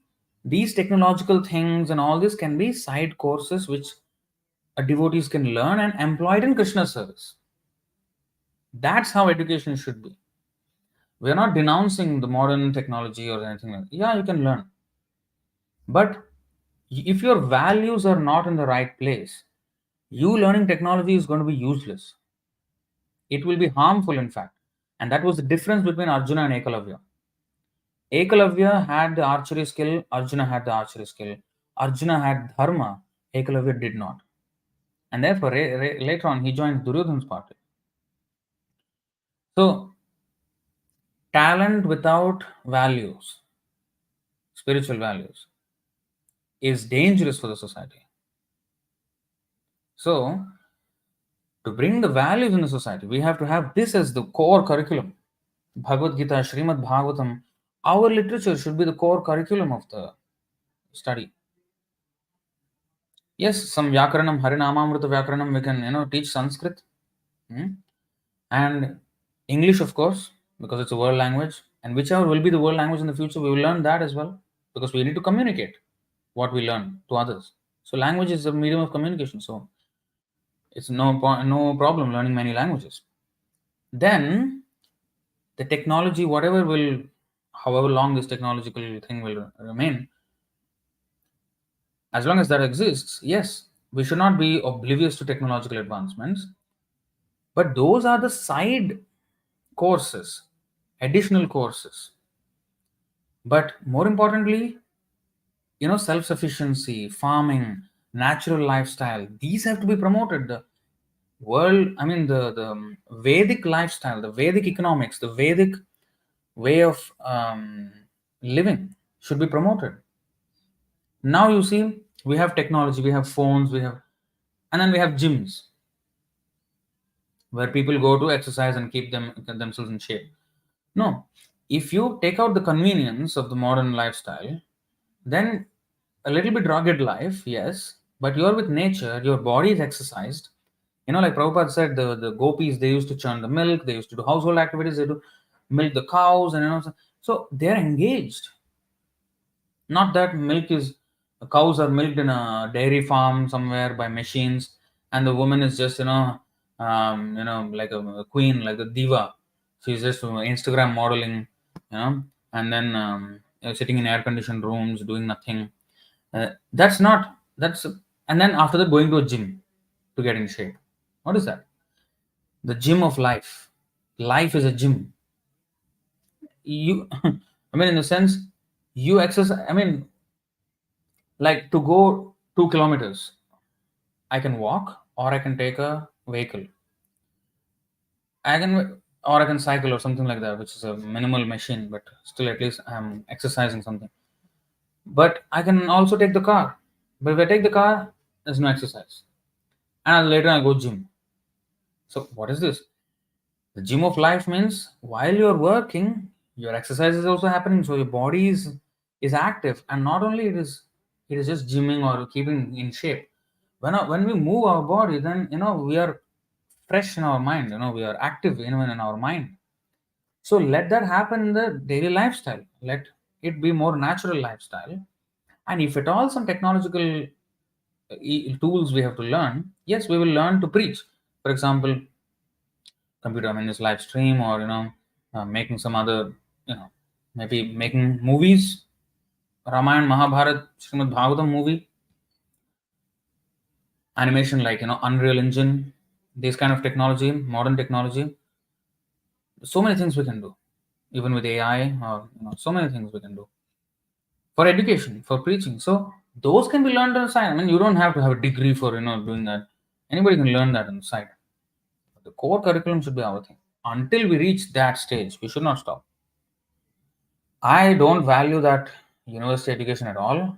these technological things and all this can be side courses which a devotees can learn and employed in Krishna service. That's how education should be. We are not denouncing the modern technology or anything like that. Yeah, you can learn. But if your values are not in the right place, you learning technology is going to be useless. It will be harmful, in fact. And that was the difference between Arjuna and Ekalavya. Ekalavya had the archery skill, Arjuna had the archery skill. Arjuna had dharma, Ekalavya did not. And therefore, later on, he joined Duryodhana's party. So, talent without values, spiritual values, is dangerous for the society. So, to bring the values in the society, we have to have this as the core curriculum. Bhagavad-gītā, Srimad Bhagavatam, our literature should be the core curriculum of the study. Yes, some Vyakaranam, Harinamamrita Vyakaranam, we can, teach Sanskrit. And English, of course, because it's a world language. And whichever will be the world language in the future, we will learn that as well. Because we need to communicate what we learn to others. So language is a medium of communication. So it's no problem learning many languages. Then the technology, however long this technological thing will remain, as long as that exists, yes, we should not be oblivious to technological advancements. But those are the side courses, additional courses. But more importantly, self-sufficiency, farming, natural lifestyle, these have to be promoted. The Vedic lifestyle, the Vedic economics, the Vedic way of living should be promoted. Now you see, we have technology, we have phones, and then we have gyms where people go to exercise and keep themselves in shape. No, if you take out the convenience of the modern lifestyle, then a little bit rugged life, yes, but you're with nature, your body is exercised. Like Prabhupada said, the gopis, they used to churn the milk, they used to do household activities, they do milk the cows, and so they're engaged. Not that milk is cows are milked in a dairy farm somewhere by machines, and the woman is just like a queen, like a diva. She's just Instagram modeling, and then sitting in air conditioned rooms doing nothing. That's not that's and then after that going to a gym to get in shape. What is that? The gym of life. Life is a gym. You, I mean, in the sense, you exercise. I mean, like to go 2 kilometers, I can walk or I can take a vehicle. I can cycle or something like that, which is a minimal machine, but still at least I'm exercising something. But I can also take the car. But if I take the car, there's no exercise. And later I'll go gym. So what is this? The gym of life means while you're working, your exercise is also happening. So your body is active, and not only it is just gymming or keeping in shape. When we move our body, then we are fresh in our mind. We are active even in our mind. So let that happen in the daily lifestyle. Let it be more natural lifestyle. And if at all some technological tools we have to learn, yes, we will learn to preach. For example, computer, I mean, this live stream, or making some other, maybe making movies, Ramayana, Mahabharat, Srimad Bhagavatam movie, animation like Unreal Engine, this kind of technology, modern technology. So many things we can do, even with AI, or so many things we can do for education, for preaching. So those can be learned on the side. I mean, you don't have to have a degree for doing that. Anybody can learn that on the side. The core curriculum should be our thing. Until we reach that stage, we should not stop. I don't value that university education at all,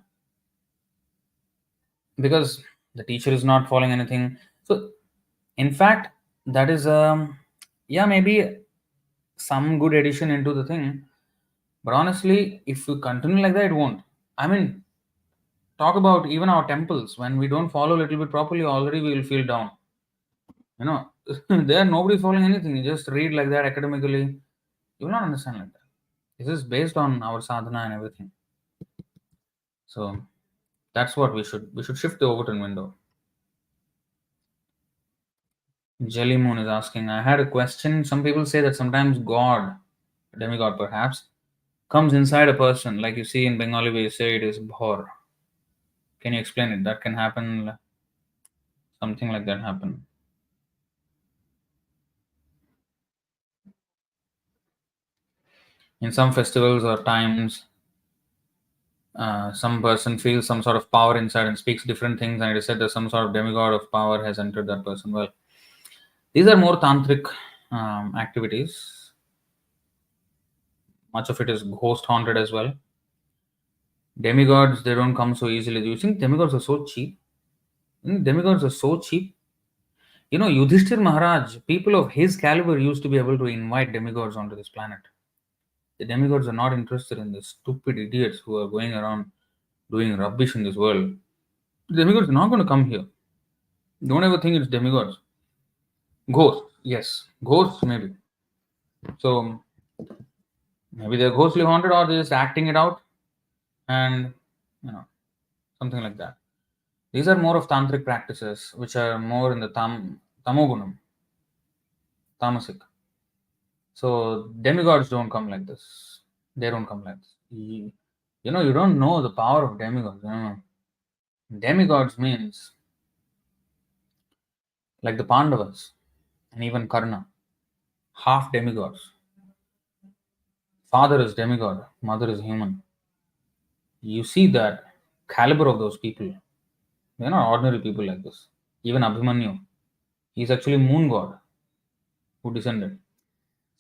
because the teacher is not following anything. So, in fact, that is yeah, maybe some good addition into the thing. But honestly, if we continue like that, it won't. I mean, talk about even our temples. When we don't follow a little bit properly, already we will feel down. There nobody following anything. You just read like that academically. You will not understand like that. This is based on our sadhana and everything. So that's what we should shift the Overton window. Jelly Moon is asking, I had a question. Some people say that sometimes God, demigod perhaps, comes inside a person, like you see in Bengali we say it is bhor. Can you explain it? That can happen, something like that happen. In some festivals or times, some person feels some sort of power inside and speaks different things, and it is said that some sort of demigod of power has entered that person. Well, these are more tantric activities. Much of it is ghost haunted as well. Demigods, they don't come so easily. Do you think demigods are so cheap? Demigods are so cheap. Yudhishthir Maharaj, people of his caliber used to be able to invite demigods onto this planet. The demigods are not interested in the stupid idiots who are going around doing rubbish in this world. The demigods are not going to come here. Don't ever think it's demigods. Ghosts, yes. Ghosts, maybe. So, maybe they're ghostly haunted, or they're just acting it out, and, you know, something like that. These are more of tantric practices, which are more in the tamogunam, tamasic. So demigods don't come like this. They don't come like this. You don't know the power of demigods. Demigods means like the Pandavas and even Karna, half demigods. Father is demigod, mother is human. You see that caliber of those people. They're not ordinary people like this. Even Abhimanyu, he's actually moon god who descended.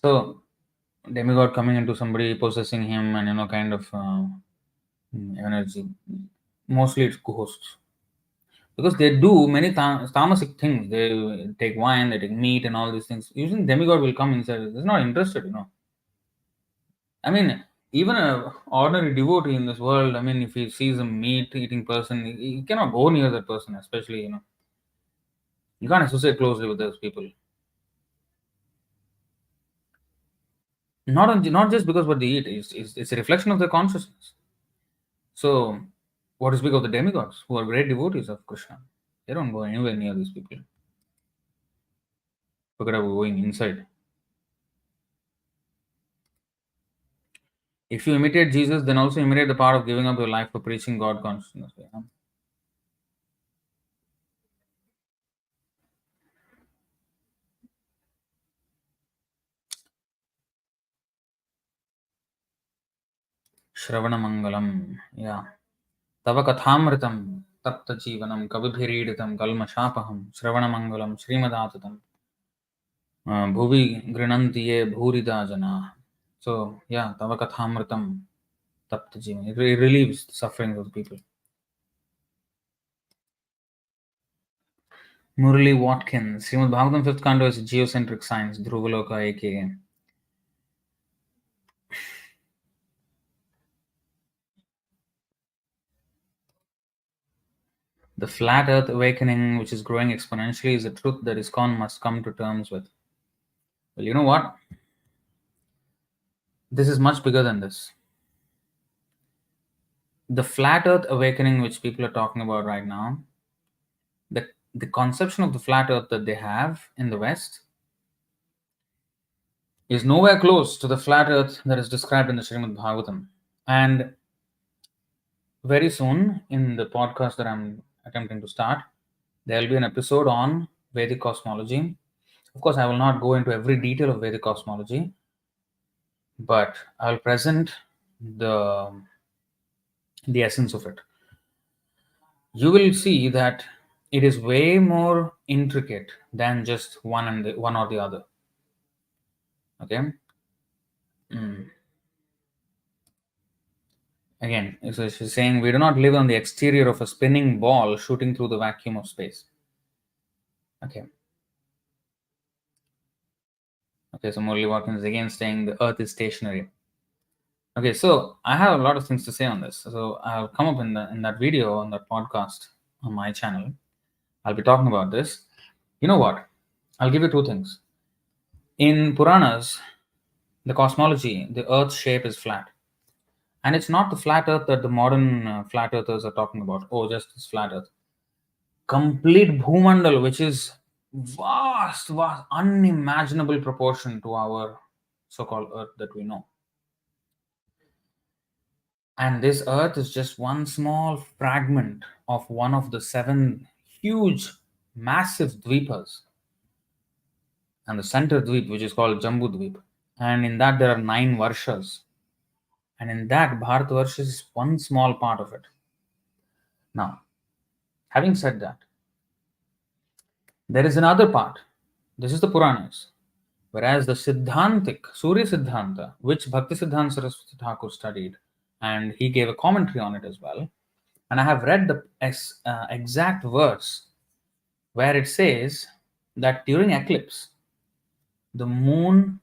So demigod coming into somebody, possessing him, and kind of energy. Mostly it's ghosts. Because they do many tamasic things. They take wine, they take meat, and all these things. Usually, demigod will come inside. He's not interested. I mean, even a ordinary devotee in this world. I mean, if he sees a meat-eating person, he cannot go near that person. Especially, you can't associate closely with those people. Not just because what they eat. It's a reflection of their consciousness. So, what to speak of the demigods who are great devotees of Krishna? They don't go anywhere near these people. Forget about going inside. If you imitate Jesus, then also imitate the part of giving up your life for preaching God consciousness. Shravana Mangalam. Yeah. Tava kathamritam tapta jivanam kabibhiriditam kalmashapaham Shravana Mangalam Srimadatam Bhuvi Grinanti ye Bhurida Jana. So, yeah, Tava kathamritam tapta jivanam. It relieves the suffering of the people. Murali Watkins. Srimad Bhagavatam 5th Canto is a geocentric science. Dhruvaloka aka. The flat earth awakening, which is growing exponentially, is a truth that ISKCON must come to terms with. Well, you know what? This is much bigger than this. The flat earth awakening, which people are talking about right now, the conception of the flat earth that they have in the West is nowhere close to the flat earth that is described in the Srimad Bhagavatam. And very soon, in the podcast that I'm attempting to start, there will be an episode on Vedic cosmology. Of course, I will not go into every detail of Vedic cosmology, but I will present the essence of it. You will see that it is way more intricate than just one or the other. Okay. Again, so she's saying we do not live on the exterior of a spinning ball shooting through the vacuum of space. Okay. Okay, so Murali Watkins is again saying the earth is stationary. Okay, so I have a lot of things to say on this. So I'll come up in that video, on that podcast on my channel. I'll be talking about this. You know what? I'll give you two things. In Puranas, the cosmology, the earth's shape is flat. And it's not the flat earth that the modern flat earthers are talking about. Oh, just this flat earth. Complete Bhumandal, which is vast, unimaginable proportion to our so-called earth that we know. And this earth is just one small fragment of one of the 7 huge, massive dvipas. And the center dvip, which is called Jambu Dvip. And in that there are 9 varshas. And in that, Bharatvarsha is one small part of it. Now, having said that, there is another part. This is the Puranas. Whereas the Siddhantic, Surya Siddhanta, which Bhakti Siddhanta Saraswati Thakur studied, and he gave a commentary on it as well. And I have read the exact verse where it says that during eclipse, the moon's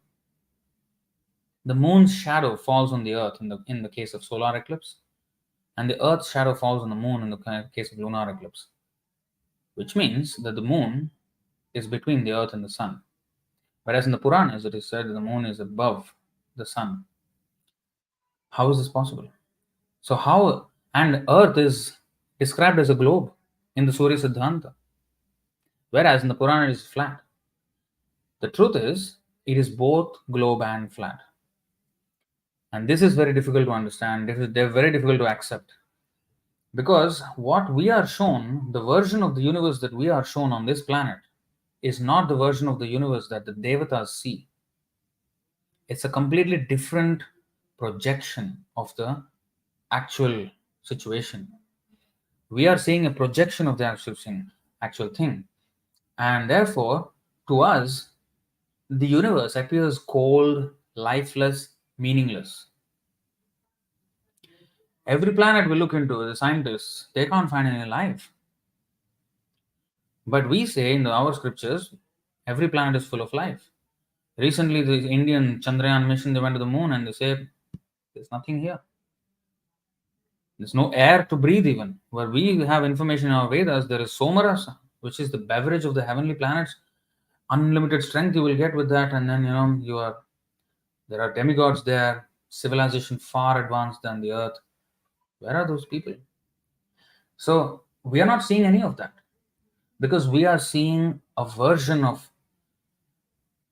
shadow falls on the earth in the case of solar eclipse, and the earth's shadow falls on the moon in the case of lunar eclipse, which means that the moon is between the earth and the sun. Whereas in the Puranas, it is said that the moon is above the sun. How is this possible? So how, and earth is described as a globe in the Surya Siddhanta, whereas in the Purana it is flat. The truth is, it is both globe and flat. And this is very difficult to understand. They're very difficult to accept. Because what we are shown, the version of the universe that we are shown on this planet, is not the version of the universe that the devatas see. It's a completely different projection of the actual situation. We are seeing a projection of the actual thing. And therefore, to us, the universe appears cold, lifeless, meaningless. Every planet we look into, the scientists, they can't find any life. But we say in our scriptures, every planet is full of life. Recently, the Indian Chandrayaan mission, they went to the moon and they said, there's nothing here. There's no air to breathe even. Where we have information in our Vedas, there is somarasa, which is the beverage of the heavenly planets. Unlimited strength you will get with that, and then there are demigods there, civilization far advanced than the earth. Where are those people? So we are not seeing any of that because we are seeing a version of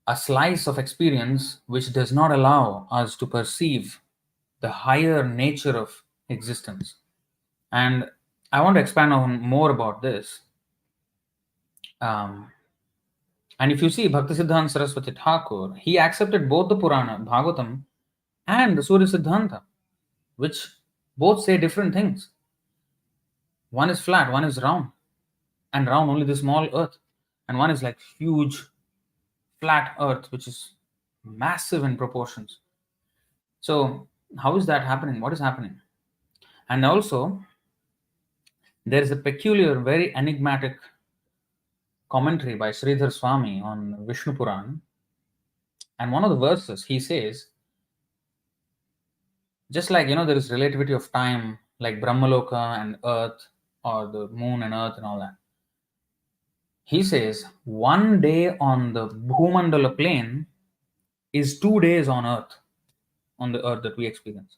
a slice of experience which does not allow us to perceive the higher nature of existence. And I want to expand on more about this. And if you see Bhaktisiddhanta Saraswati Thakur, he accepted both the Purana, Bhagavatam, and the Surya Siddhanta, which both say different things. One is flat, one is round, and round only the small earth, and one is like huge flat earth, which is massive in proportions. So, how is that happening? What is happening? And also, there is a peculiar, very enigmatic commentary by Sridhar Swami on Vishnu Puran. And one of the verses, he says, just like, there is relativity of time, like Brahmaloka and earth, or the moon and earth and all that. He says, one day on the Bhumandala plane is 2 days on earth, on the earth that we experience.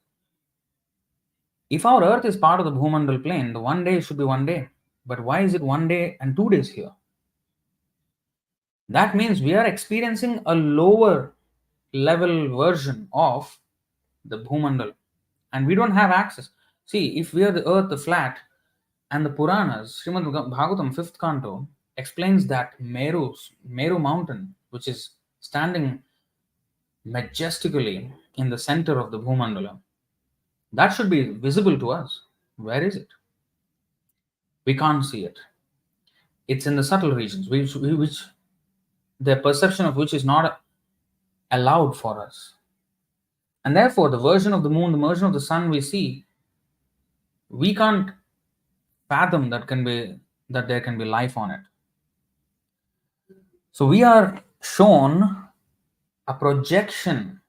If our earth is part of the Bhumandal plane, the 1 day should be 1 day. But why is it 1 day and 2 days here? That means we are experiencing a lower level version of the Bhumandal. And we don't have access. See, if we are the earth, the flat, and the Puranas, Srimad Bhagavatam, 5th canto, explains that Meru mountain, which is standing majestically in the center of the Bhumandala, that should be visible to us. Where is it? We can't see it. It's in the subtle regions, which the perception of which is not allowed for us. And therefore, the version of the moon, the version of the sun we see, we can't fathom that there can be life on it. So we are shown a projection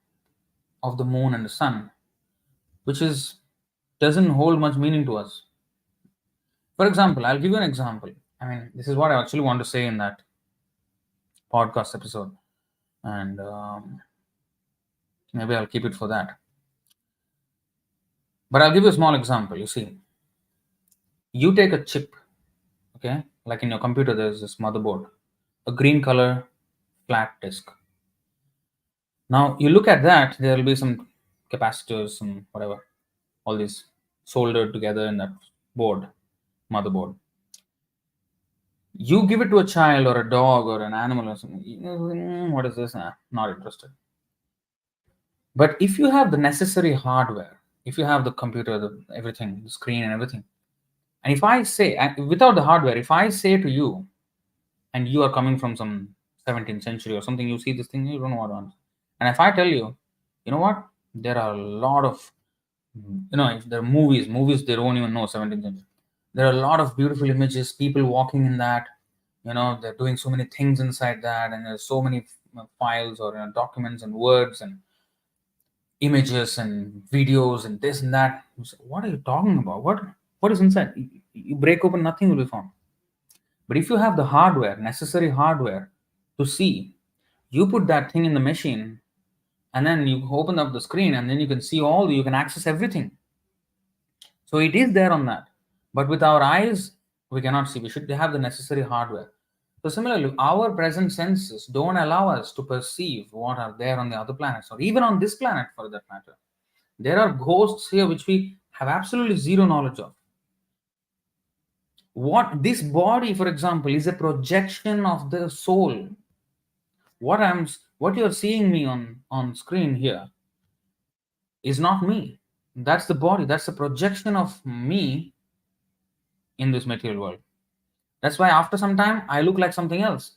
of the moon and the sun, which doesn't hold much meaning to us. For example, I'll give you an example. I mean, this is what I actually want to say in that podcast episode, and maybe I'll keep it for that. But I'll give you a small example. You see, you take a chip, okay, like in your computer, there's this motherboard, a green color flat disk. Now you look at that, there will be some capacitors, some whatever, all these soldered together in that motherboard. You give it to a child or a dog or an animal or something, what is this? Not interested. But if you have the necessary hardware, if you have the computer, everything, the screen and everything, and if I say, without the hardware, if I say to you, and you are coming from some 17th century or something, you see this thing, you don't know what it is. And if I tell you, you know what, there are a lot of, if there are movies, they don't even know 17th century. There are a lot of beautiful images, people walking in that, they're doing so many things inside that, and there's so many files or documents and words and images and videos and this and that. You say, what are you talking about? What is inside? You break open, nothing will be found. But if you have the hardware, necessary hardware to see, you put that thing in the machine, and then you open up the screen, and then you can see you can access everything. So it is there on that. But with our eyes, we cannot see. We should have the necessary hardware. So similarly, our present senses don't allow us to perceive what are there on the other planets, or even on this planet for that matter. There are ghosts here which we have absolutely zero knowledge of. What this body, for example, is a projection of the soul. What you're seeing me on screen here is not me. That's the body. That's the projection of me in this material world. That's why after some time, I look like something else.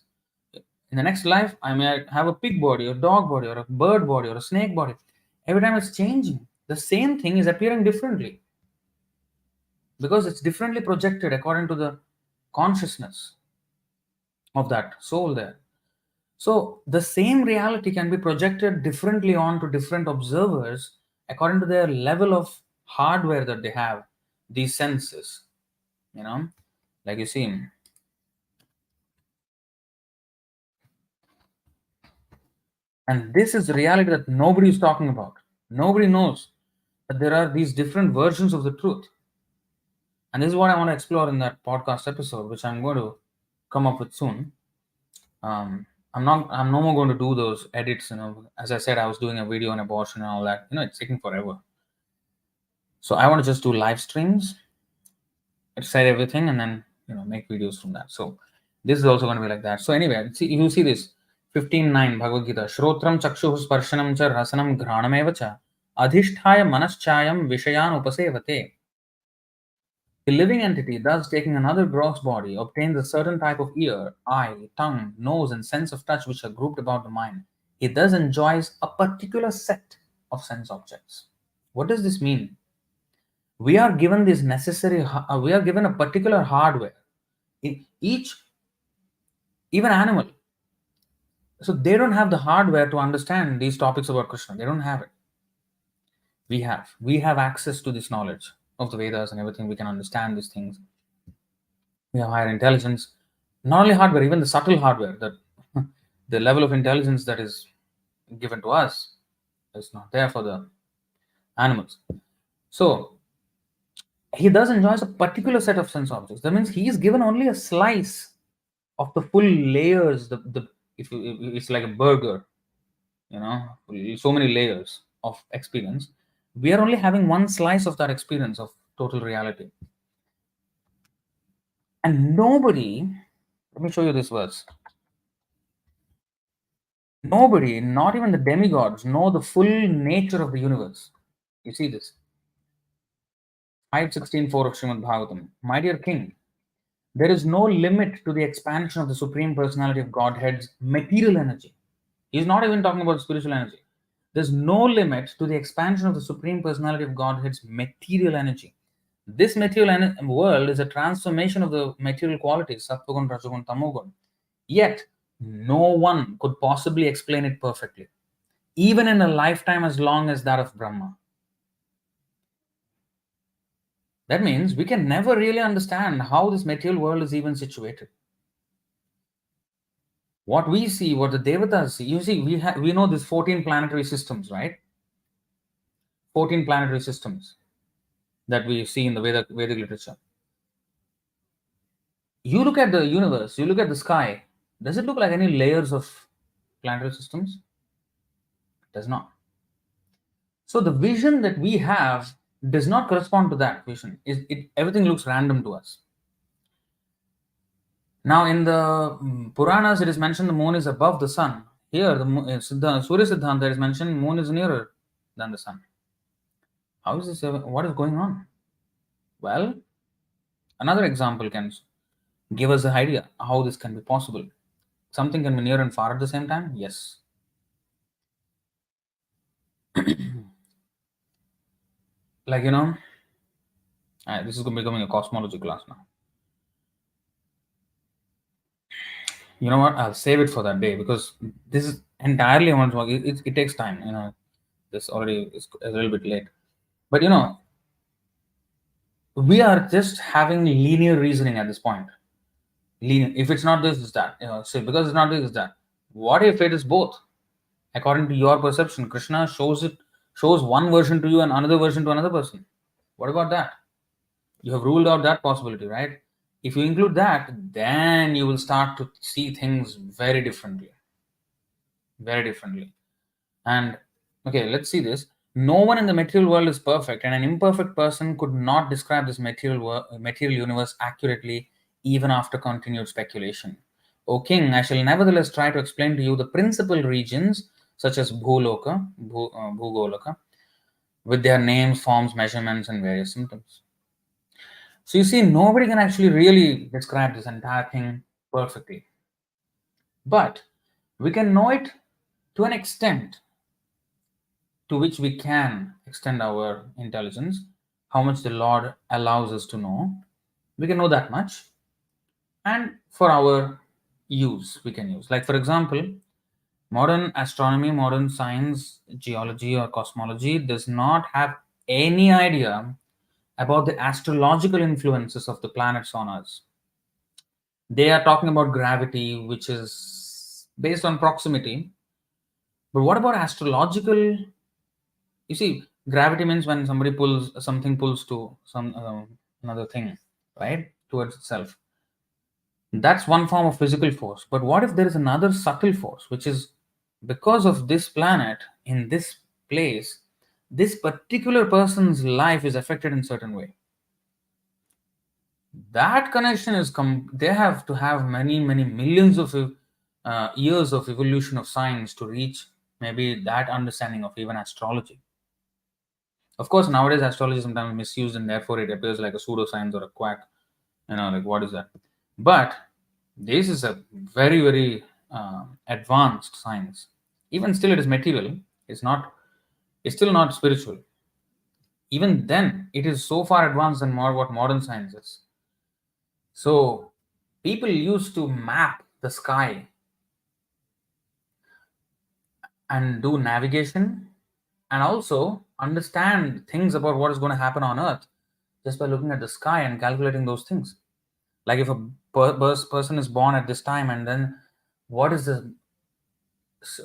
In the next life, I may have a pig body, or dog body, or a bird body, or a snake body. Every time it's changing. The same thing is appearing differently. because it's differently projected according to the consciousness of that soul there. So the same reality can be projected differently onto different observers according to their level of hardware that they have, these senses, like you see. And this is the reality that nobody is talking about. Nobody knows that there are these different versions of the truth. And this is what I want to explore in that podcast episode, which I'm going to come up with soon. I'm no more going to do those edits. As I said, I was doing a video on abortion and all that. It's taking forever. So I want to just do live streams, say everything, and then make videos from that. So this is also going to be like that. So anyway, you see this 15:9 Bhagavad-gītā. Shrotram chakshuh sparshanam cha rasanam ghranameva cha adhishthaya manaschayam vishayan upasevate. The living entity, thus taking another gross body, obtains a certain type of ear, eye, tongue, nose, and sense of touch which are grouped about the mind. He thus enjoys a particular set of sense objects. What does this mean? We are given this we are given a particular hardware. In each, even animal. So they don't have the hardware to understand these topics about Kṛṣṇa. They don't have it. We have. We have access to this knowledge of the Vedas and everything. We can understand these things. We have higher intelligence. Not only hardware, even the subtle hardware, that the level of intelligence that is given to us is not there for the animals. So he thus enjoys a particular set of sense objects. That means he is given only a slice of the full layers. If it's like a burger, so many layers of experience. We are only having one slice of that experience of total reality. And nobody, let me show you this verse. Nobody, not even the demigods, know the full nature of the universe. You see this. 5:16.4 of Srimad Bhagavatam. My dear king, there is no limit to the expansion of the Supreme Personality of Godhead's material energy. He's not even talking about spiritual energy. There's no limit to the expansion of the Supreme Personality of Godhead's material energy. This material world is a transformation of the material qualities, sattvagun, rajagun, tamogun. Yet, no one could possibly explain it perfectly, even in a lifetime as long as that of Brahma. That means we can never really understand how this material world is even situated. What we see, what the devotees see, you see, we know these 14 planetary systems, right? 14 planetary systems that we see in the Vedic literature. You look at the universe, you look at the sky, does it look like any layers of planetary systems? It does not. So the vision that we have does not correspond to that vision. Everything looks random to us. Now in the Puranas, it is mentioned the moon is above the sun. Here, the Surya Siddhanta is mentioned moon is nearer than the sun. How is this? What is going on? Well, another example can give us an idea how this can be possible. Something can be near and far at the same time? Yes. Like, this is becoming a cosmology class now. You know what? I'll save it for that day, because this is entirely on work. It takes time. This already is a little bit late. But, we are just having linear reasoning at this point. Linear. If it's not this, it's that. So because it's not this, it's that. What if it is both? According to your perception, Kṛṣṇa shows one version to you and another version to another person. What about that? You have ruled out that possibility, right? If you include that, then you will start to see things very differently. Very differently. And okay, let's see this. No one in the material world is perfect, and an imperfect person could not describe this material universe accurately, even after continued speculation. O king, I shall nevertheless try to explain to you the principal regions, such as Bhugoloka, with their names, forms, measurements, and various symptoms. So you see, nobody can actually really describe this entire thing perfectly. But we can know it to an extent to which we can extend our intelligence. how much the Lord allows us to know. We can know that much, and for our use, we can use. Like, for example, modern astronomy, modern science, geology, or cosmology does not have any idea about the astrological influences of the planets on us. They are talking about gravity, which is based on proximity. But what about astrological? You see, gravity means when somebody pulls something, pulls to some another thing, right, towards itself. That's one form of physical force. But what if there is another subtle force, which is because of this planet in this place, this particular person's life is affected in certain way. That connection is they have to have many millions of years of evolution of science to reach maybe that understanding of even astrology. Of course, nowadays astrology is sometimes misused and therefore it appears like a pseudoscience or a quack. Like what is that? But this is a very advanced science. Even still, it is material. It's not. It's still not spiritual. Even then, it is so far advanced than more what modern science is. So, people used to map the sky and do navigation and also understand things about what is going to happen on Earth just by looking at the sky and calculating those things. Like if a person is born at this time, and then what is the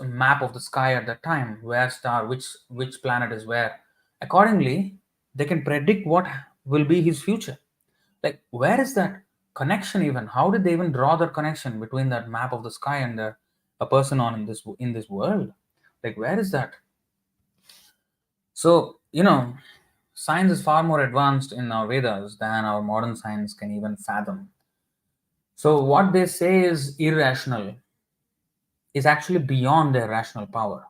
map of the sky at that time, where star, which planet is where. Accordingly, they can predict what will be his future. Like, where is that connection even? How did they even draw that connection between that map of the sky and a person on in this world? Like, where is that? So, science is far more advanced in our Vedas than our modern science can even fathom. So, what they say is irrational is actually beyond their rational power.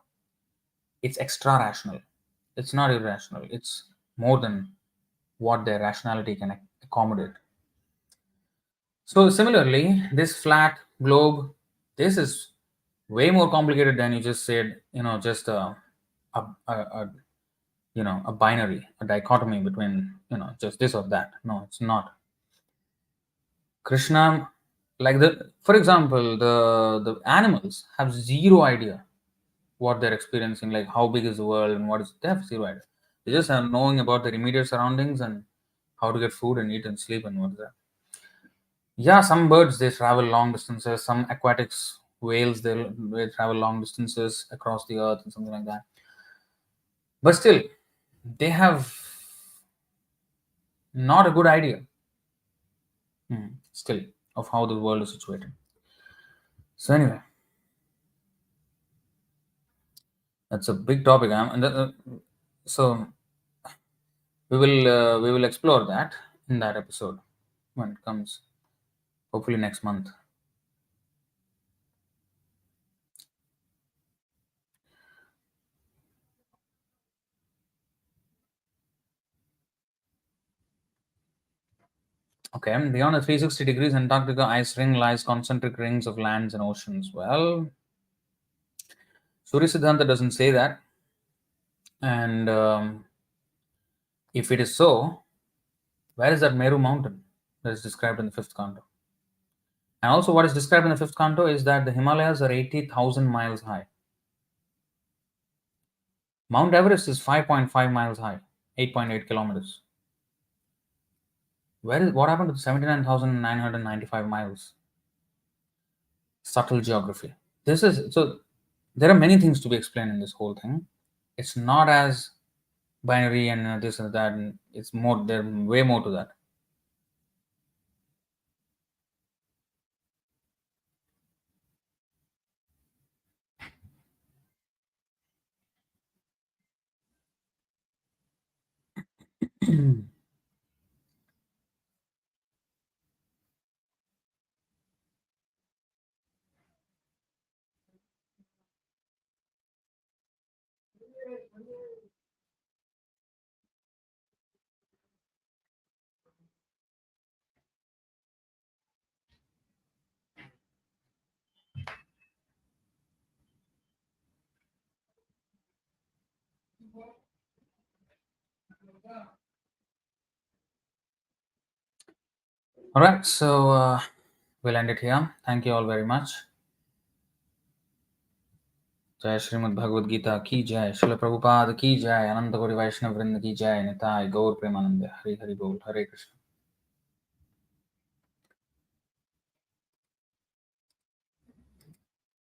It's extra rational. It's not irrational. It's more than what their rationality can accommodate. So similarly, this flat globe, this is way more complicated than you just said. Just a a binary, a dichotomy between just this or that. No, it's not. Krishna, like for example, the animals have zero idea what they're experiencing, like how big is the world and what is, they have zero idea. They just are knowing about their immediate surroundings and how to get food and eat and sleep and what is that. Yeah, some birds they travel long distances, some aquatics, whales they travel long distances across the earth and something like that. But still, they have not a good idea still of how the world is situated. So anyway, that's a big topic. So we will explore that in that episode when it comes, hopefully next month. Okay, beyond the 360 degrees Antarctica ice ring lies concentric rings of lands and oceans. Well, Surya Siddhanta doesn't say that, and if it is so, where is that Meru mountain that is described in the fifth canto? And also, what is described in the fifth canto is that the Himalayas are 80,000 miles high. Mount Everest is 5.5 miles high, 8.8 kilometers. What happened to the 79,995 miles? Subtle geography. This is so. There are many things to be explained in this whole thing. It's not as binary and this and that. And it's more. There's way more to that. Alright, so we'll end it here. Thank you all very much. जय श्रीमद् भगवद गीता की जय, श्रील प्रभुपाद की जय, अनंत कोटि वैष्णव वृंद की जय, निताय गौर प्रेमानंद, हरि हरि बोल, हरे कृष्ण।